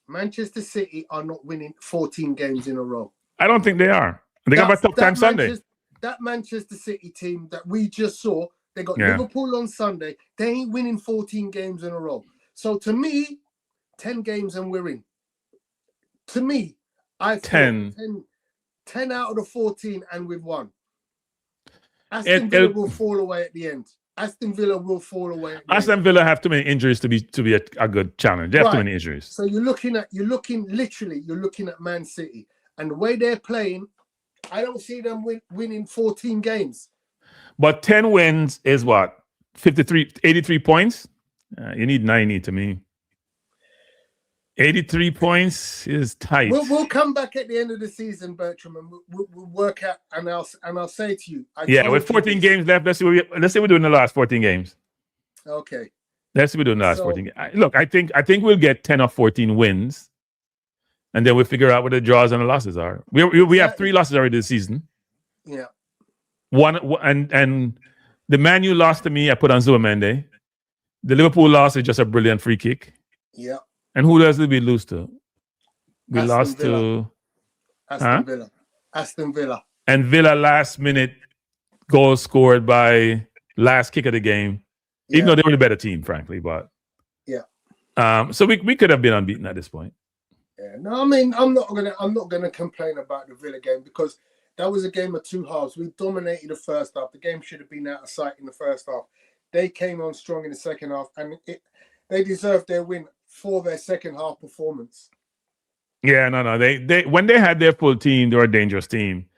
Manchester City are not winning 14 games in a row. I don't think they are. They got a tough time Sunday. That Manchester City team that we just saw, they got Liverpool on Sunday. They ain't winning 14 games in a row. So to me, 10 games and we're in. To me, I feel 10 out of the 14 and we've won. Aston Villa will fall away at the end. Aston Villa will fall away. Aston Villa have too many injuries to be a good challenge. They have too many injuries. So you're looking at Man City, and the way they're playing, I don't see them winning 14 games. But 10 wins is what? 83 points? You need 90 to me. 83 points is tight. We'll come back at the end of the season, Bertram, and we'll work out. And I'll say to you, with 14 games left, let's see we're doing the last 14 games. Okay. Let's see we're doing the last 14 games. Look, I think we'll get 10 or 14 wins, and then we'll figure out what the draws and the losses are. We have 3 losses already this season. Yeah. One and the Man U lost to me, I put on Zubimendi. The Liverpool loss is just a brilliant free kick. Yeah. And who else did we lose to? We lost to Aston Villa. And Villa last minute goal scored by last kick of the game. Even though they were the better team, frankly, but so we could have been unbeaten at this point. Yeah. No, I mean, I'm not gonna complain about the Villa game, because that was a game of 2 halves. We dominated the first half. The game should have been out of sight in the first half. They came on strong in the second half, and they deserved their win for their second half performance. Yeah, no. They when they had their full team, they were a dangerous team.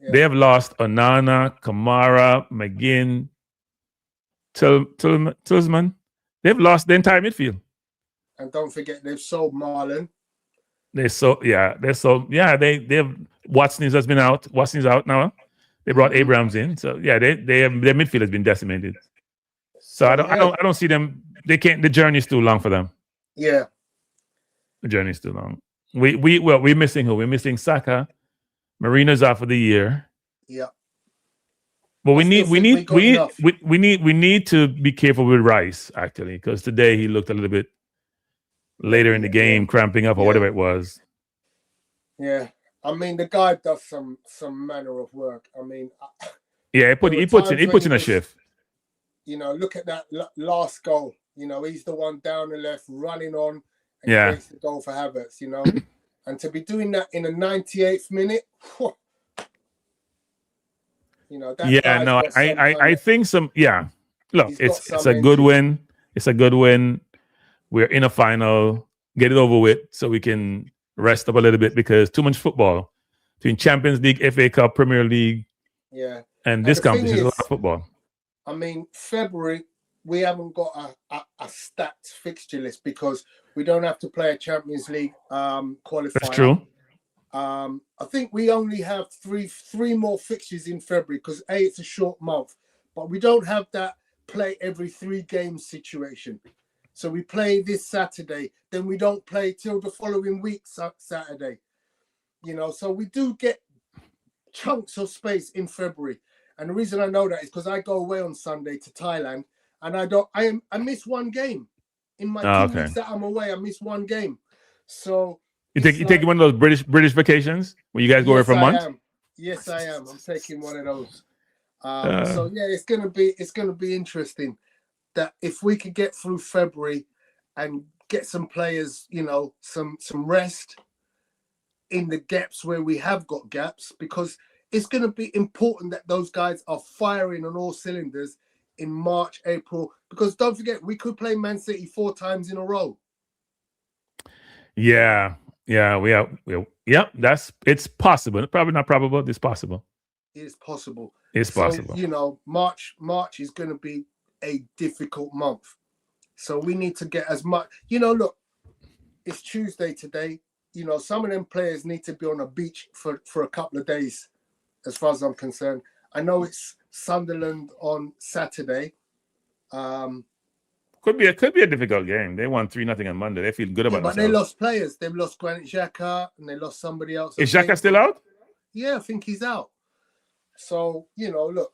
Yeah. They have lost Onana, Kamara, McGinn, Tillman. They've lost the entire midfield. And don't forget, they've sold Marlon. They've Watson's has been out. Watson's out now. They brought Abrams in. So their midfield has been decimated. So I don't see them. They can't. The journey's too long for them. Yeah, the journey's too long. We're missing who? We're missing Saka. Marina's out for the year. Yeah. But we need to be careful with Rice, actually, because today he looked a little bit later in the game, cramping up or whatever it was. Yeah, I mean, the guy does some manner of work. I mean, he puts in a shift. Look at that last goal. He's the one down the left, running on, and creates the goal for Havertz. And to be doing that in the 98th minute, I think some. Yeah, look, it's a good win. It's a good win. We're in a final. Get it over with, so we can rest up a little bit because too much football between Champions League, FA Cup, Premier League, and this competition. Is a lot of football. I mean, February, we haven't got a stacked fixture list because we don't have to play a Champions League qualifier. That's true. I think we only have three more fixtures in February because it's a short month, but we don't have that play every 3 games situation. So we play this Saturday, then we don't play till the following week Saturday. So we do get chunks of space in February. And the reason I know that is because I go away on Sunday to Thailand, and I miss one game in my 2 weeks that I'm away. I miss one game. So you take one of those British vacations when you guys go away for a month? Yes, I am. I'm taking one of those. So yeah, it's gonna be interesting. That if we could get through February and get some players, some rest in the gaps where we have got gaps, because it's going to be important that those guys are firing on all cylinders in March, April, because don't forget, we could play Man City 4 times in a row. Yeah, it's possible. Probably not probable. It's possible. It's possible. It's possible. March is going to be a difficult month. So we need to get as much, look, it's Tuesday today. Some of them players need to be on a beach for a couple of days, as far as I'm concerned. I know it's Sunderland on Saturday. Could be a difficult game. They won 3-0 on Monday. They feel good about themselves. But they lost players. They've lost Granit Xhaka and they lost somebody else. Is Xhaka still out? Yeah, I think he's out. So, look.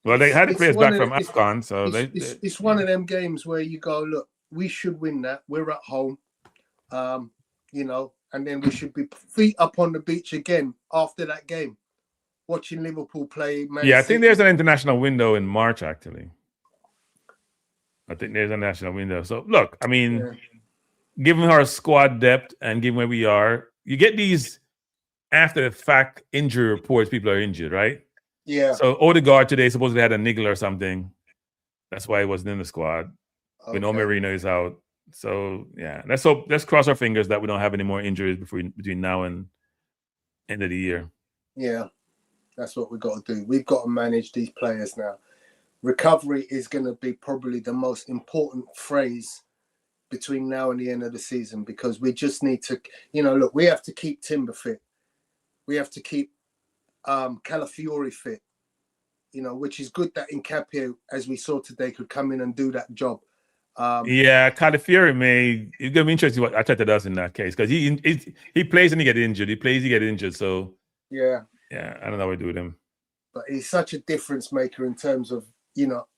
Well, they had the players back from AFCON, so it's one of them games where you go, look, we should win that. We're at home, and then we should be feet up on the beach again after that game, watching Liverpool play. I think there's an international window in March, actually. I think there's a national window. So, look, I mean, given our squad depth and given where we are, you get these after-the-fact injury reports. People are injured, right? Yeah. So Odegaard today supposedly had a niggle or something. That's why he wasn't in the squad. Okay. We know Marino is out. So yeah, let's cross our fingers that we don't have any more injuries between now and end of the year. Yeah, that's what we've got to do. We've got to manage these players now. Recovery is going to be probably the most important phrase between now and the end of the season, because we just need to, look, we have to keep Timber fit. We have to keep Calafiori fit, which is good that Incapio, as we saw today, could come in and do that job. Calafiori it's going to be interesting what Arteta does in that case, because he plays and he gets injured. He plays, he gets injured. So I don't know what to do with him. But he's such a difference maker in terms of,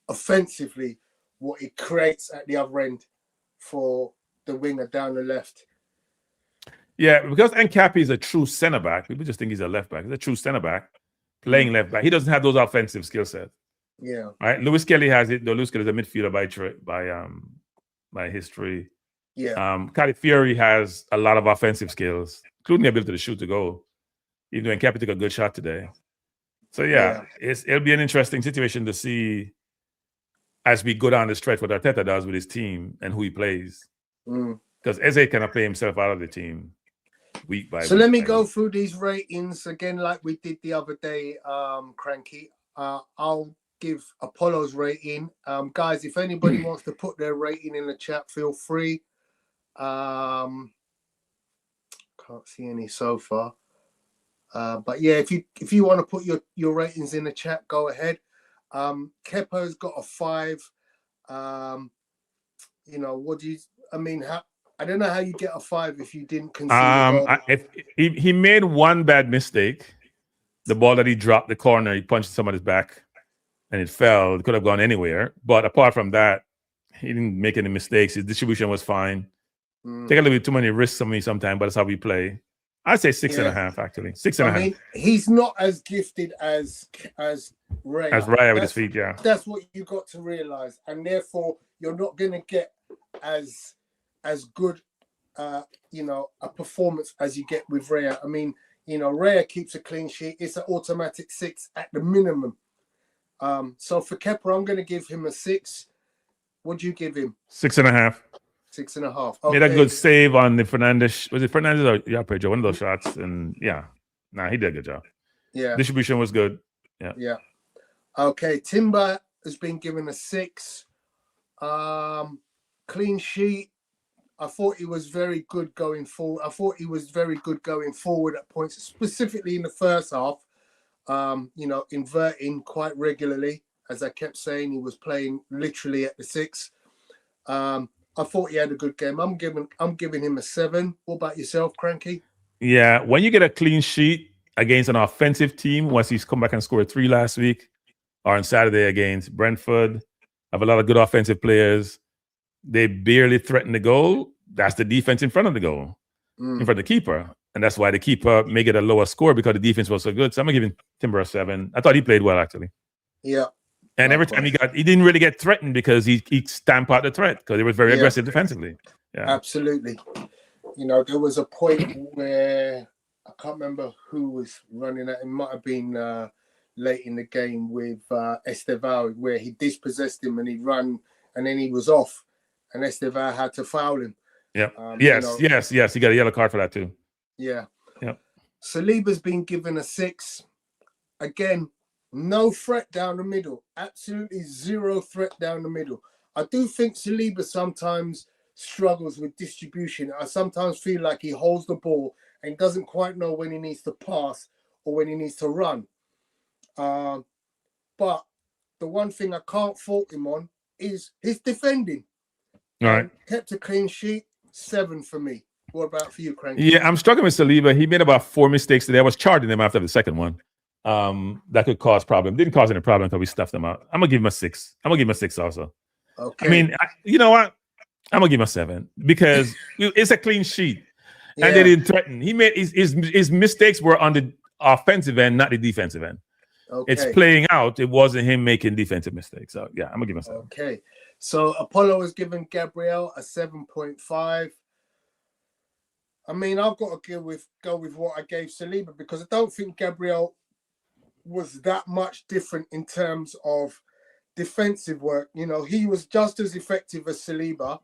offensively, what he creates at the other end for the winger down the left. Yeah, because Nkapi is a true centre back. People just think he's a left back. He's a true centre back playing left back. He doesn't have those offensive skill sets. Yeah. Right. Lewis Kelly has it. Though Lewis Kelly is a midfielder by history. Yeah. Calafiori has a lot of offensive skills, including the ability to shoot the goal. Even though Nkapi took a good shot today. So it'll be an interesting situation to see as we go down the stretch what Arteta does with his team and who he plays. Because Eze cannot play himself out of the team week by week. So let me go through these ratings again, like we did the other day, Cranky. I'll give Apollo's rating. Guys, if anybody wants to put their rating in the chat, feel free. Can't see any so far. But yeah, if you want to put your ratings in the chat, go ahead. Kepo's got a 5. I don't know how you get a 5 if you didn't concede. If he made one bad mistake, the ball that he dropped, the corner, he punched somebody's back and it fell. It could have gone anywhere. But apart from that, he didn't make any mistakes. His distribution was fine. Take a little bit too many risks on me sometimes, but that's how we play. I'd say 6.5, actually. 6.5. I mean, he's not as gifted as Raya. As Raya with his feet, yeah. That's what you got to realize. And therefore, you're not going to get as good, a performance as you get with Raya. I mean, Raya keeps a clean sheet. It's an automatic 6 at the minimum. So for Kepa, I'm going to give him a 6. What do you give him? 6.5. 6.5. Made a Okay. good save on the Fernandez. Was it Fernandez or Pedro? One of those shots. And yeah. He did a good job. Yeah. Distribution was good. Yeah. Yeah. Okay. Timber has been given a 6. Clean sheet. I thought he was very good going forward. At points, specifically in the first half. Inverting quite regularly, as I kept saying. He was playing literally at the 6. I thought he had a good game. I'm giving him a 7. What about yourself, Cranky? Yeah, when you get a clean sheet against an offensive team, once he's come back and scored 3 last week, or on Saturday against Brentford, have a lot of good offensive players. They barely threaten the goal. That's the defense in front of the goal, in front of the keeper. And that's why the keeper may get a lower score because the defense was so good. So I'm going to give Timber a 7. I thought he played well, actually. Yeah. And every time he didn't really get threatened because he stamped out the threat because he was very aggressive defensively. Yeah, absolutely. There was a point where I can't remember who was running at. It might have been late in the game with Estevao, where he dispossessed him and he run and then he was off, and Estevao had to foul him. Yeah. Yes. He got a yellow card for that too. Yeah. Yeah. Saliba's been given a 6. Again, no threat down the middle. Absolutely zero threat down the middle. I do think Saliba sometimes struggles with distribution. I sometimes feel like he holds the ball and doesn't quite know when he needs to pass or when he needs to run. But the one thing I can't fault him on is his defending. All right. Kept a clean sheet. 7 for me. What about for you, Cranky? Yeah, I'm struggling with Saliba. He made about 4 mistakes today. I was charging him after the second one. That could cause problem. Didn't cause any problem until we stuffed them out. I'm gonna give him a 6. I'm gonna give him a 6 also. Okay. I mean, you know what? I'm gonna give him a 7 because it's a clean sheet, and they didn't threaten. He made his mistakes were on the offensive end, not the defensive end. Okay. It's playing out. It wasn't him making defensive mistakes. So yeah, I'm gonna give him a 7. Okay. So Apollo has given Gabriel a 7.5. I mean, I've got to go with what I gave Saliba because I don't think Gabriel was that much different in terms of defensive work. He was just as effective as Saliba.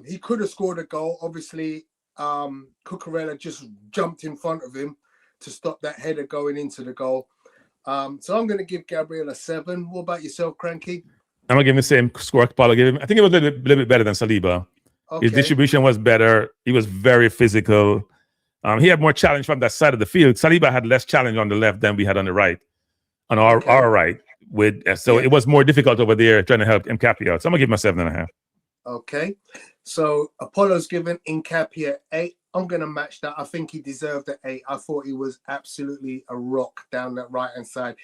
He could have scored a goal. Obviously, Cucurella just jumped in front of him to stop that header going into the goal. So I'm going to give Gabriel a 7. What about yourself, Cranky? I'm gonna give him the same score. Paulo gave him. I think it was a little bit better than Saliba. Okay. His distribution was better. He was very physical. He had more challenge from that side of the field. Saliba had less challenge on the left than we had on the right, on our right. It was more difficult over there trying to help Nkapia out. So I'm gonna give him a 7.5. Okay. So Apollo's given Nkapia 8. I'm gonna match that. I think he deserved an 8. I thought he was absolutely a rock down that right hand side.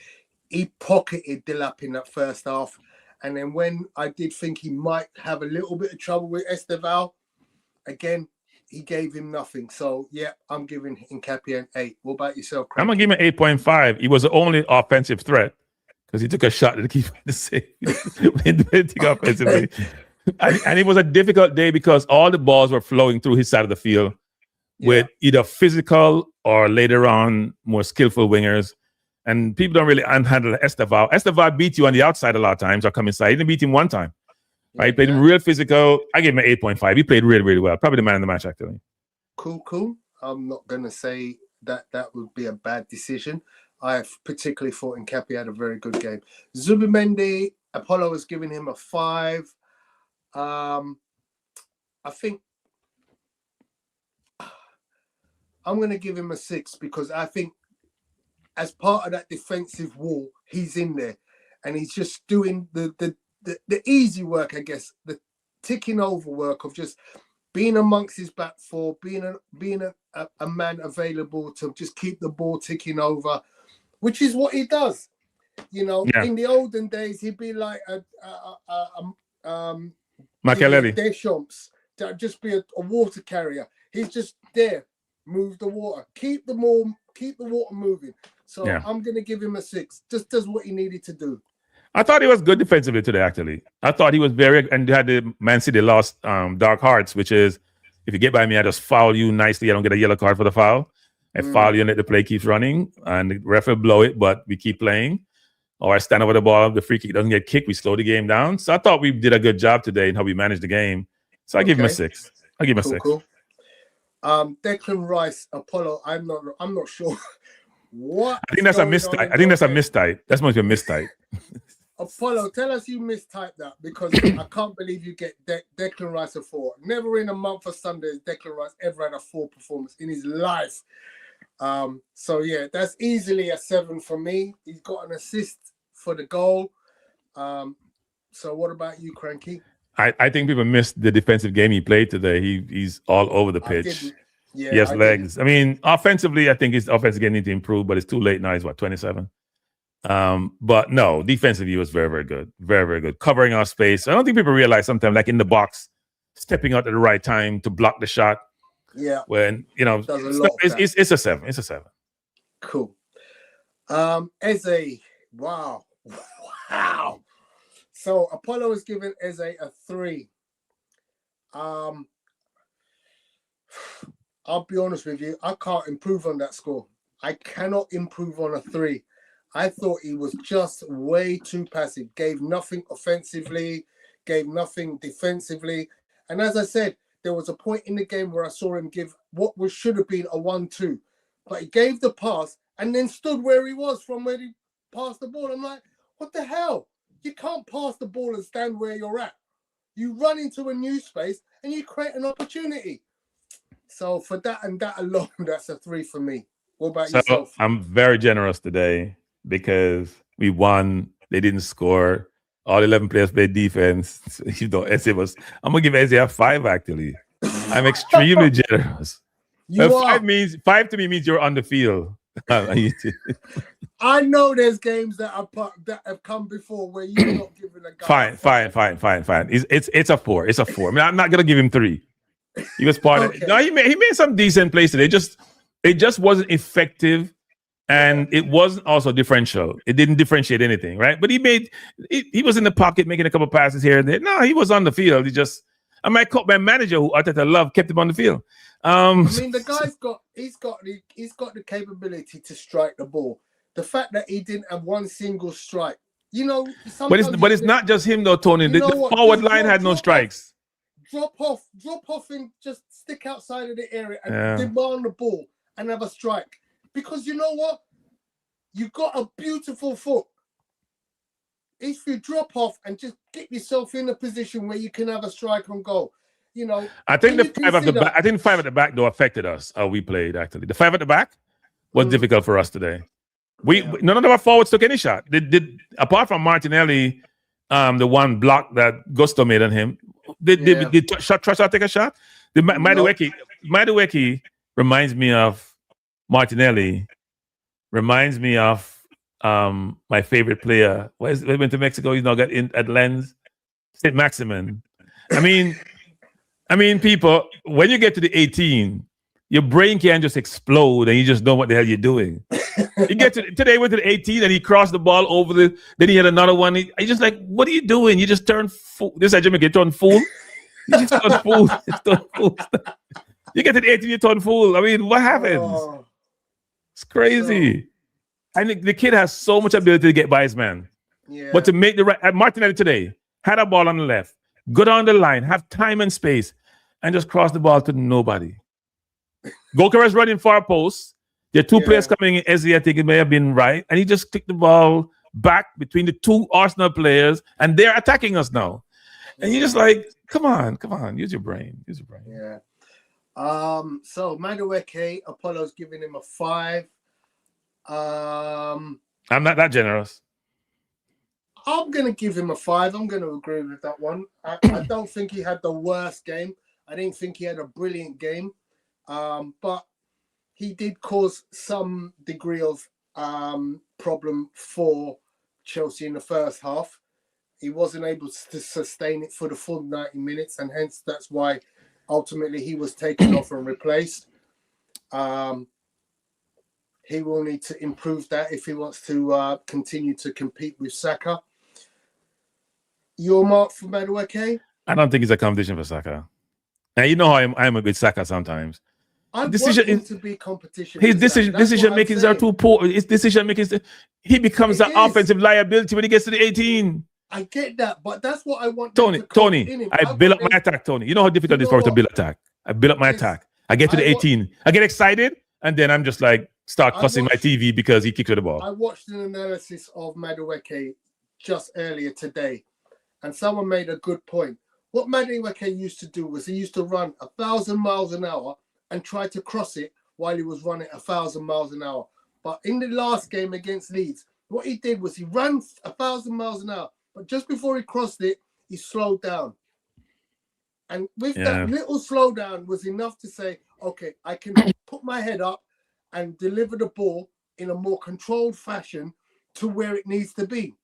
He pocketed Dilap in that first half. And then when I did think he might have a little bit of trouble with Estevao, again, he gave him nothing. So, yeah, I'm giving Nkapia an 8. What about yourself, Cranky? I'm going to give him an 8.5. He was the only offensive threat because he took a shot to keep the save. Offensively. And it was a difficult day because all the balls were flowing through his side of the field with either physical or later on more skillful wingers. And people don't really handle Estevao. Estevao beat you on the outside a lot of times or come inside. He didn't beat him one time. Right? He played him real physical. I gave him an 8.5. He played really, really well. Probably the man of the match, actually. Cool. I'm not going to say that would be a bad decision. I particularly thought Nkapia had a very good game. Zubimendi, Apollo was giving him a 5. I think I'm going to give him a 6 because I think as part of that defensive wall, he's in there and he's just doing the easy work, I guess, the ticking over work of just being amongst his back four, being a man available to just keep the ball ticking over, which is what he does. In the olden days, he'd be like Makelele. Deschamps, to just be a water carrier. He's just there, move the water, keep the water moving. So I'm going to give him a 6. Just does what he needed to do. I thought he was good defensively today, actually. I thought he was and had the Man City lost dark hearts, which is if you get by me, I just foul you nicely. I don't get a yellow card for the foul. I foul you and let the play keeps running. And the ref will blow it, but we keep playing. Or I stand over the ball, the free kick doesn't get kicked. We slow the game down. So I thought we did a good job today in how we managed the game. So I give him a Okay. 6. I give him a 6. Cool. Declan Rice, Apollo. I'm not sure what. I think that's a mistype. I think that's a mistype. That's must be a mistype. Apollo, tell us you mistyped that because I can't believe you get Declan Rice a 4. Never in a month of Sundays Declan Rice ever had a 4 performance in his life. So yeah, that's easily a 7 for me. He's got an assist for the goal. So what about you, Cranky? I think people missed the defensive game he played today. He's all over the pitch. He has legs. I mean, offensively, I think his offensive game needs to improve, but it's too late now. He's 27. But no, defensively, he was very, very good. Very, very good. Covering our space. I don't think people realize sometimes, like in the box, stepping out at the right time to block the shot. Yeah. When, it's a 7. It's a 7. Cool. Eze. Wow. Wow. So Apollo is giving Eze a 3. I'll be honest with you. I can't improve on that score. I cannot improve on a 3. I thought he was just way too passive. Gave nothing offensively, gave nothing defensively. And as I said, there was a point in the game where I saw him give what should have been a 1-2. But he gave the pass and then stood where he was from where he passed the ball. I'm like, what the hell? You can't pass the ball and stand where you're at. You run into a new space and you create an opportunity. So for that and that alone, that's a 3 for me. What about yourself? I'm very generous today because we won. They didn't score. All 11 players played defense. You know, Eze was. I'm gonna give Eze a 5. Actually, I'm extremely generous. 5 to me means you're on the field. I know there's games that have come before where you're not giving a guy. Fine. It's a 4. It's a 4. I mean, I'm not gonna give him 3. He was part of it. No, he made some decent plays today. It just wasn't effective, and it wasn't also differential. It didn't differentiate anything, right? But he was in the pocket making a couple passes here and there. No, he was on the field. My manager, who I love, kept him on the field. I mean, the guy's got the capability to strike the ball. The fact that he didn't have one single strike, you know. But it's not just him though, Tony. The forward line had no strikes. Drop off, and just stick outside of the area and demand the ball and have a strike. Because you know what, you got a beautiful foot. If you drop off and just get yourself in a position where you can have a strike on goal. You know, I think the 5 at the back. I think 5 at the back though affected us. How we played actually. The 5 at the back was difficult for us today. None of our forwards took any shot. They did apart from Martinelli, the one block that Gusto made on him. Did Trusha take a shot? Madueke reminds me of Martinelli. Reminds me of my favorite player. He went to Mexico. He's now got in at Lens. St. Maximin. I mean, people, when you get to the 18, your brain can just explode and you just know what the hell you're doing. You get to today went to the 18 and he crossed the ball over then he had another one. He just like, what are you doing? You just turned fool. This is Jamaica, you turn fool. You just turn fool. You get to the 18, you turn fool. I mean, what happens? It's crazy. I think the kid has so much ability to get by his man. Yeah. But to make the right Martinelli today had a ball on the left, go down the line, have time and space, and just cross the ball to nobody. Goalkeeper's running far post. There are 2 players coming in. Eze, I think it may have been right. And he just kicked the ball back between the 2 Arsenal players, and they're attacking us now. And you're just like, come on, use your brain. Yeah. So Madueke, Apollo's giving him a 5. I'm not that generous. I'm going to give him a 5. I'm going to agree with that one. I don't think he had the worst game. I didn't think he had a brilliant game. But he did cause some degree of problem for Chelsea in the first half. He wasn't able to sustain it for the full 90 minutes, and hence that's why ultimately he was taken off and replaced. He will need to improve that if he wants to continue to compete with Saka. Your mark for Madueke? I don't think it's a competition for Saka. And you know how I'm a good Saka sometimes. I want him to be competition. His decision makings are too poor. His decision makings, he becomes an offensive liability when he gets to the 18. I get that, but that's what I want. Tony, I build up my attack, Tony. You know how difficult it is for us to build attack. I build up my attack. I get to the 18. I get excited, and then I'm just like, start cussing my TV because he kicked the ball. I watched an analysis of Madueke just earlier today, and someone made a good point. What Madueke used to do was he used to run 1,000 miles an hour and try to cross it while he was running 1,000 miles an hour. But in the last game against Leeds, what he did was he ran 1,000 miles an hour, but just before he crossed it, he slowed down. And with that little slowdown was enough to say, okay, I can put my head up and deliver the ball in a more controlled fashion to where it needs to be.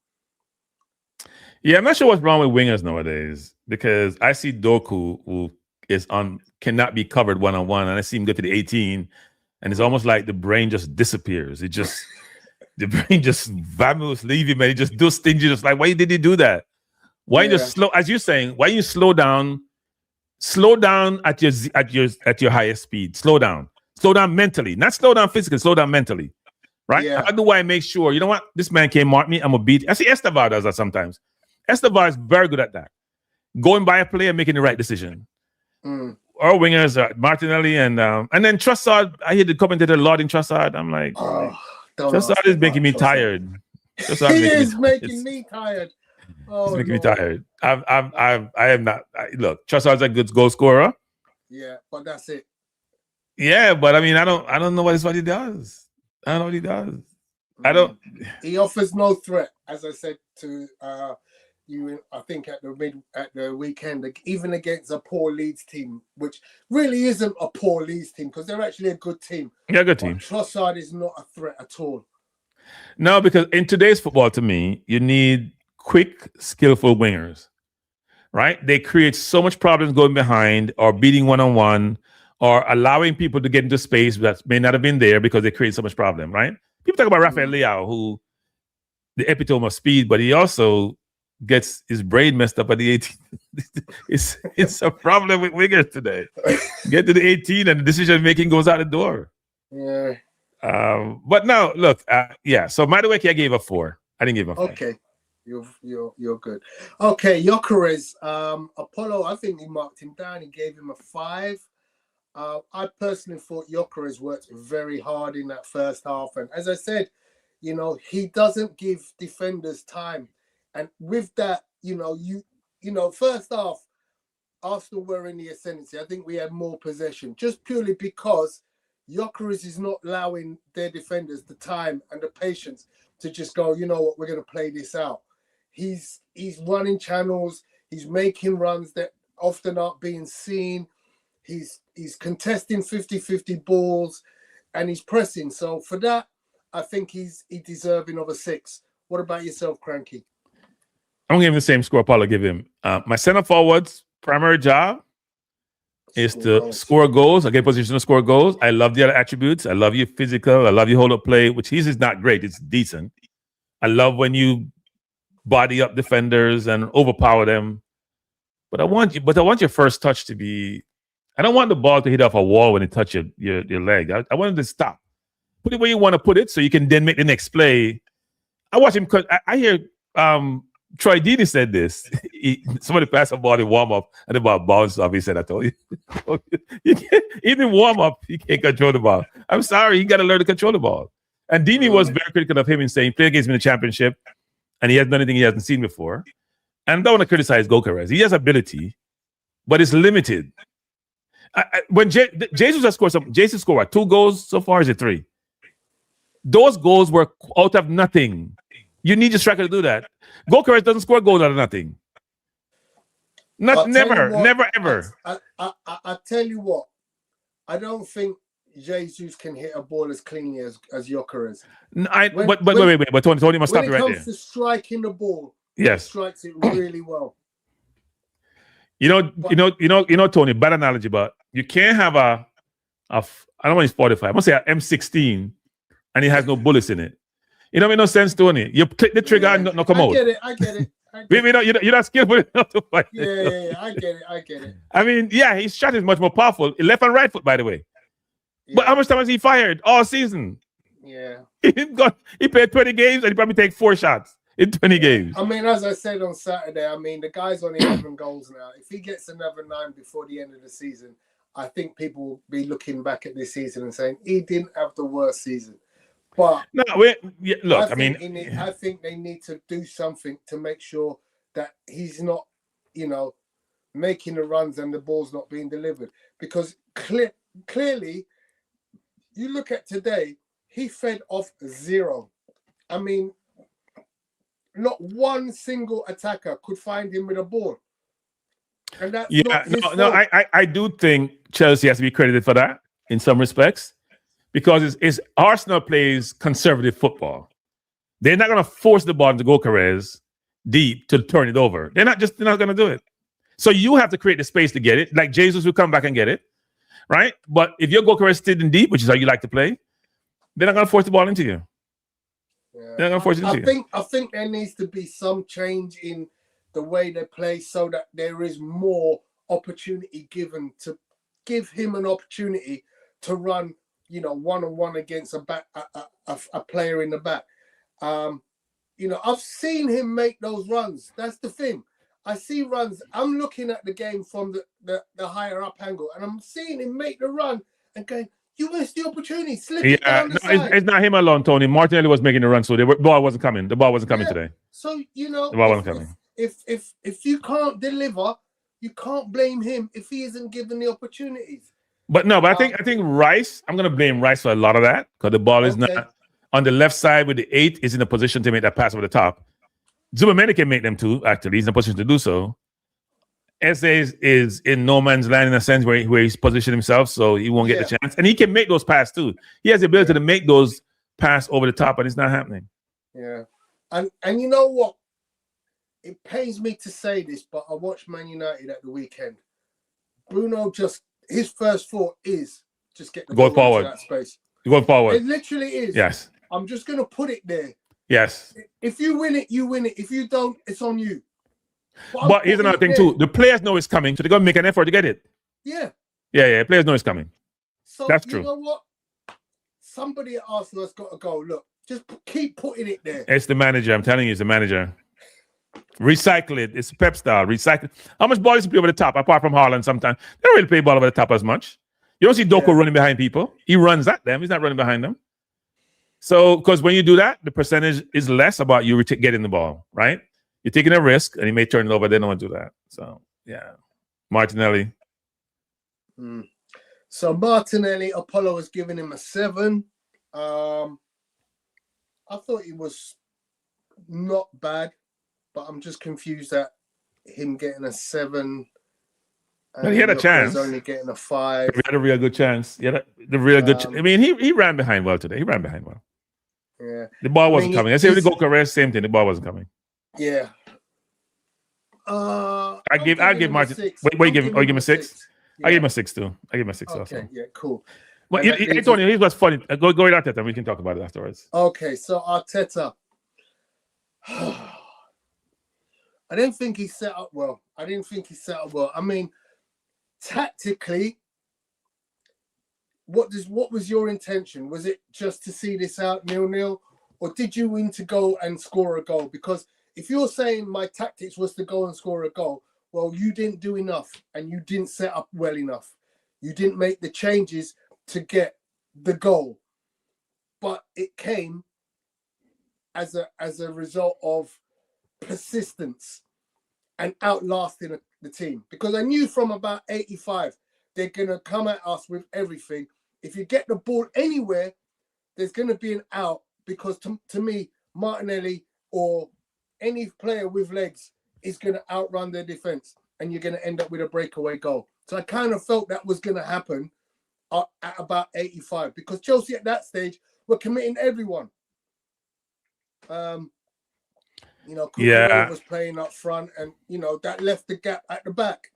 Yeah, I'm not sure what's wrong with wingers nowadays, because I see Doku, who cannot be covered one-on-one, and I see him go to the 18, and it's almost like the brain just disappears. The brain just vamoose, leave him, and he just do stingy. Just like, why did he do that? Why you just slow? As you're saying, why you slow down? Slow down at your highest speed. Slow down mentally, not slow down physically. Slow down mentally, right? Yeah. How do I make sure? You know what? This man can't mark me. I'm gonna beat. I see Estevar does that sometimes. Estevar is very good at that, going by a play and making the right decision. Our wingers are Martinelli and then Trossard. I hear the commentator lauding Trossard. I'm like, Trossard is making me tired. He is making me tired. It's making me tired. I am not. Look, Trossard's a good goal scorer. Yeah, but that's it. Yeah, but I mean, I don't know what he does. I don't know what he does. I don't. He offers no threat, as I said to you. I think at the weekend, even against a poor Leeds team, which really isn't a poor Leeds team because they're actually a good team. Yeah, good team. Trossard is not a threat at all. No, because in today's football, to me, you need quick, skillful wingers, right? They create so much problems going behind or beating one-on-one or allowing people to get into space that may not have been there because they create so much problem, right? People talk about Rafael Leao, who the epitome of speed, but he also gets his brain messed up at the 18. It's a problem with wingers today. Get to the 18 and the decision-making goes out the door. Yeah. But no, look, so Madueke, I gave a 4. I didn't give him a 5. Okay. You're good. Okay, Gyökeres, Apollo, I think he marked him down. He gave him a 5. I personally thought Gyökeres worked very hard in that first half. And as I said, he doesn't give defenders time. And with that, first half, Arsenal were in the ascendancy. I think we had more possession just purely because Gyökeres is not allowing their defenders the time and the patience to just go, you know what, we're going to play this out. He's running channels. He's making runs that often aren't being seen. He's contesting 50-50 balls, and he's pressing. So for that, I think he's deserving of a 6. What about yourself, Cranky? I'm going to give him the same score Paulo give him. My center forward's primary job is to score goals. I get position to score goals. I love the other attributes. I love your physical. I love your hold-up play, which his is not great. It's decent. I love when you body up defenders and overpower them. But I want your first touch to be. I don't want the ball to hit off a wall when it touches your leg. I want it to stop. Put it where you want to put it, so you can then make the next play. I watch him. I hear Troy Deeney said this. Somebody passed a ball in warm up and the ball bounced off. He said, "I told you, even warm up, he can't control the ball." I'm sorry, you got to learn to control the ball. And Deeney was very critical of him in saying, "Play against me in the championship, and he has done anything he hasn't seen before." And I don't want to criticize Gyökeres. He has ability, but it's limited. When Jesus has scored Jason scored what, 2 goals so far? Is it 3? Those goals were out of nothing. You need your striker to do that. Gyökeres doesn't score goals out of nothing. Never, ever. I tell you what, I don't think Jesus can hit a ball as cleanly as Gyökeres. But Tony must stop you right there. When it comes to striking the ball, yes, he strikes it really well. You know, Tony, bad analogy, but you can't have I don't want to spotify. I'm gonna say an M16 and it has no bullets in it. You know, make no sense, Tony. You click the trigger and no come out. I get it. You're not skillful enough to fight. Yeah, I get it. I mean, yeah, his shot is much more powerful. Left and right foot, by the way. Yeah. But how much time has he fired all season? Yeah. He played 20 games and he probably take 4 shots. in 20 games. I mean, as I said on Saturday, I mean, the guy's on 11 goals now. If he gets another 9 before the end of the season, I think people will be looking back at this season and saying he didn't have the worst season. But No, look, I mean, I think they need to do something to make sure that he's not, making the runs and the ball's not being delivered. Because clearly, you look at today, he fed off 0. I mean, not one single attacker could find him with a ball. And that's not his fault. I do think Chelsea has to be credited for that in some respects, because it's Arsenal plays conservative football. They're not going to force the ball to Gyökeres deep to turn it over. They're not going to do it. So you have to create the space to get it. Like Jesus will come back and get it, right? But if your Gyökeres sitting deep, which is how you like to play, they're not going to force the ball into you. Yeah. They're not going to force it into you. I think there needs to be some change in the way they play so that there is more opportunity given to give him an opportunity to run, one-on-one against a player in the back. I've seen him make those runs. That's the thing. I see runs. I'm looking at the game from the higher up angle, and I'm seeing him make the run and going, you missed the opportunity. Slip it down the side. It's not him alone, Tony. Martinelli was making the run, so the ball wasn't coming. The ball wasn't coming today. So, the ball wasn't coming. If you can't deliver, you can't blame him if he isn't given the opportunities. But I think Rice, I'm going to blame Rice for a lot of that, because the ball is not on the left side with the 8 is in a position to make that pass over the top. Zubameni can make them too, actually. He's in a position to do so. Eze is in no man's land in a sense where he's positioned himself, so he won't get the chance. And he can make those passes too. He has the ability to make those passes over the top, and it's not happening. Yeah. And you know what? It pains me to say this, but I watched Man United at the weekend. Bruno his first thought is just get the ball forward. into that space. Go forward. It literally is. Yes. I'm just going to put it there. Yes. If you win it, you win it. If you don't, it's on you. But here's another thing too. The players know it's coming, so they're going to make an effort to get it. Yeah. Yeah. Players know it's coming. So that's true. You know what? Somebody at Arsenal has got to go. Look, just keep putting it there. It's the manager. I'm telling you, it's the manager. Recycle it. It's Pep style. Recycle. How much ball is he play over the top? Apart from Haaland, sometimes they don't really play ball over the top as much. You don't see Doku running behind people. He runs at them. He's not running behind them. So, because when you do that, the percentage is less about you getting the ball, right? You're taking a risk, and he may turn it over. They don't want to do that. So, yeah. Martinelli. So, Martinelli, Apollo was giving him a 7. I thought he was not bad, but I'm just confused at him getting a 7. But he had a chance. Only getting a 5. He had a real good chance. He had the real good. I mean, he ran behind well today. He ran behind well. Yeah. The ball wasn't coming. I say with the Gyökeres, same thing. The ball wasn't coming. Yeah. I give Martin. Wait, give him a 6. Yeah. I give him a 6 too. I give him a 6 also. Okay. Yeah. Cool. Well, Tony, here's what's funny. Go at Arteta. We can talk about it afterwards. Okay. So Arteta. I didn't think he set up well. I mean, tactically, what was your intention? Was it just to see this out 0-0, or did you win to go and score a goal? Because if you're saying my tactics was to go and score a goal, well, you didn't do enough and you didn't set up well enough. You didn't make the changes to get the goal, but it came as a result of persistence and outlasting the team. Because I knew from about 85 they're going to come at us with everything. If you get the ball anywhere, there's going to be an out, because to me, Martinelli or any player with legs is going to outrun their defense, and you're going to end up with a breakaway goal. So I kind of felt that was going to happen at about 85, because Chelsea at that stage were committing everyone. Kukurea was playing up front, and that left the gap at the back.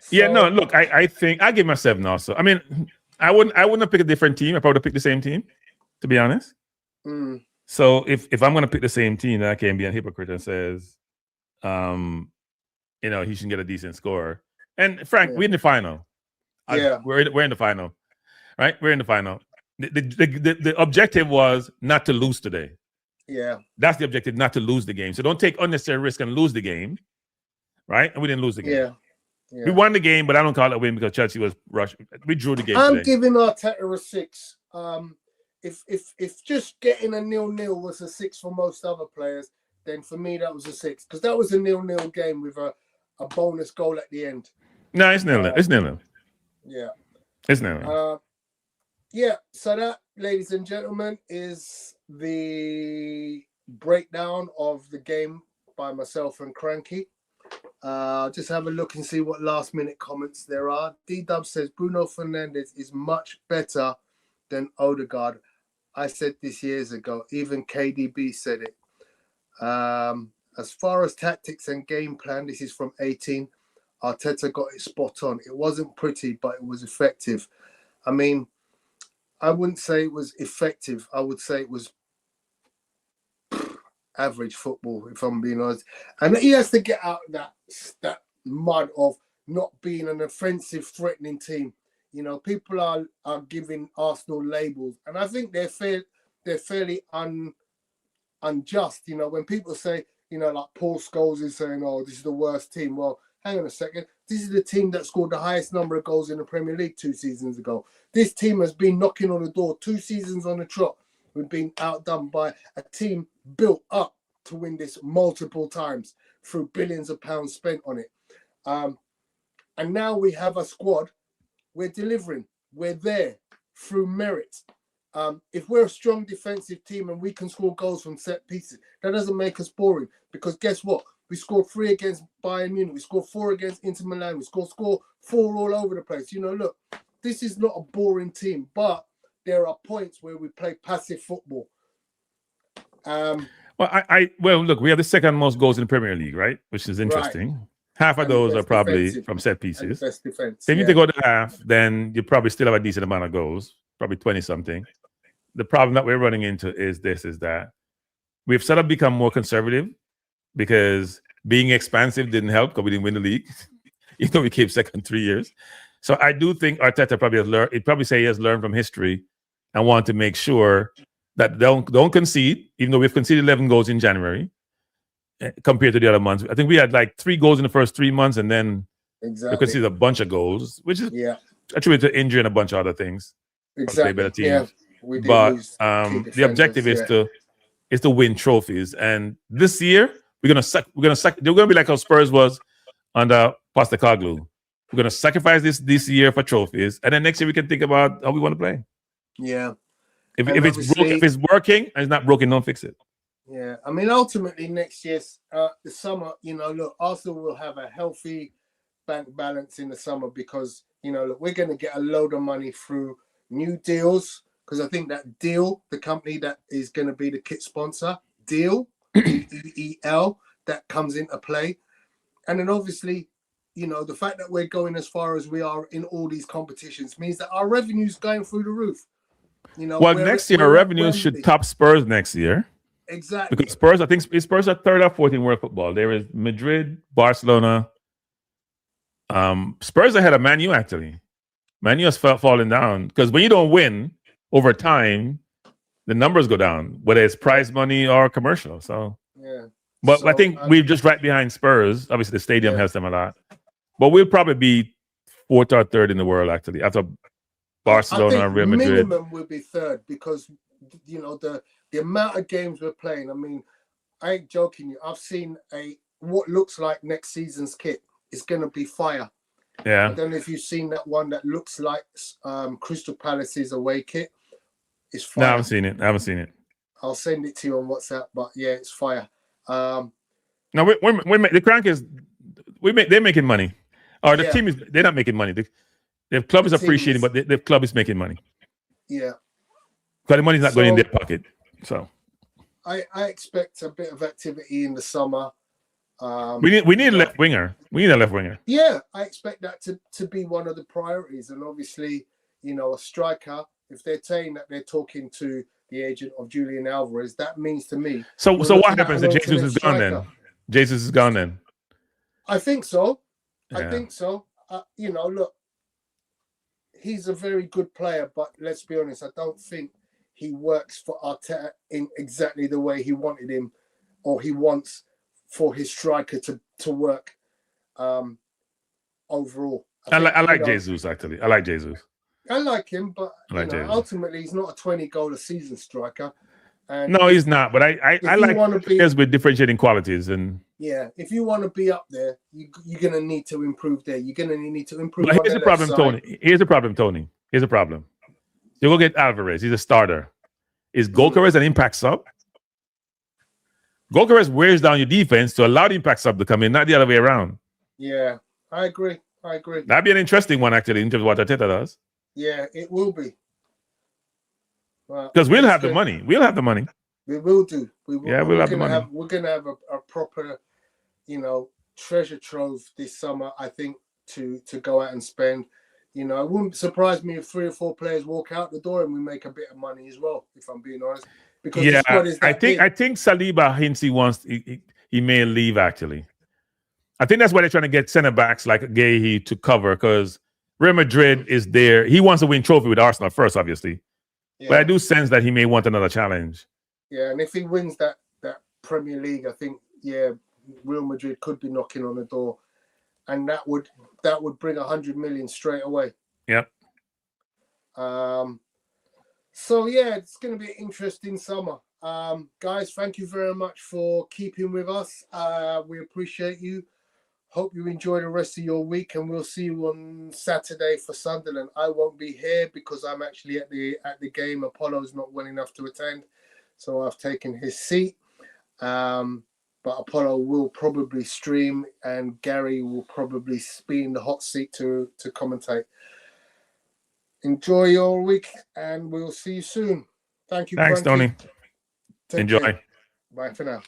So, look, I think I give him a 7 also. I mean, I wouldn't have picked a different team. I probably pick the same team, to be honest. So if I'm going to pick the same team, then I can't be a hypocrite and says, he shouldn't get a decent score. And Frank, we're in the final. We're in the final, right? We're in the final. The objective was not to lose today. Yeah. That's the objective, not to lose the game. So don't take unnecessary risk and lose the game, right? And we didn't lose the game. Yeah. We won the game, but I don't call it a win because Chelsea was rushed. We drew the game I'm today. giving Arteta a 6. If just getting a 0-0 was a 6 for most other players, then for me that was a 6 because that was a 0-0 game with a bonus goal at the end. No, it's 0-0. It's 0-0. Yeah. It's 0-0. Yeah. So that, ladies and gentlemen, is the breakdown of the game by myself and Cranky. Just have a look and see what last minute comments there are. D-Dub says Bruno Fernandes is much better than Odegaard. I said this years ago. Even KDB said it. As far as tactics and game plan, this is from 18. Arteta got it spot on. It wasn't pretty, but it was effective. I mean, I wouldn't say it was effective. I would say it was average football, if I'm being honest. And he has to get out of that mud of not being an offensive, threatening team. You know, people are giving Arsenal labels, and I think they're fairly unjust. You know, when people say, you know, like Paul Scholes is saying, "Oh, this is the worst team." Well, hang on a second. This is the team that scored the highest number of goals in the Premier League 2 seasons ago. This team has been knocking on the door 2 seasons on the trot. We've been outdone by a team built up to win this multiple times through billions of pounds spent on it. And now we have a squad. We're delivering. We're there through merit. If we're a strong defensive team and we can score goals from set pieces, that doesn't make us boring. Because guess what? We scored 3 against Bayern Munich. We scored 4 against Inter Milan. We scored 4 all over the place. You know, look, this is not a boring team, but there are points where we play passive football. Well, look, we have the second most goals in the Premier League, right? Which is interesting. Right. Half of those are probably from set pieces. Best defense. If you take out the half, then you probably still have a decent amount of goals, probably 20-something. The problem that we're running into is that we've sort of become more conservative because being expansive didn't help because we didn't win the league, even though we came second 3 years. So I do think Arteta probably has learned. He'd probably say he has learned from history and want to make sure that don't concede, even though we've conceded 11 goals in January compared to the other months. I think we had like 3 goals in the first 3 months, and then we conceded a bunch of goals, which is attributed to injury and a bunch of other things. Exactly. Better teams. Yeah, but the objective is to win trophies. And this year we're gonna suck. They're gonna be like how Spurs was under Postecoglou. We're gonna sacrifice this year for trophies, and then next year we can think about how we want to play. Yeah. If it's working and it's not broken, don't fix it. Yeah, I mean, ultimately next year, the summer, you know, look, Arsenal will have a healthy bank balance in the summer because, you know, look, we're going to get a load of money through new deals because I think that Deal, the company that is going to be the kit sponsor, Deal, DEEL, that comes into play. And then obviously, you know, the fact that we're going as far as we are in all these competitions means that our revenue's going through the roof. You know, well, next year, our revenues should top Spurs next year. Exactly. Because Spurs, I think Spurs are 3rd or 4th in world football. There is Madrid, Barcelona. Spurs ahead of Man U, actually. Man U has fallen down because when you don't win over time, the numbers go down, whether it's prize money or commercial. So, yeah. But I think we're just right behind Spurs. Obviously, the stadium helps them a lot. But we'll probably be 4th or 3rd in the world, actually, after Barcelona and Real Madrid. Minimum will be 3rd because, you know, the amount of games we're playing. I mean, I ain't joking you. I've seen what looks like next season's kit. It's going to be fire. Yeah. I don't know if you've seen that one that looks like Crystal Palace's away kit. It's fire. No, I haven't seen it. I'll send it to you on WhatsApp. But yeah, it's fire. No, the crank is they're making money. Or the team they're not making money. The club is appreciating, but the club is making money. Yeah. Because the money's not going in their pocket. So I expect a bit of activity in the summer. We need a left winger. We need a left winger. Yeah, I expect that to be one of the priorities. And obviously, you know, a striker, if they're saying that they're talking to the agent of Julian Alvarez, that means to me. So what happens if Jesus is gone then? Jesus is gone then? I think so. Yeah. I think so. You know, look, he's a very good player, but let's be honest, I don't think he works for Arteta in exactly the way he wanted him, or he wants for his striker to work overall. I like Jesus, actually. I like Jesus. I like him, but like ultimately he's not a 20-goal a season striker. And no, he's not. But I like players with differentiating qualities. And yeah, if you want to be up there, you're going to need to improve there. You're going to need to improve. But here's the problem, Tony. Here's the problem. You go get Alvarez. He's a starter. Is Gyökeres an impact sub? Gyökeres wears down your defense to allow the impact sub to come in, not the other way around. Yeah, I agree. That'd be an interesting one, actually, in terms of what Arteta does. Yeah, it will be. Because we'll have the money. We'll have the money. We will do. Yeah, we'll have the money. We're going to have a proper, treasure trove this summer, I think, to go out and spend. It wouldn't surprise me if 3 or 4 players walk out the door and we make a bit of money as well, if I'm being honest. Because yeah, I think Saliba hints he may leave, actually. I think that's why they're trying to get centre backs like Guehi to cover, because Real Madrid is there. He wants to win trophy with Arsenal first, obviously. Yeah. But I do sense that he may want another challenge. Yeah, and if he wins that Premier League, I think, Real Madrid could be knocking on the door. And that would bring 100 million straight away. Yep. So yeah, it's going to be an interesting summer. Guys, thank you very much for keeping with us. We appreciate you. Hope you enjoy the rest of your week, and we'll see you on Saturday for Sunderland. I won't be here because I'm actually at the game. Apollo's not well enough to attend, so I've taken his seat. But Apollo will probably stream, and Gary will probably be in the hot seat to commentate. Enjoy your week, and we'll see you soon. Thank you. Thanks, Frankie. Tony. Enjoy. Care. Bye for now.